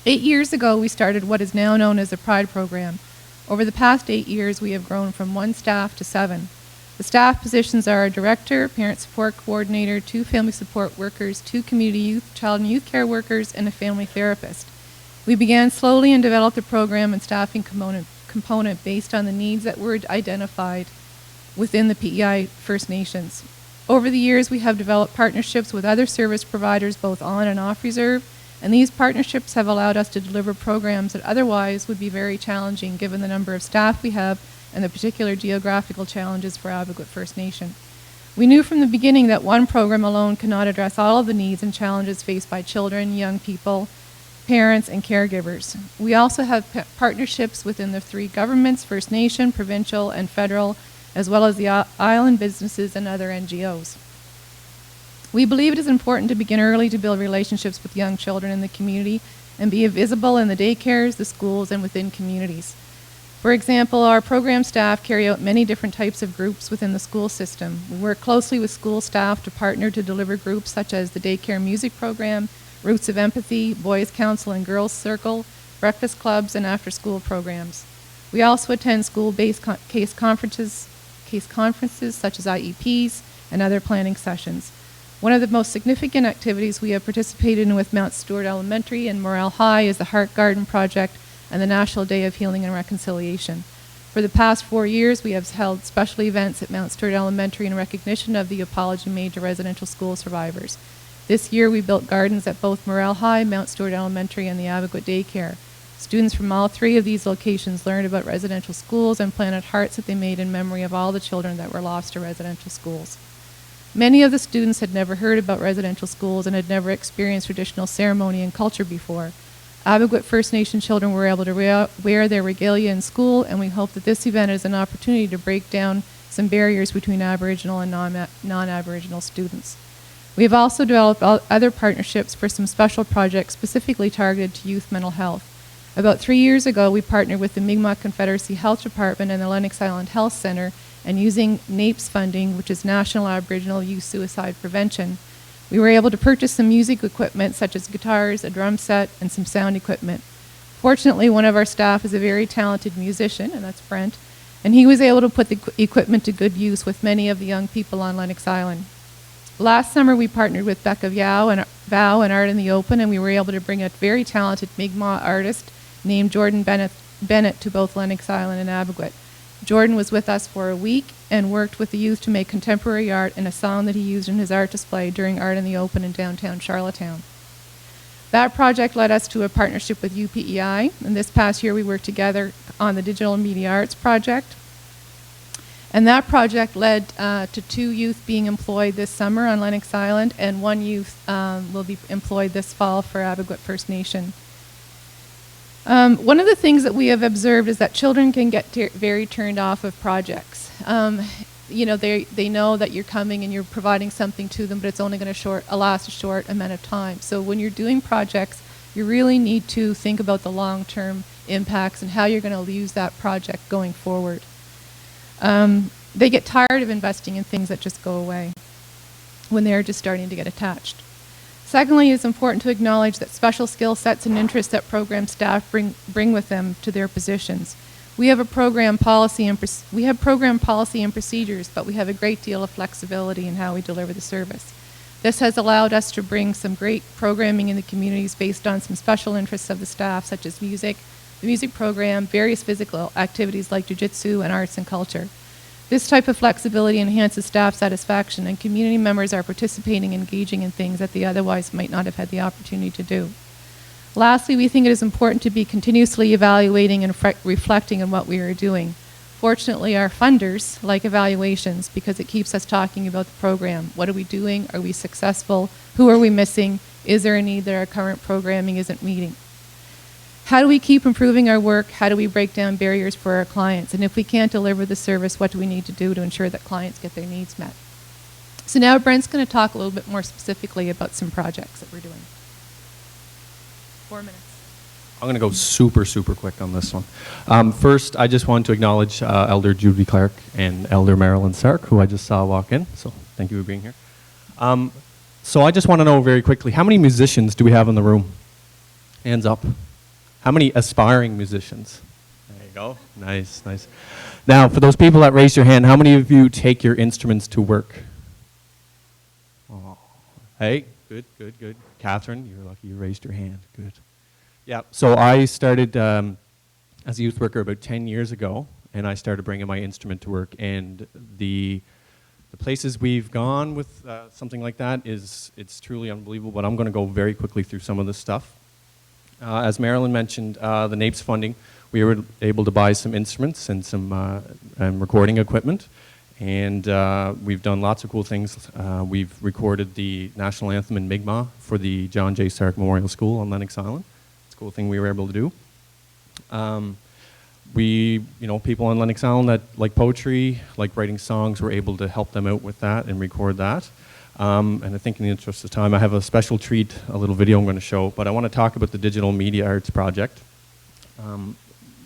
8 years ago, we started what is now known as the PRIDE program. Over the past 8 years, we have grown from 1 staff to 7. The staff positions are a director, parent support coordinator, 2 family support workers, 2 community youth, child and youth care workers, and a family therapist. We began slowly and developed the program and staffing component based on the needs that were identified within the PEI First Nations. Over the years, we have developed partnerships with other service providers both on and off reserve, and these partnerships have allowed us to deliver programs that otherwise would be very challenging given the number of staff we have and the particular geographical challenges for Abequid First Nation. We knew from the beginning that one program alone cannot address all of the needs and challenges faced by children, young people, parents, and caregivers. We also have partnerships within the 3 governments, First Nation, provincial, and federal, as well as the island businesses and other NGOs. We believe it is important to begin early to build relationships with young children in the community and be visible in the daycares, the schools, and within communities. For example, our program staff carry out many different types of groups within the school system. We work closely with school staff to partner to deliver groups such as the daycare music program, Roots of Empathy, Boys Council and Girls Circle, breakfast clubs, and after-school programs. We also attend school-based case conferences such as IEPs and other planning sessions. One of the most significant activities we have participated in with Mount Stewart Elementary and Morel High is the Heart Garden Project and the National Day of Healing and Reconciliation. For the past 4 years, we have held special events at Mount Stewart Elementary in recognition of the apology made to residential school survivors. This year, we built gardens at both Morel High, Mount Stewart Elementary, and the Abequid Daycare. Students from all 3 of these locations learned about residential schools and planted hearts that they made in memory of all the children that were lost to residential schools. Many of the students had never heard about residential schools and had never experienced traditional ceremony and culture before. Abequid First Nation children were able to wear their regalia in school, and we hope that this event is an opportunity to break down some barriers between Aboriginal and non-Aboriginal students. We have also developed other partnerships for some special projects specifically targeted to youth mental health. About 3 years ago, we partnered with the Mi'kmaq Confederacy Health Department and the Lennox Island Health Center, and using NAPES funding, which is National Aboriginal Youth Suicide Prevention, we were able to purchase some music equipment such as guitars, a drum set, and some sound equipment. Fortunately, one of our staff is a very talented musician, and that's Brent, and he was able to put the equipment to good use with many of the young people on Lennox Island. Last summer, we partnered with Becca Vow and Art in the Open, and we were able to bring a very talented Mi'kmaq artist named Jordan Bennett to both Lennox Island and Abequid. Jordan was with us for a week and worked with the youth to make contemporary art and a song that he used in his art display during Art in the Open in downtown Charlottetown. That project led us to a partnership with UPEI, and this past year we worked together on the Digital Media Arts Project. And that project led to 2 youth being employed this summer on Lennox Island, and 1 youth will be employed this fall for Abequid First Nation. One of the things that we have observed is that children can get very turned off of projects. You know, they know that you're coming and you're providing something to them, but it's only going to last a short amount of time. So when you're doing projects, you really need to think about the long-term impacts and how you're going to use that project going forward. They get tired of investing in things that just go away when they're just starting to get attached. Secondly, it's important to acknowledge that special skill sets and interests that program staff bring with them to their positions. We have program policy and procedures, but we have a great deal of flexibility in how we deliver the service. This has allowed us to bring some great programming in the communities based on some special interests of the staff, such as music, the music program, various physical activities like jiu-jitsu and arts and culture. This type of flexibility enhances staff satisfaction, and community members are participating and engaging in things that they otherwise might not have had the opportunity to do. Lastly, we think it is important to be continuously evaluating and reflecting on what we are doing. Fortunately, our funders like evaluations because it keeps us talking about the program. What are we doing? Are we successful? Who are we missing? Is there a need that our current programming isn't meeting? How do we keep improving our work? How do we break down barriers for our clients? And if we can't deliver the service, what do we need to do to ensure that clients get their needs met? So now Brent's going to talk a little bit more specifically about some projects that we're doing. 4 minutes. I'm going to go super quick on this one. First, I just want to acknowledge Elder Judy Clark and Elder Marilyn Sark, who I just saw walk in. So thank you for being here. So I just want to know very quickly, how many musicians do we have in the room? Hands up. How many aspiring musicians? There you go. Nice. Now, for those people that raised your hand, how many of you take your instruments to work? Oh. Hey, good. Catherine, you're lucky you raised your hand. Good. Yeah, so I started as a youth worker about 10 years ago, and I started bringing my instrument to work. And the places we've gone with something like that it's truly unbelievable, but I'm going to go very quickly through some of this stuff. As Marilyn mentioned, the NAPES funding, we were able to buy some instruments and some recording equipment. And we've done lots of cool things. We've recorded the national anthem in Mi'kmaq for the John J. Stark Memorial School on Lennox Island. It's a cool thing we were able to do. People on Lennox Island that like poetry, like writing songs, were able to help them out with that and record that. And I think in the interest of time, I have a special treat, a little video I'm going to show, but I want to talk about the Digital Media Arts Project.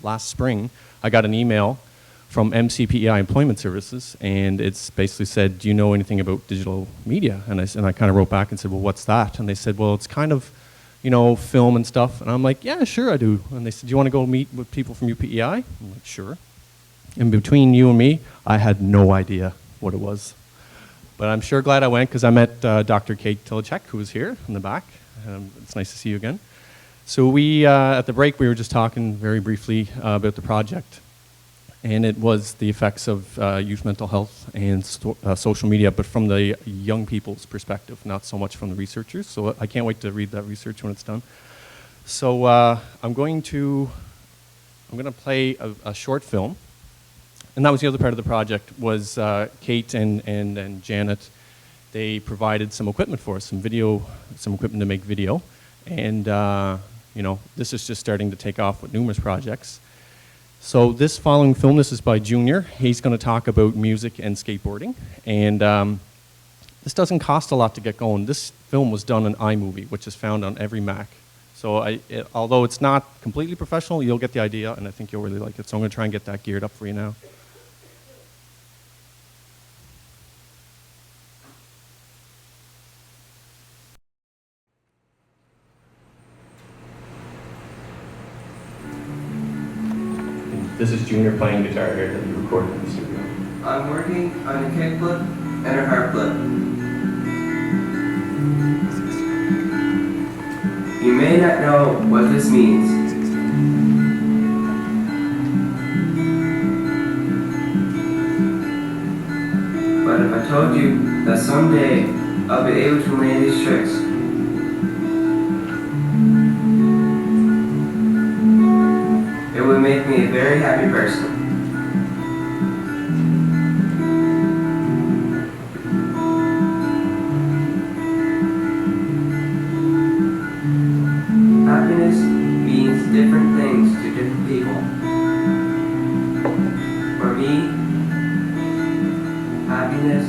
Last spring, I got an email from MCPEI Employment Services, and it's basically said, do you know anything about digital media? And I kind of wrote back and said, well, what's that? And they said, well, it's kind of, film and stuff. And I'm like, yeah, sure I do. And they said, do you want to go meet with people from UPEI? I'm like, sure. And between you and me, I had no idea what it was. But I'm sure glad I went because I met Dr. Kate Tilichek, who was here in the back. It's nice to see you again. So we, at the break, we were just talking very briefly about the project. And it was the effects of youth mental health and social media, but from the young people's perspective, not so much from the researchers. So I can't wait to read that research when it's done. So I'm going to play a short film. And that was the other part of the project, was Kate and Janet. They provided some equipment for us, some equipment to make video. And, this is just starting to take off with numerous projects. So this following film, this is by Junior. He's going to talk about music and skateboarding. And this doesn't cost a lot to get going. This film was done in iMovie, which is found on every Mac. So although it's not completely professional, you'll get the idea, and I think you'll really like it. So I'm going to try and get that geared up for you now. This is Junior playing guitar here that we recorded in the studio. I'm working on a kickflip and a harpflip. You may not know what this means. But if I told you that someday I'll be able to land these tricks, it would make me a very happy person. Happiness means different things to different people. For me, happiness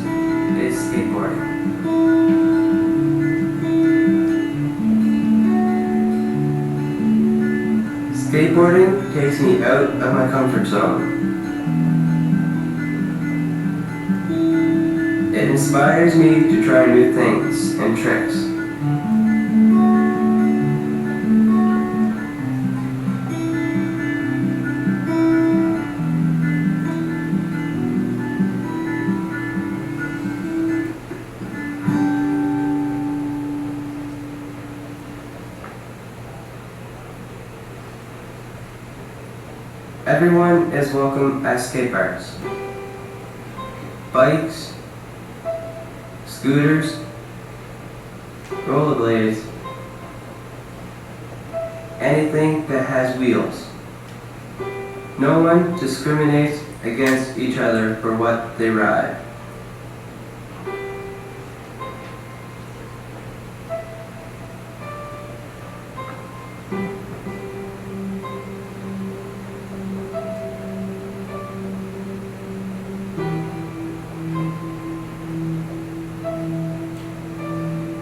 is skateboarding. Skateboarding takes me out of my comfort zone. It inspires me to try new things and tricks. Everyone is welcome at skate parks. Bikes, scooters, rollerblades, anything that has wheels. No one discriminates against each other for what they ride.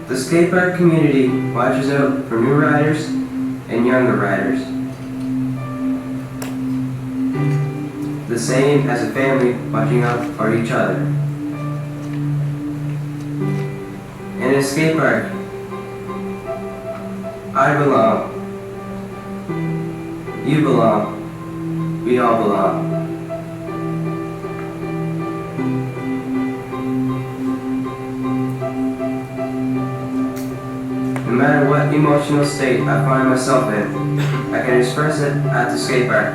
The skatepark community watches out for new riders and younger riders. The same as a family watching out for each other. In a skatepark, I belong. You belong. We all belong. No matter what emotional state I find myself in, I can express it at the skate park.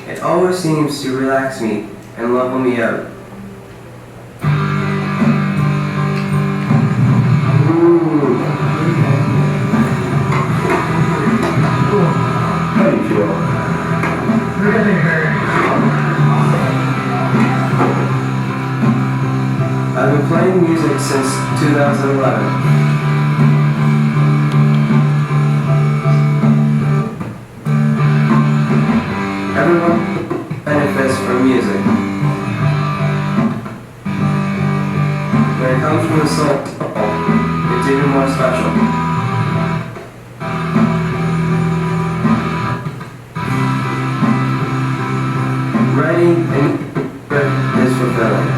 It always seems to relax me and level me out. How do you feel? I've been playing music since 2011. Everyone benefits from music. When it comes from the soul, it's even more special. Writing and work is fulfilling.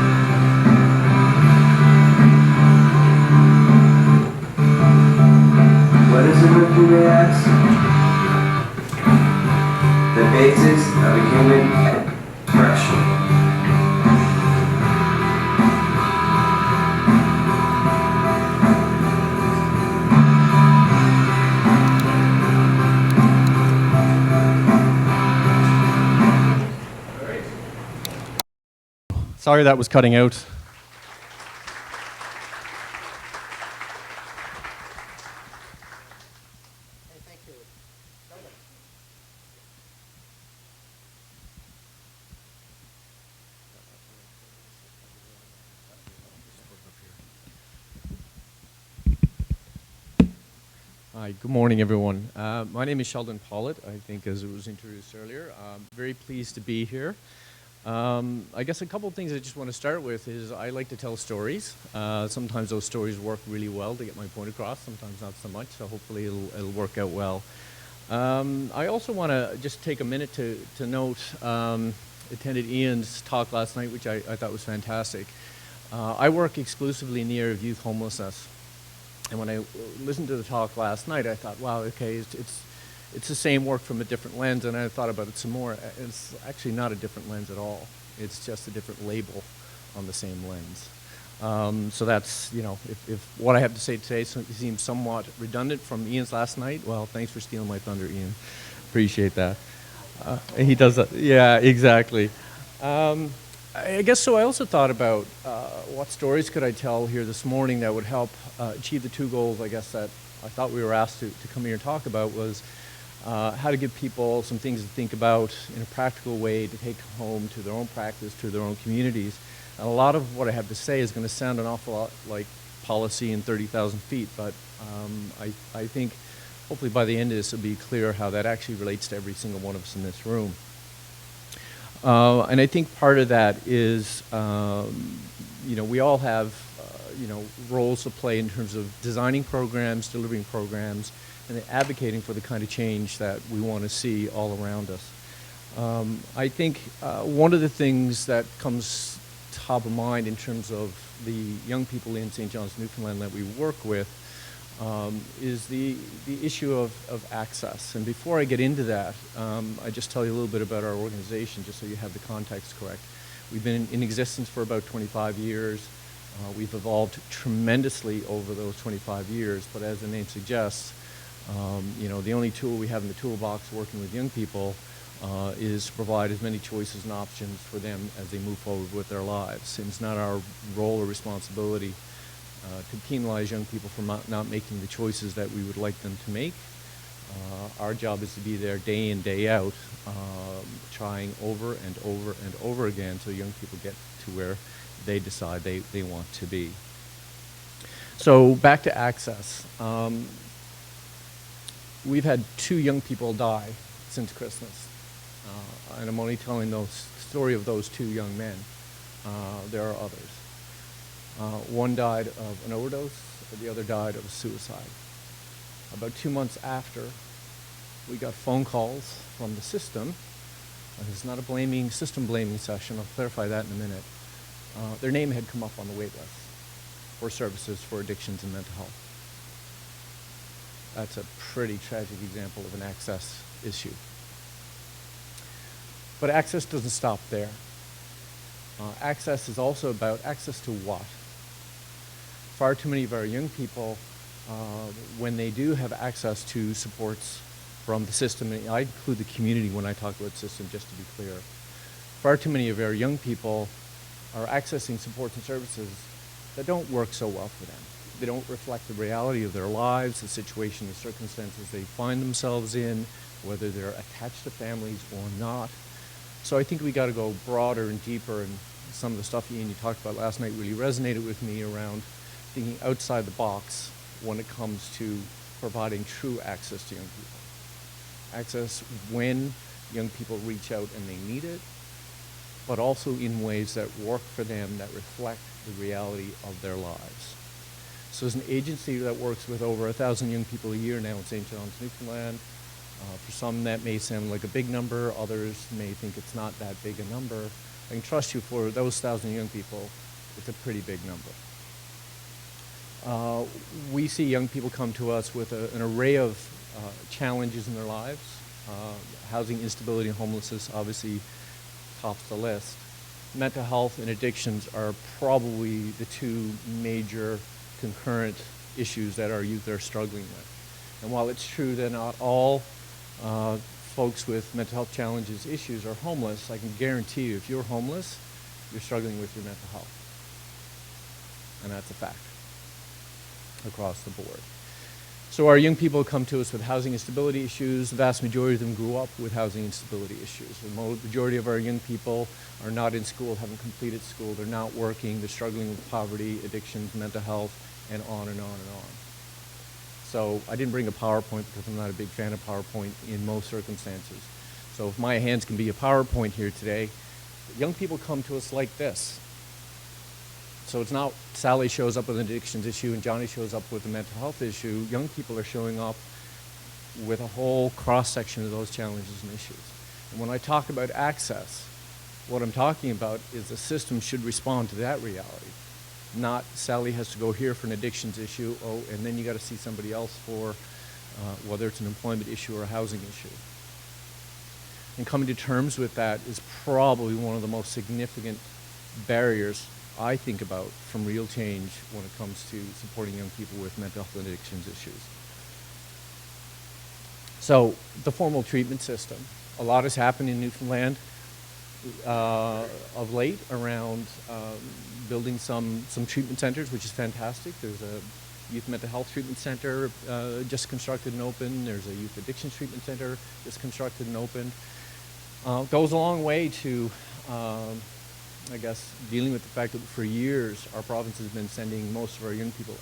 What is a book, you may ask? The basics of a human expression. Sorry that was cutting out. Hi, good morning, everyone. My name is Sheldon Pollitt, I think, as it was introduced earlier. I'm very pleased to be here. I guess a couple of things I just want to start with is I like to tell stories. Sometimes those stories work really well to get my point across, sometimes not so much, so hopefully it'll work out well. I also want to just take a minute to note, attended Ian's talk last night, which I thought was fantastic. I work exclusively in the area of youth homelessness. And when I listened to the talk last night, I thought, wow, okay, it's the same work from a different lens, and I thought about it some more. It's actually not a different lens at all. It's just a different label on the same lens. So that's, you know, if what I have to say today seems somewhat redundant from Ian's last night, well, thanks for stealing my thunder, Ian. Appreciate that. He does that. Yeah, exactly. I guess so. I also thought about what stories could I tell here this morning that would help achieve the two goals, I guess, that I thought we were asked to come here and talk about was how to give people some things to think about in a practical way to take home to their own practice, to their own communities. And a lot of what I have to say is going to sound an awful lot like policy in 30,000 feet, but I think hopefully by the end of this it'll be clear how that actually relates to every single one of us in this room. And I think part of that is, you know, we all have, you know, roles to play in terms of designing programs, delivering programs, and advocating for the kind of change that we want to see all around us. I think one of the things that comes top of mind in terms of the young people in St. John's, Newfoundland that we work with is the issue of access. And before I get into that, I just tell you a little bit about our organization, just so you have the context correct. We've been in existence for about 25 years. We've evolved tremendously over those 25 years, but as the name suggests, The only tool we have in the toolbox working with young people is to provide as many choices and options for them as they move forward with their lives. And it's not our role or responsibility to penalize young people for not making the choices that we would like them to make. Our job is to be there day in, day out, trying over and over and over again so young people get to where they decide they want to be. So back to access. We've had 2 young people die since Christmas. And I'm only telling the story of those 2 young men. There are others. One died of an overdose, the other died of a suicide. About 2 months after, we got phone calls from the system. It's not a system blaming session. I'll clarify that in a minute. Their name had come up on the wait list for services for addictions and mental health. That's a pretty tragic example of an access issue. But access doesn't stop there. Access is also about access to what? Far too many of our young people, when they do have access to supports from the system, and I include the community when I talk about system, just to be clear, far too many of our young people are accessing supports and services that don't work so well for them. They don't reflect the reality of their lives, the situation, the circumstances they find themselves in, whether they're attached to families or not. So I think we got to go broader and deeper, and some of the stuff, Ian, you talked about last night really resonated with me around thinking outside the box when it comes to providing true access to young people. Access when young people reach out and they need it, but also in ways that work for them, that reflect the reality of their lives. So as an agency that works with over 1,000 young people a year now in St. John's, Newfoundland, for some that may sound like a big number, others may think it's not that big a number. I can trust you for those 1,000 young people, it's a pretty big number. We see young people come to us with an array of challenges in their lives. Housing instability and homelessness obviously tops the list. Mental health and addictions are probably the 2 major concurrent issues that our youth are struggling with. And while it's true that not all folks with mental health challenges issues are homeless, I can guarantee you if you're homeless, you're struggling with your mental health. And that's a fact across the board. So our young people come to us with housing instability issues. The vast majority of them grew up with housing instability issues. The majority of our young people are not in school, haven't completed school, they're not working, they're struggling with poverty, addictions, mental health, and on and on and on. So I didn't bring a PowerPoint because I'm not a big fan of PowerPoint in most circumstances. So if my hands can be a PowerPoint here today, young people come to us like this. So it's not Sally shows up with an addictions issue and Johnny shows up with a mental health issue. Young people are showing up with a whole cross-section of those challenges and issues. And when I talk about access, what I'm talking about is the system should respond to that reality. Not Sally has to go here for an addictions issue, and then you got to see somebody else for whether it's an employment issue or a housing issue. And coming to terms with that is probably one of the most significant barriers I think about from real change when it comes to supporting young people with mental health and addictions issues. So the formal treatment system. A lot has happened in Newfoundland of late around building some treatment centers, which is fantastic. There's a youth mental health treatment center just constructed and opened. There's a youth addiction treatment center just constructed and opened. Goes a long way to I guess, dealing with the fact that for years our province has been sending most of our young people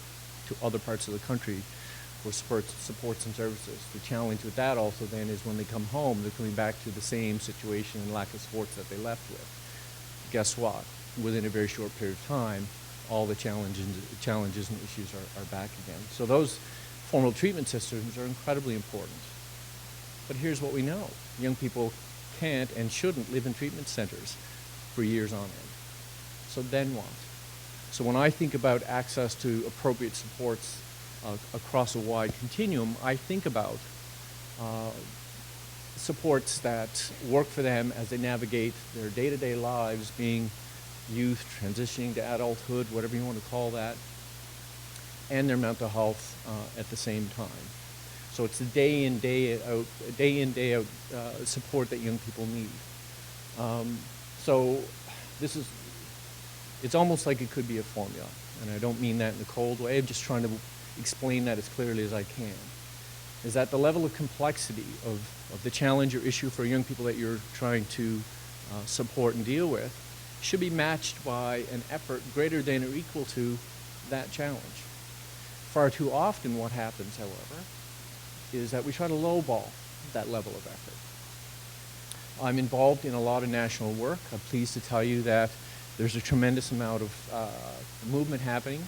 to other parts of the country for supports and services. The challenge with that also then is when they come home, they're coming back to the same situation and lack of supports that they left with. Guess what? Within a very short period of time, all the challenges and issues are back again. So those formal treatment systems are incredibly important. But here's what we know. Young people can't and shouldn't live in treatment centers for years on end. So then what? So when I think about access to appropriate supports across a wide continuum, I think about supports that work for them as they navigate their day-to-day lives, being youth, transitioning to adulthood, whatever you want to call that, and their mental health at the same time. So it's the day in, day out support that young people need. So it's almost like it could be a formula. And I don't mean that in a cold way. I'm just trying to explain that as clearly as I can. Is that the level of complexity of the challenge or issue for young people that you're trying to support and deal with should be matched by an effort greater than or equal to that challenge. Far too often what happens, however, is that we try to lowball that level of effort. I'm involved in a lot of national work. I'm pleased to tell you that there's a tremendous amount of movement happening.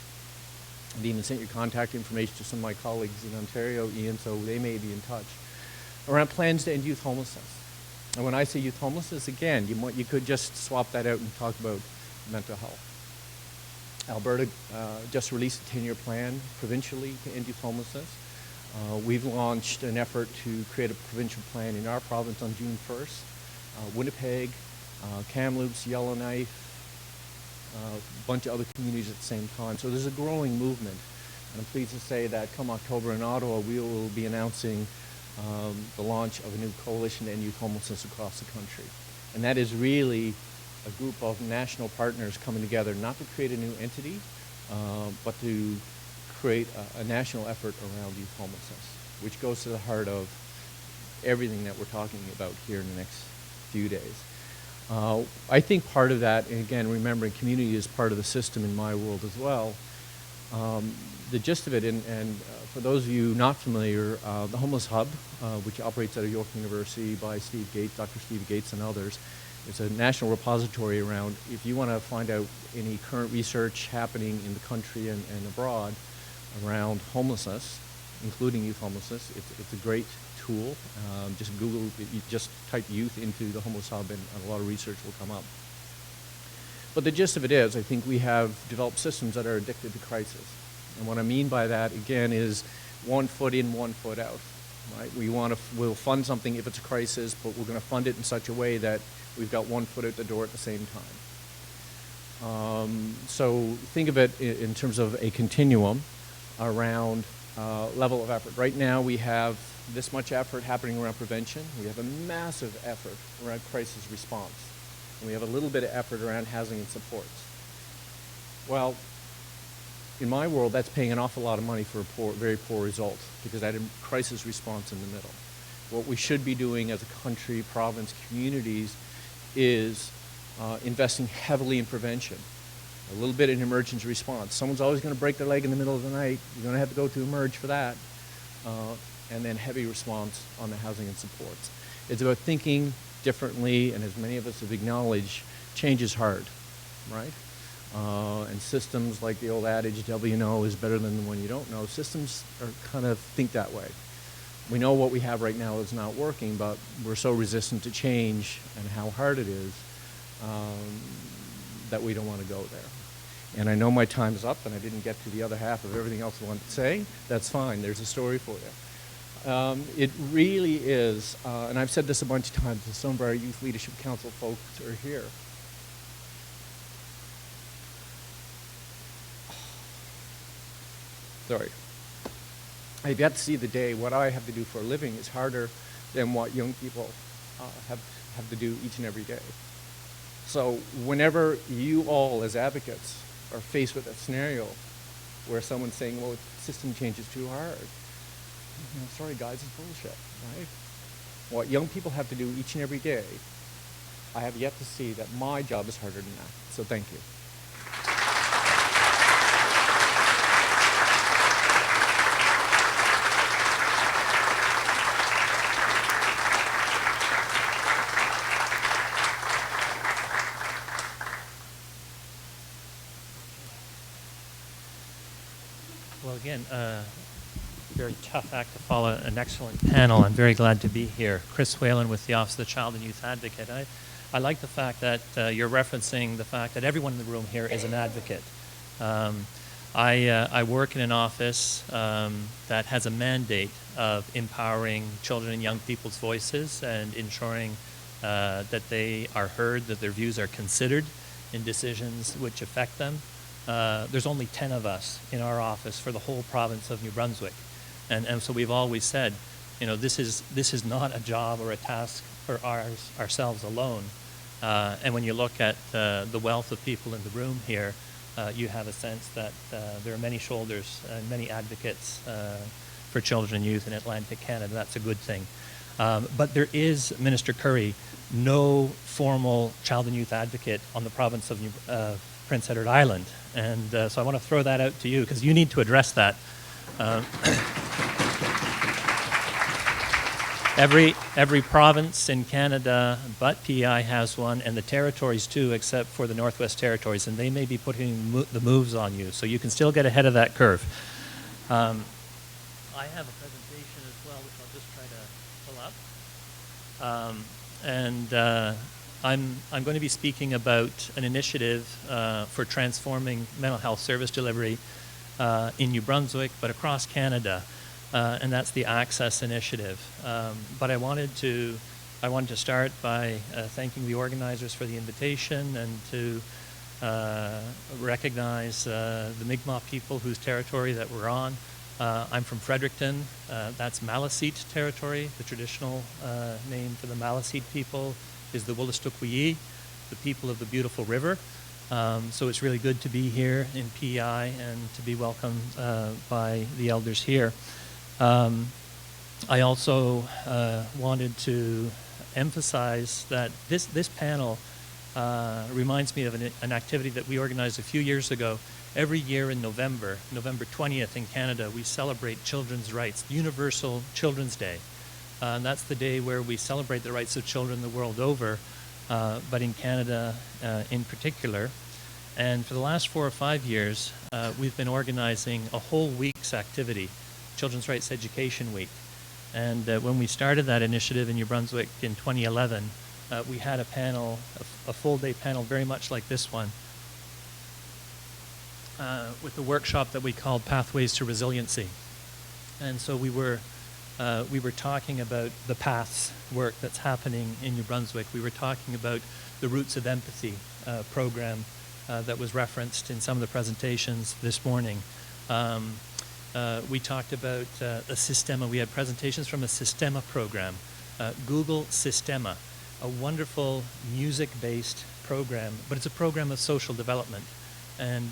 I've even sent your contact information to some of my colleagues in Ontario, Ian, so they may be in touch, around plans to end youth homelessness. And when I say youth homelessness, again, you could just swap that out and talk about mental health. Alberta just released a 10-year plan provincially to end youth homelessness. We've launched an effort to create a provincial plan in our province on June 1st. Winnipeg, Kamloops, Yellowknife, a bunch of other communities at the same time. So there's a growing movement. And I'm pleased to say that come October in Ottawa, we will be announcing the launch of a new coalition to end youth homelessness across the country. And that is really a group of national partners coming together, not to create a new entity, but to create a national effort around youth homelessness, which goes to the heart of everything that we're talking about here in the next few days. I think part of that, and again, remembering community is part of the system in my world as well, the gist of it, and for those of you not familiar, the Homeless Hub, which operates out of York University by Steve Gates, Dr. Steve Gates and others, it's a national repository around, if you want to find out any current research happening in the country and abroad around homelessness, including youth homelessness, it's a great tool. Just Google, you just type youth into the Homeless Hub and a lot of research will come up. But the gist of it is, I think we have developed systems that are addicted to crisis. And what I mean by that, again, is 1 foot in, 1 foot out. Right? We'll fund something if it's a crisis, but we're going to fund it in such a way that we've got 1 foot out the door at the same time. So think of it in terms of a continuum around level of effort. Right now we have this much effort happening around prevention. We have a massive effort around crisis response. And we have a little bit of effort around housing and supports. Well, in my world, that's paying an awful lot of money for a very poor result, because that crisis response in the middle. What we should be doing as a country, province, communities is investing heavily in prevention, a little bit in emergency response. Someone's always going to break their leg in the middle of the night. You're going to have to go to emerge for that. And then heavy response on the housing and supports. It's about thinking differently, and as many of us have acknowledged, change is hard, right? And systems, like the old adage, devil you know is better than the one you don't know. Systems are kind of think that way. We know what we have right now is not working, but we're so resistant to change and how hard it is that we don't want to go there. And I know my time is up, and I didn't get to the other half of everything else I wanted to say. That's fine. There's a story for you. It really is, and I've said this a bunch of times, and some of our Youth Leadership Council folks are here. Sorry. I've yet to see the day what I have to do for a living is harder than what young people have to do each and every day. So whenever you all as advocates are faced with a scenario where someone's saying, well, system change is too hard, you know, sorry guys, it's bullshit, right? What young people have to do each and every day, I have yet to see that my job is harder than that. So thank you. Well, again, very tough act to follow an excellent panel. I'm very glad to be here. Chris Whalen with the Office of the Child and Youth Advocate. I like the fact that you're referencing the fact that everyone in the room here is an advocate. I work in an office that has a mandate of empowering children and young people's voices and ensuring that they are heard, that their views are considered in decisions which affect them. There's only 10 of us in our office for the whole province of New Brunswick. And so we've always said, you know, this is not a job or a task for ourselves alone. And when you look at the wealth of people in the room here, you have a sense that there are many shoulders and many advocates for children and youth in Atlantic Canada. That's a good thing. But there is, Minister Curry, no formal child and youth advocate on the province of Prince Edward Island. And so I want to throw that out to you because you need to address that. Every province in Canada but PEI has one, and the territories too, except for the Northwest Territories, and they may be putting the moves on you, so you can still get ahead of that curve. I have a presentation as well, which I'll just try to pull up. I'm going to be speaking about an initiative for transforming mental health service delivery in New Brunswick, but across Canada. And that's the Access Initiative. But I wanted to start by thanking the organizers for the invitation and to recognize the Mi'kmaq people whose territory that we're on. I'm from Fredericton. That's Maliseet territory. The traditional name for the Maliseet people is the Wolastoqiyik, the people of the beautiful river. So it's really good to be here in PEI and to be welcomed by the elders here. I also wanted to emphasize that this panel reminds me of an activity that we organized a few years ago. Every year in November 20th in Canada, we celebrate children's rights, Universal Children's Day. And that's the day where we celebrate the rights of children the world over, but in Canada in particular. And for the last 4 or 5 years, we've been organizing a whole week's activity, Children's Rights Education Week. And when we started that initiative in New Brunswick in 2011, we had a panel, a full-day panel very much like this one, with a workshop that we called Pathways to Resiliency. And so we were talking about the PATHS work that's happening in New Brunswick. We were talking about the Roots of Empathy program that was referenced in some of the presentations this morning. We talked about a Sistema. We had presentations from a Sistema program, Google Sistema, a wonderful music-based program, but it's a program of social development. And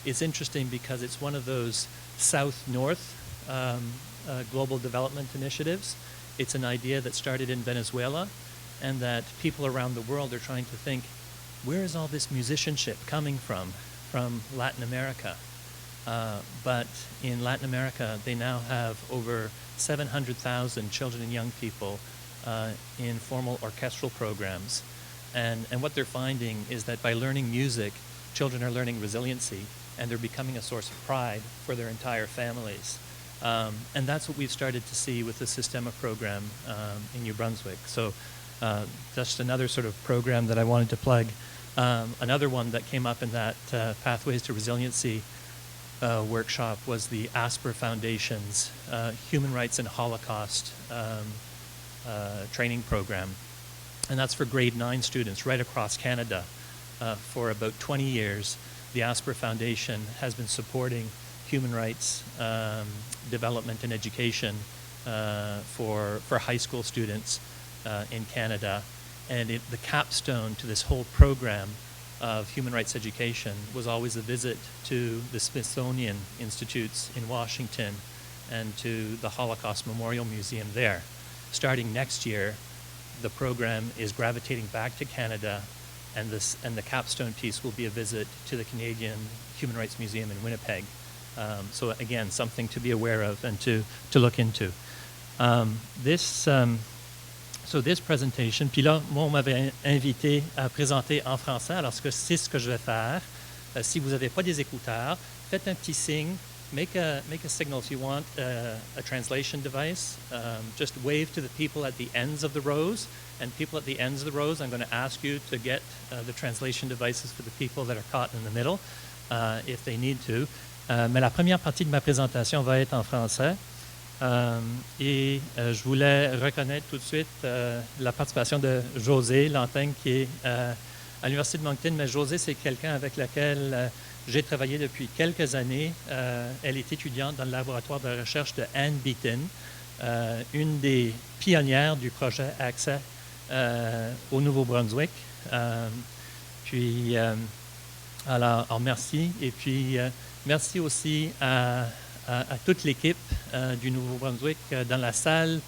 it's interesting because it's one of those South-North global development initiatives. It's an idea that started in Venezuela and that people around the world are trying to think, where is all this musicianship coming from Latin America? But in Latin America, they now have over 700,000 children and young people in formal orchestral programs. And what they're finding is that by learning music, children are learning resiliency, and they're becoming a source of pride for their entire families. And that's what we've started to see with the Sistema program in New Brunswick. So just another sort of program that I wanted to plug. Another one that came up in that Pathways to Resiliency workshop was the Asper Foundation's Human Rights and Holocaust training program. And that's for grade 9 students right across Canada. For about 20 years, the Asper Foundation has been supporting human rights development and education for high school students in Canada. And the capstone to this whole program of human rights education was always a visit to the Smithsonian Institutes in Washington and to the Holocaust Memorial Museum there. Starting next year, the program is gravitating back to Canada, and the capstone piece will be a visit to the Canadian Human Rights Museum in Winnipeg. So again, something to be aware of and to look into. This presentation, puis là, moi, on m'avait invité à présenter en français, alors c'est ce que je vais faire. Si vous n'avez pas des écouteurs, faites un petit signe, make a signal if you want a translation device. Just wave to the people at the ends of the rows, and people at the ends of the rows, I'm going to ask you to get the translation devices for the people that are caught in the middle, if they need to. Mais la première partie de ma présentation va être en français. Je voulais reconnaître tout de suite la participation de José Lantaigne qui est à l'Université de Moncton. Mais José, c'est quelqu'un avec lequel J'ai travaillé depuis quelques années. Elle est étudiante dans le laboratoire de recherche de Anne Beaton, une des pionnières du projet Accès au Nouveau-Brunswick. Alors, merci. Et puis, merci aussi à toute l'équipe du Nouveau-Brunswick dans la salle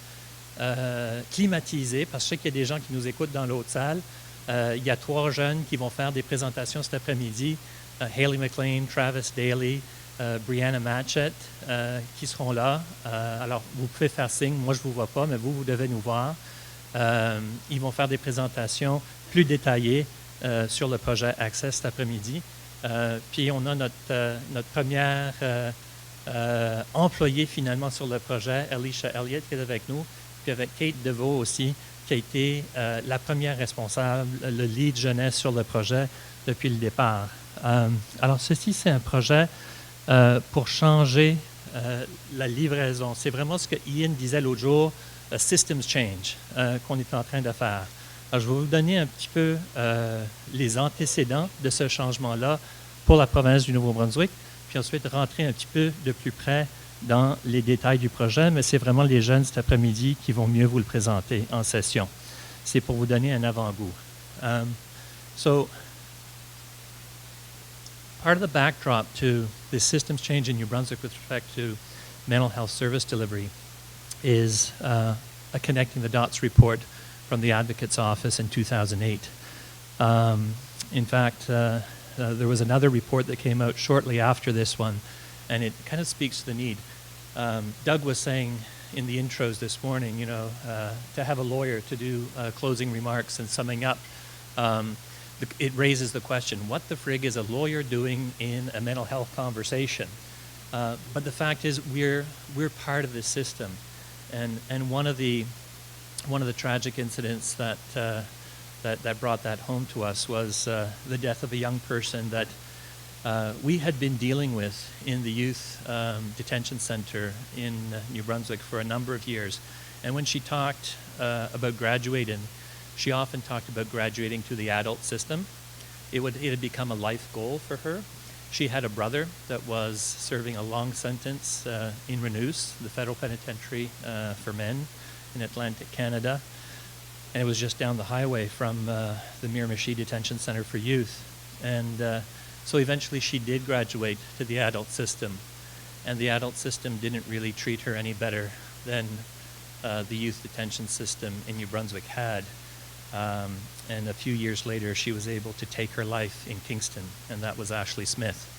climatisée, parce que je sais qu'il y a des gens qui nous écoutent dans l'autre salle. Il y a 3 jeunes qui vont faire des présentations cet après-midi. Hayley McLean, Travis Daly, Brianna Matchett, qui seront là. Alors, vous pouvez faire signe. Moi, je ne vous vois pas, mais vous devez nous voir. Ils vont faire des présentations plus détaillées sur le projet Access cet après-midi. Puis, on a notre première employée finalement sur le projet, Alicia Elliott, qui est avec nous, puis avec Kate DeVoe aussi, qui a été la première responsable, le lead jeunesse sur le projet depuis le départ. Alors, ceci, c'est un projet pour changer la livraison. C'est vraiment ce que Ian disait l'autre jour, systems change, qu'on est en train de faire. Alors, je vais vous donner un petit peu les antécédents de ce changement-là pour la province du Nouveau-Brunswick, puis ensuite rentrer un petit peu de plus près dans les détails du projet, mais c'est vraiment les jeunes cet après-midi qui vont mieux vous le présenter en session. C'est pour vous donner un avant-goût. Part of the backdrop to the systems change in New Brunswick with respect to mental health service delivery is a Connecting the Dots report from the Advocate's Office in 2008. In fact, there was another report that came out shortly after this one, and it kind of speaks to the need. Doug was saying in the intros this morning, to have a lawyer to do closing remarks and summing up, it raises the question, what the frig is a lawyer doing in a mental health conversation? But the fact is, we're part of this system, and one of the tragic incidents that brought that home to us was the death of a young person that we had been dealing with in the youth detention center in New Brunswick for a number of years. And when she talked about graduating, she often talked about graduating to the adult system. It had become a life goal for her. She had a brother that was serving a long sentence in Renouse, the federal penitentiary for men in Atlantic Canada. And it was just down the highway from the Miramichi Detention Center for Youth. And so eventually she did graduate to the adult system. And the adult system didn't really treat her any better than the youth detention system in New Brunswick had. And a few years later, she was able to take her life in Kingston, and that was Ashley Smith.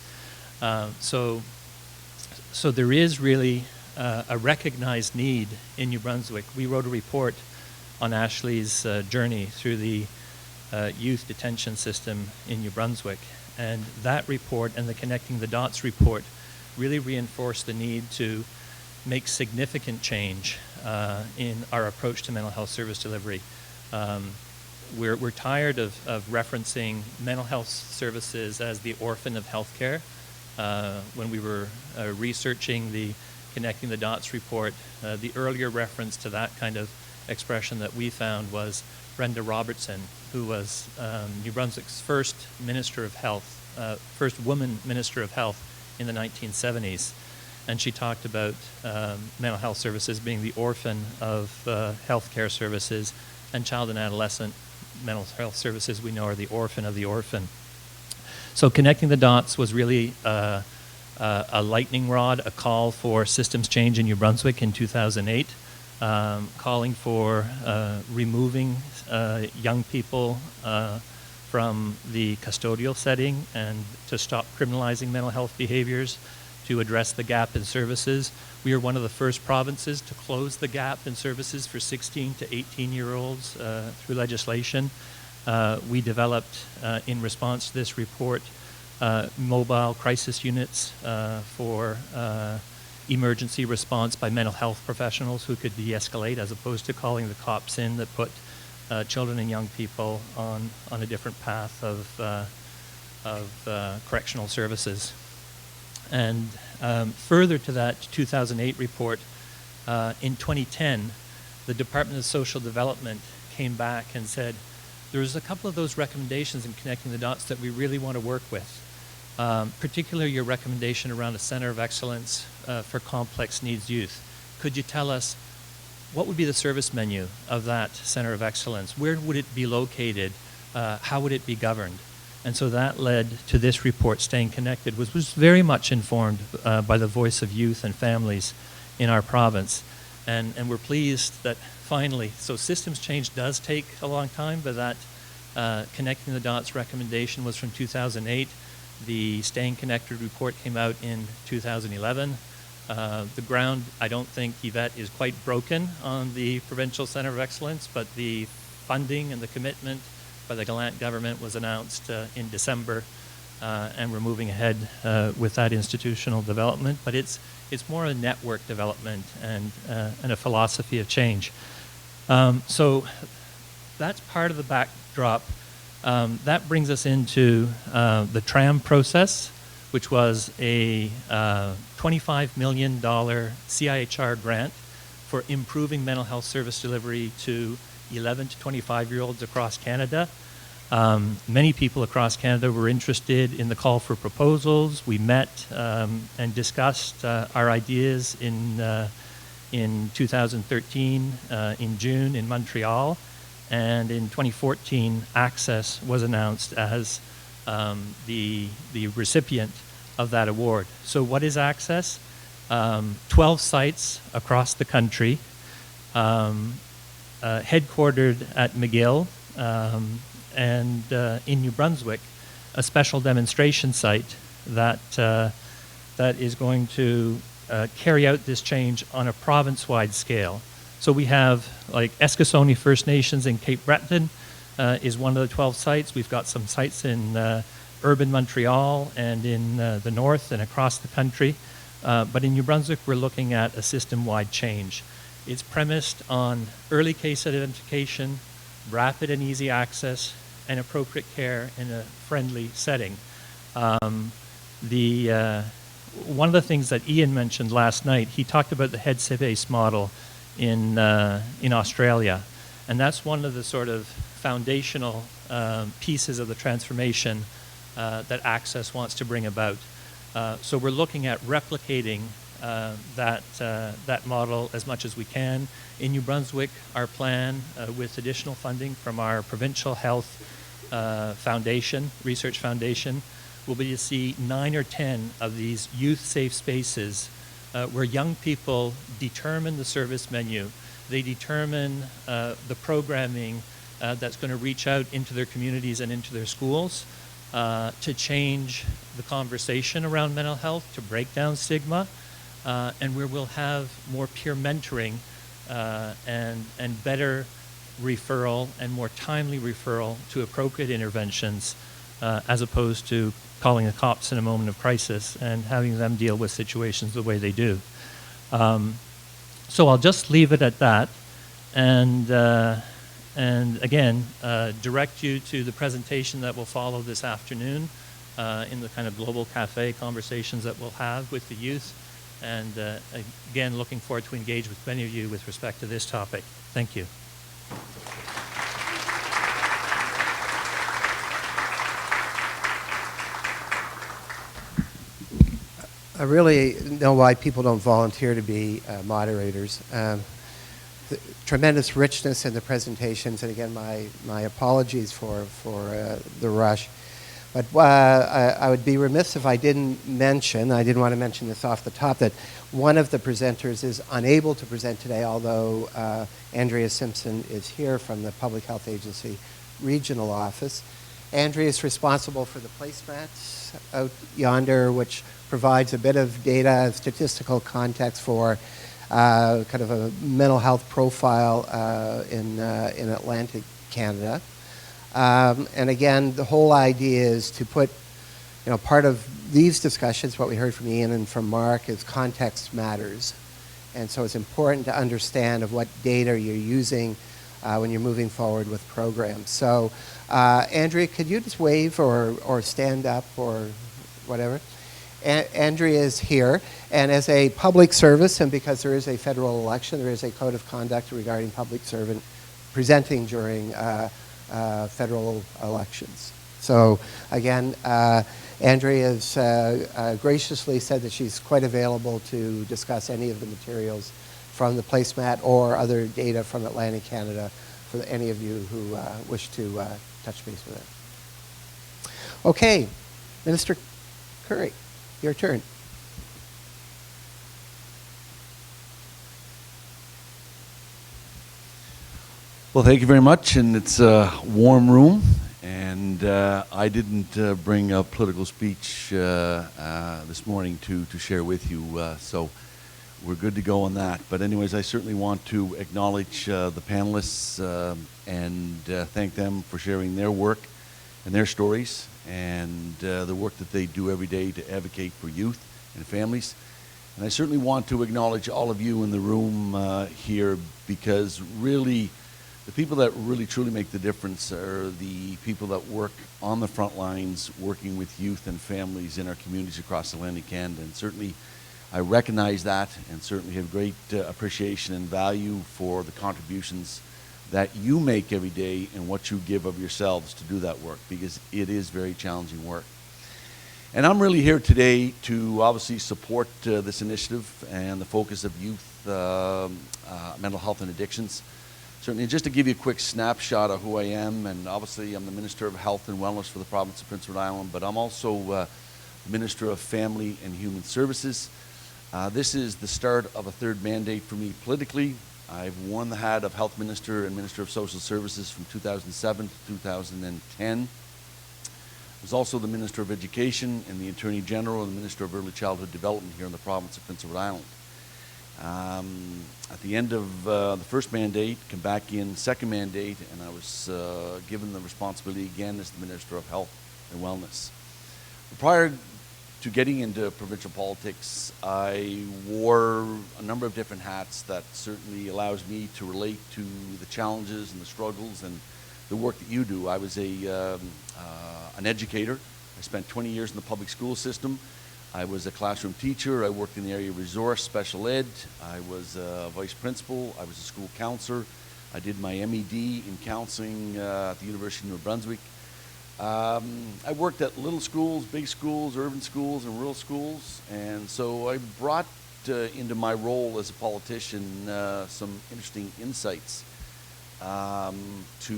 So there is really a recognized need in New Brunswick. We wrote a report on Ashley's journey through the youth detention system in New Brunswick, and that report and the Connecting the Dots report really reinforced the need to make significant change in our approach to mental health service delivery. We're tired of referencing mental health services as the orphan of healthcare. When we were researching the Connecting the Dots report, the earlier reference to that kind of expression that we found was Brenda Robertson, who was New Brunswick's first Minister of Health, first woman Minister of Health in the 1970s. And she talked about mental health services being the orphan of healthcare services, and child and adolescent mental health services we know are the orphan of the orphan. So Connecting the Dots was really a lightning rod, a call for systems change in New Brunswick in 2008, calling for removing young people from the custodial setting and to stop criminalizing mental health behaviors, to address the gap in services. We are one of the first provinces to close the gap in services for 16 to 18-year-olds through legislation. We developed, in response to this report, mobile crisis units for emergency response by mental health professionals who could de-escalate, as opposed to calling the cops in that put children and young people on a different path of correctional services. And further to that 2008 report, in 2010, the Department of Social Development came back and said, there's a couple of those recommendations in Connecting the Dots that we really want to work with. particularly your recommendation around a center of excellence for complex needs youth. Could you tell us what would be the service menu of that center of excellence? Where would it be located? How would it be governed? And so that led to this report, Staying Connected, was very much informed by the voice of youth and families in our province. And we're pleased that finally, so systems change does take a long time, but that Connecting the Dots recommendation was from 2008. The Staying Connected report came out in 2011. The ground, I don't think, Yvette, is quite broken on the Provincial Centre of Excellence, but the funding and the commitment by the Gallant government was announced in December, and we're moving ahead with that institutional development. But it's more a network development and a philosophy of change. So that's part of the backdrop. That brings us into the TRAM process, which was a $25 million CIHR grant for improving mental health service delivery to 11 to 25-year-olds across Canada. Many people across Canada were interested in the call for proposals. We met and discussed our ideas in 2013 in June in Montreal. And in 2014, Access was announced as the recipient of that award. So what is Access? 12 sites across the country, headquartered at McGill, and in New Brunswick, a special demonstration site that is going to carry out this change on a province-wide scale. So we have, like, Eskasoni First Nations in Cape Breton is one of the 12 sites. We've got some sites in urban Montreal and in the north and across the country. But in New Brunswick, we're looking at a system-wide change. It's premised on early case identification, rapid and easy access, and appropriate care in a friendly setting. One of the things that Ian mentioned last night, he talked about the headspace model in Australia, and that's one of the sort of foundational pieces of the transformation that Access wants to bring about. So we're looking at replicating that model as much as we can. In New Brunswick, our plan with additional funding from our Provincial Health Foundation, Research Foundation, will be to see 9 or 10 of these youth-safe spaces where young people determine the service menu. They determine the programming that's going to reach out into their communities and into their schools to change the conversation around mental health, to break down stigma, and where we'll have more peer mentoring and better referral and more timely referral to appropriate interventions as opposed to calling the cops in a moment of crisis and having them deal with situations the way they do. So I'll just leave it at that, and again, direct you to the presentation that will follow this afternoon in the kind of global cafe conversations that we'll have with the youth. And again, looking forward to engage with many of you with respect to this topic. Thank you. I really know why people don't volunteer to be moderators. The tremendous richness in the presentations, and again, my apologies for the rush. But I would be remiss if I didn't mention, I didn't want to mention this off the top, that one of the presenters is unable to present today, although Andrea Simpson is here from the Public Health Agency Regional Office. Andrea is responsible for the placemats out yonder, which provides a bit of data and statistical context for kind of a mental health profile in Atlantic Canada. And again, the whole idea is to put, part of these discussions, what we heard from Ian and from Mark, is context matters. And so it's important to understand of what data you're using when you're moving forward with programs. So Andrea, could you just wave or stand up or whatever? Andrea is here, and as a public service, and because there is a federal election, there is a code of conduct regarding public servant presenting during federal elections. So again, Andrea has graciously said that she's quite available to discuss any of the materials from the placemat or other data from Atlantic Canada for any of you who wish to touch base with her. Okay, Minister Curry, your turn. Well, thank you very much, and it's a warm room, and I didn't bring a political speech this morning to share with you, so we're good to go on that. But anyways, I certainly want to acknowledge the panelists and thank them for sharing their work and their stories and the work that they do every day to advocate for youth and families. And I certainly want to acknowledge all of you in the room here, because really the people that really truly make the difference are the people that work on the front lines working with youth and families in our communities across Atlantic Canada. And certainly I recognize that and certainly have great appreciation and value for the contributions that you make every day and what you give of yourselves to do that work, because it is very challenging work. And I'm really here today to obviously support this initiative and the focus of youth mental health and addictions. Certainly, just to give you a quick snapshot of who I am, and obviously I'm the Minister of Health and Wellness for the province of Prince Edward Island, but I'm also the Minister of Family and Human Services. This is the start of a third mandate for me politically. I've worn the hat of Health Minister and Minister of Social Services from 2007 to 2010. I was also the Minister of Education and the Attorney General and the Minister of Early Childhood Development here in the province of Prince Edward Island. At the end of the first mandate, come back in second mandate, and I was given the responsibility again as the Minister of Health and Wellness. Prior to getting into provincial politics, I wore a number of different hats that certainly allows me to relate to the challenges and the struggles and the work that you do. I was an educator. I spent 20 years in the public school system. I was a classroom teacher. I worked in the area of resource special ed. I was a vice principal. I was a school counselor. I did my MED in counseling at the University of New Brunswick. I worked at little schools, big schools, urban schools, and rural schools. And so I brought into my role as a politician some interesting insights to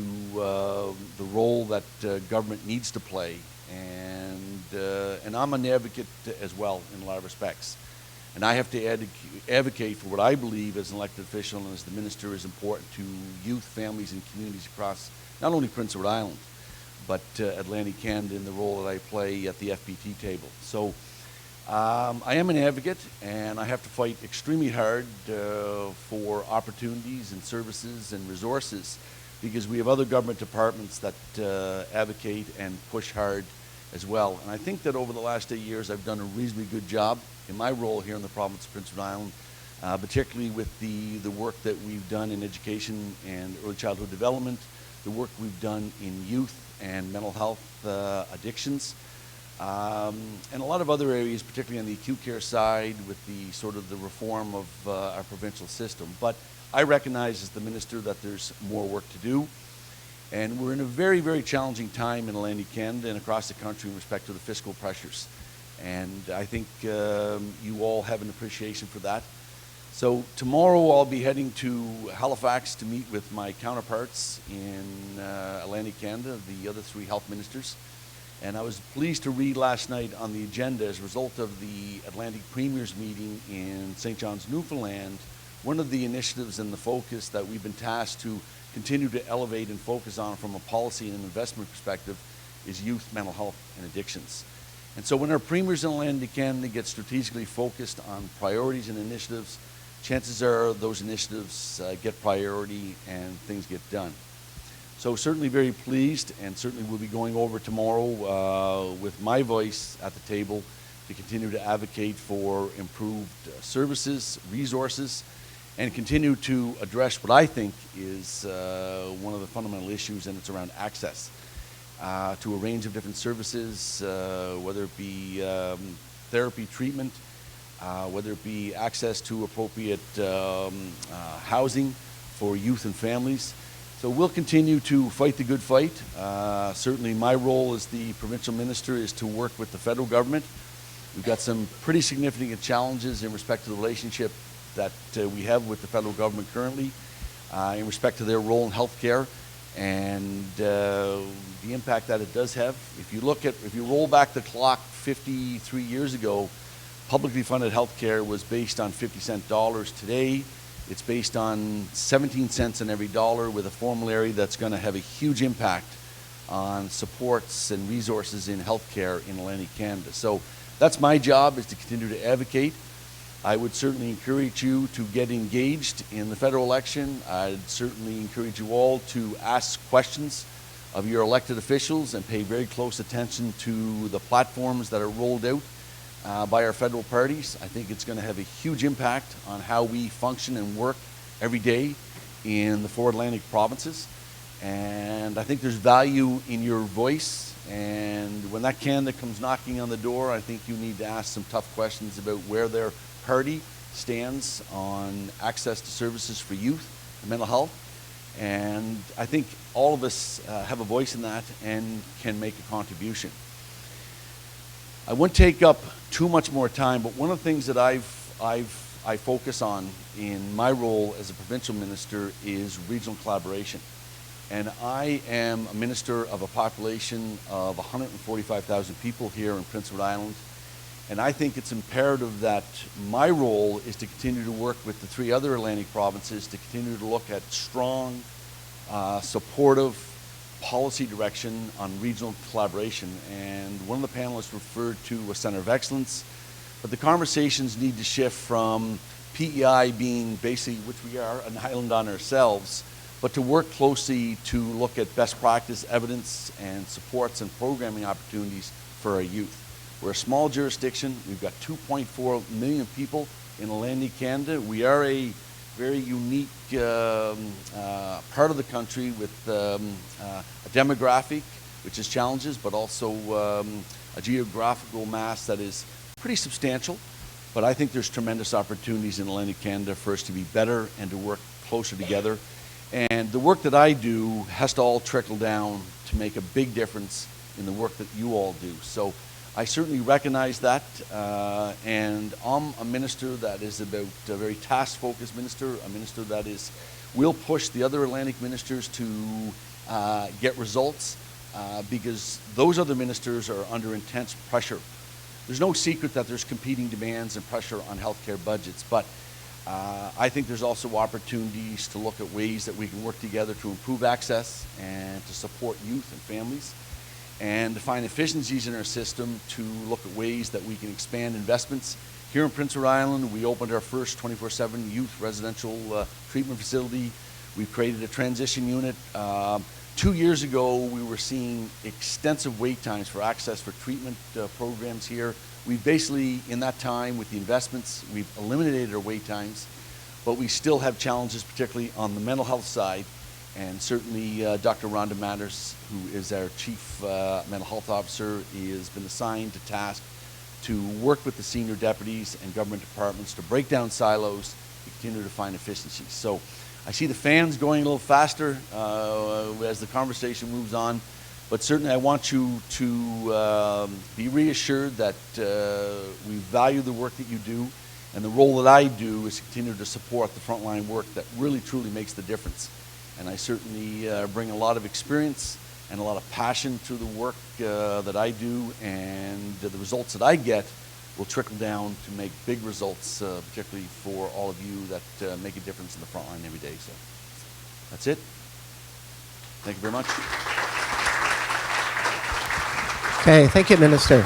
the role that government needs to play. And I'm an advocate as well in a lot of respects. And I have to advocate for what I believe as an elected official and as the minister is important to youth, families, and communities across not only Prince Edward Island, but Atlantic Canada in the role that I play at the FPT table. So I am an advocate, and I have to fight extremely hard for opportunities and services and resources, because we have other government departments that advocate and push hard as well. And I think that over the last 8 years I've done a reasonably good job in my role here in the province of Prince Edward Island, particularly with the work that we've done in education and early childhood development, the work we've done in youth and mental health addictions, and a lot of other areas, particularly on the acute care side with the sort of the reform of our provincial system. But I recognize as the minister that there's more work to do. And we're in a very, very challenging time in Atlantic Canada and across the country in respect to the fiscal pressures. And I think you all have an appreciation for that. So tomorrow I'll be heading to Halifax to meet with my counterparts in Atlantic Canada, the other three health ministers. And I was pleased to read last night on the agenda, as a result of the Atlantic Premiers meeting in St. John's, Newfoundland, one of the initiatives and the focus that we've been tasked to continue to elevate and focus on from a policy and an investment perspective is youth mental health and addictions. And so when our premiers in Atlantic Canada get strategically focused on priorities and initiatives, chances are those initiatives get priority and things get done. So certainly very pleased, and certainly we'll be going over tomorrow with my voice at the table to continue to advocate for improved services, resources, and continue to address what I think is one of the fundamental issues, and it's around access to a range of different services, whether it be therapy treatment, whether it be access to appropriate housing for youth and families, So we'll continue to fight the good fight. Certainly my role as the provincial minister is to work with the federal government. We've got some pretty significant challenges in respect to the relationship that we have with the federal government currently, in respect to their role in healthcare and the impact that it does have. If you roll back the clock 53 years ago, publicly funded healthcare was based on 50-cent dollars. Today, it's based on 17 cents on every dollar, with a formulary that's going to have a huge impact on supports and resources in healthcare in Atlantic Canada. So that's my job, is to continue to advocate. I would certainly encourage you to get engaged in the federal election. I'd certainly encourage you all to ask questions of your elected officials and pay very close attention to the platforms that are rolled out by our federal parties. I think it's going to have a huge impact on how we function and work every day in the 4 Atlantic provinces. And I think there's value in your voice. And when that candidate comes knocking on the door, I think you need to ask some tough questions about where their party stands on access to services for youth and mental health. And I think all of us have a voice in that and can make a contribution. I won't take up too much more time, but one of the things that I focus on in my role as a provincial minister is regional collaboration. And I am a minister of a population of 145,000 people here in Prince Edward Island. And I think it's imperative that my role is to continue to work with the 3 other Atlantic provinces to continue to look at strong, supportive policy direction on regional collaboration. And one of the panelists referred to a center of excellence, but the conversations need to shift from PEI being basically, which we are, an island on ourselves, but to work closely to look at best practice evidence and supports and programming opportunities for our youth. We're a small jurisdiction. We've got 2.4 million people in Atlantic Canada. We are a very unique part of the country with a demographic, which is challenges, but also a geographical mass that is pretty substantial. But I think there's tremendous opportunities in Atlantic Canada for us to be better and to work closer together. And the work that I do has to all trickle down to make a big difference in the work that you all do. So I certainly recognize that, and I'm a minister that is about a very task-focused minister, a minister that will push the other Atlantic ministers to get results, because those other ministers are under intense pressure. There's no secret that there's competing demands and pressure on healthcare budgets, but I think there's also opportunities to look at ways that we can work together to improve access and to support youth and families, and to find efficiencies in our system to look at ways that we can expand investments. Here in Prince Edward Island, we opened our first 24/7 youth residential treatment facility. We've created a transition unit. 2 years ago, we were seeing extensive wait times for access for treatment programs here. We've basically, in that time, with the investments, we've eliminated our wait times, but we still have challenges, particularly on the mental health side. And certainly Dr. Rhonda Matters, who is our Chief Mental Health Officer, has been assigned to task to work with the senior deputies and government departments to break down silos to continue to find efficiencies. So I see the fans going a little faster as the conversation moves on, but certainly I want you to be reassured that we value the work that you do, and the role that I do is to continue to support the frontline work that really truly makes the difference. And I certainly bring a lot of experience and a lot of passion to the work that I do, and the results that I get will trickle down to make big results, particularly for all of you that make a difference in the front line every day. So that's it. Thank you very much. Okay, thank you, Minister.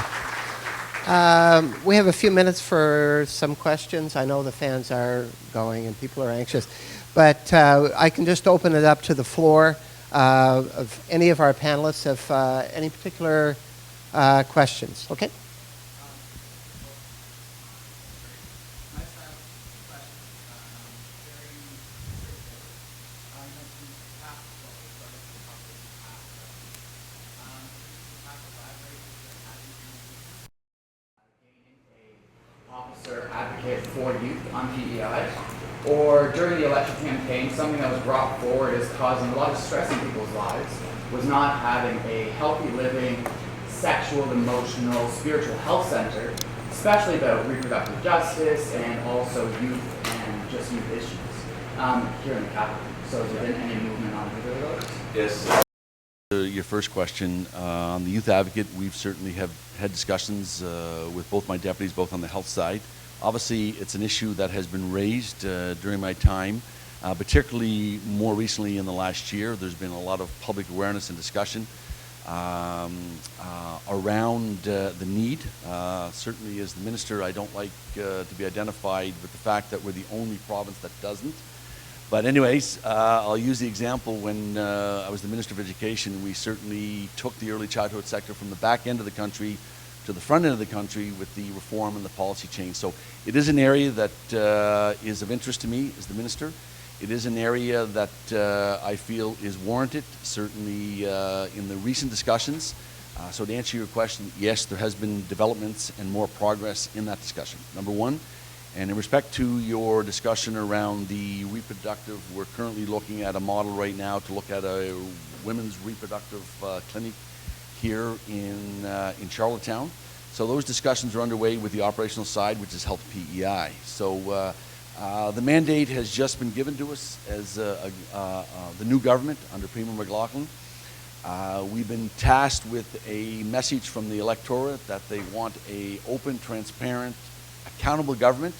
We have a few minutes for some questions. I know the fans are going and people are anxious, but I can just open it up to the floor of any of our panelists if any particular questions. Okay? Officer advocate for youth on PEI. or during the election campaign, something that was brought forward as causing a lot of stress in people's lives was not having a healthy living, sexual, emotional, spiritual health center, especially about reproductive justice and also youth and just youth issues here in the capital. So has there been any movement on either of those? Yes. Your first question on the youth advocate, we've certainly have had discussions with both my deputies, both on the health side. Obviously, it's an issue that has been raised during my time, particularly more recently in the last year. There's been a lot of public awareness and discussion around the need. Certainly as the minister, I don't like to be identified with the fact that we're the only province that doesn't. But anyways, I'll use the example when I was the Minister of Education, we certainly took the early childhood sector from the back end of the country to the front end of the country with the reform and the policy change. So it is an area that is of interest to me as the Minister. It is an area that I feel is warranted, certainly in the recent discussions. So to answer your question, yes, there has been developments and more progress in that discussion, number one. And in respect to your discussion around the reproductive, we're currently looking at a model right now to look at a women's reproductive clinic here in Charlottetown. So those discussions are underway with the operational side, which is Health PEI. So the mandate has just been given to us as the new government under Premier McLaughlin. We've been tasked with a message from the electorate that they want a open, transparent, accountable government,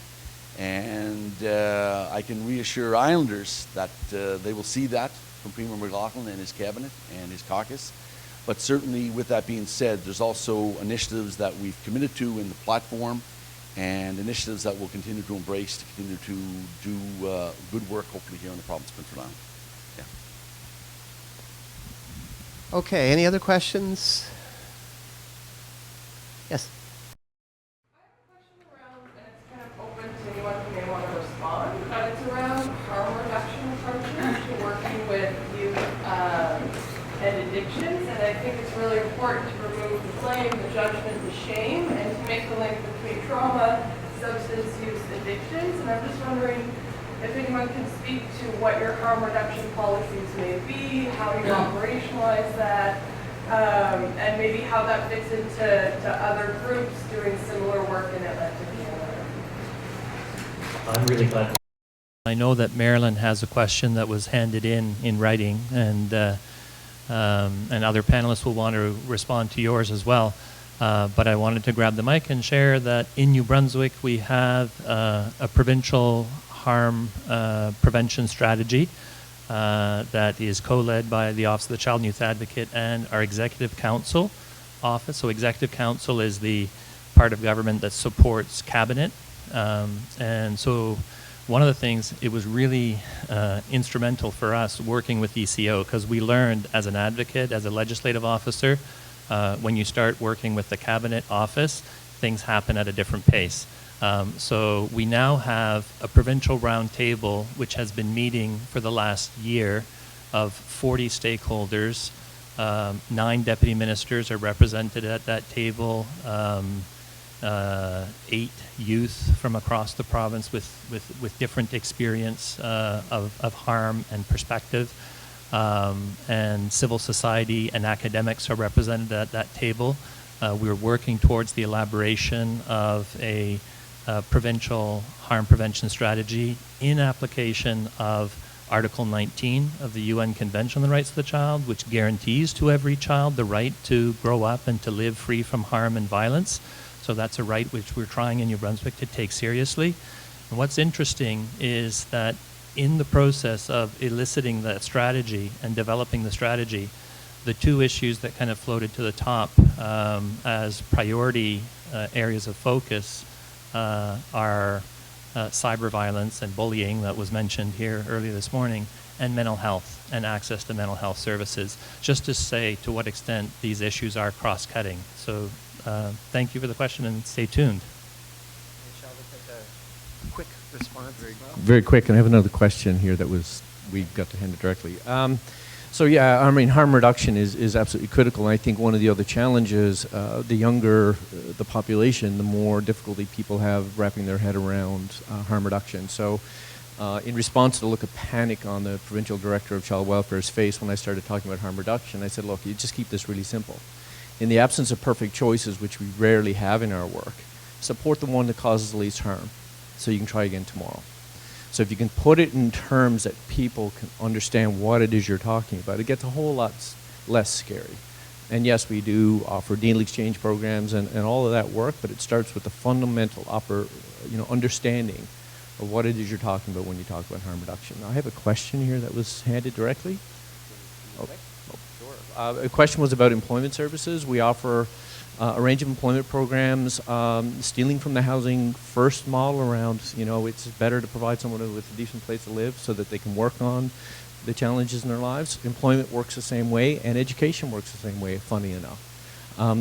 and I can reassure Islanders that they will see that from Premier McLaughlin and his cabinet and his caucus. But certainly with that being said, there's also initiatives that we've committed to in the platform and initiatives that we'll continue to embrace to continue to do good work hopefully here in the province of Prince Edward Island. Yeah. Okay, any other questions? Yes. But it's around harm reduction approaches to working with youth and addictions, and I think it's really important to remove the blame, the judgment, the shame, and to make the link between trauma, substance use, addictions. And I'm just wondering if anyone can speak to what your harm reduction policies may be, how you operationalize that, and maybe how that fits into other groups doing similar work in Atlantic Canada. I'm really glad. I know that Marilyn has a question that was handed in writing, and other panelists will want to respond to yours as well. But I wanted to grab the mic and share that in New Brunswick we have a provincial harm prevention strategy that is co-led by the Office of the Child and Youth Advocate and our Executive Council office. So Executive Council is the part of government that supports Cabinet. And so one of the things, it was really instrumental for us working with ECO, because we learned as an advocate, as a legislative officer, when you start working with the Cabinet office, things happen at a different pace. So we now have a provincial roundtable which has been meeting for the last year of 40 stakeholders. 9 deputy ministers are represented at that table. 8 youth from across the province with different experience of harm and perspective. And civil society and academics are represented at that table. We're working towards the elaboration of a provincial harm prevention strategy in application of Article 19 of the UN Convention on the Rights of the Child, which guarantees to every child the right to grow up and to live free from harm and violence. So that's a right which we're trying in New Brunswick to take seriously. And what's interesting is that in the process of eliciting that strategy and developing the strategy, the 2 issues that kind of floated to the top as priority areas of focus are cyber violence and bullying that was mentioned here earlier this morning, and mental health and access to mental health services, just to say to what extent these issues are cross-cutting. So thank you for the question, and stay tuned. Shall we take a quick response as well? Very quick, and I have another question here that we got to hand it directly. So yeah, I mean, harm reduction is absolutely critical, and I think one of the other challenges, the younger the population, the more difficulty people have wrapping their head around harm reduction. So in response to the look of panic on the provincial director of child welfare's face when I started talking about harm reduction, I said, look, you just keep this really simple. In the absence of perfect choices, which we rarely have in our work, support the one that causes the least harm so you can try again tomorrow. So if you can put it in terms that people can understand what it is you're talking about, it gets a whole lot less scary. And yes, we do offer needle exchange programs and all of that work, but it starts with the fundamental understanding of what it is you're talking about when you talk about harm reduction. Now, I have a question here that was handed directly. A question was about employment services. We offer a range of employment programs, stealing from the housing first model around, it's better to provide someone with a decent place to live so that they can work on the challenges in their lives. Employment works the same way, and education works the same way, funny enough.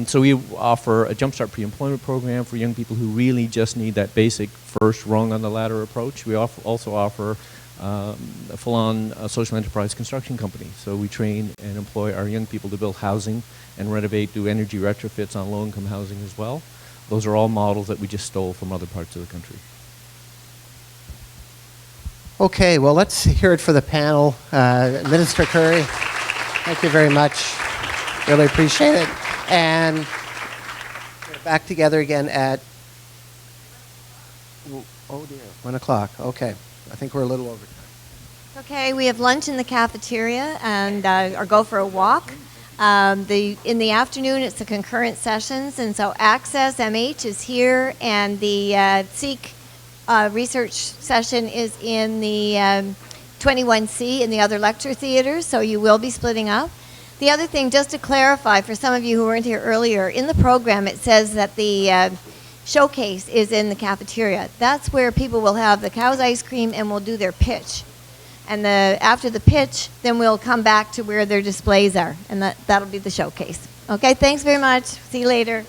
So we offer a Jumpstart pre-employment program for young people who really just need that basic first rung on the ladder approach. We also offer a full-on social enterprise construction company. So we train and employ our young people to build housing and renovate, do energy retrofits on low-income housing as well. Those are all models that we just stole from other parts of the country. Okay, well, let's hear it for the panel. Minister Curry, thank you very much. Really appreciate it. And we're back together again at, 1 o'clock. Okay, I think we're a little over time. Okay, we have lunch in the cafeteria and or go for a walk. In the afternoon, it's the concurrent sessions, and so Access MH is here, and the SEEK research session is in the 21C in the other lecture theaters, so you will be splitting up. The other thing, just to clarify for some of you who weren't here earlier, in the program it says that the showcase is in the cafeteria. That's where people will have the cow's ice cream and will do their pitch. And after the pitch, then we'll come back to where their displays are, and that'll be the showcase. Okay, thanks very much. See you later.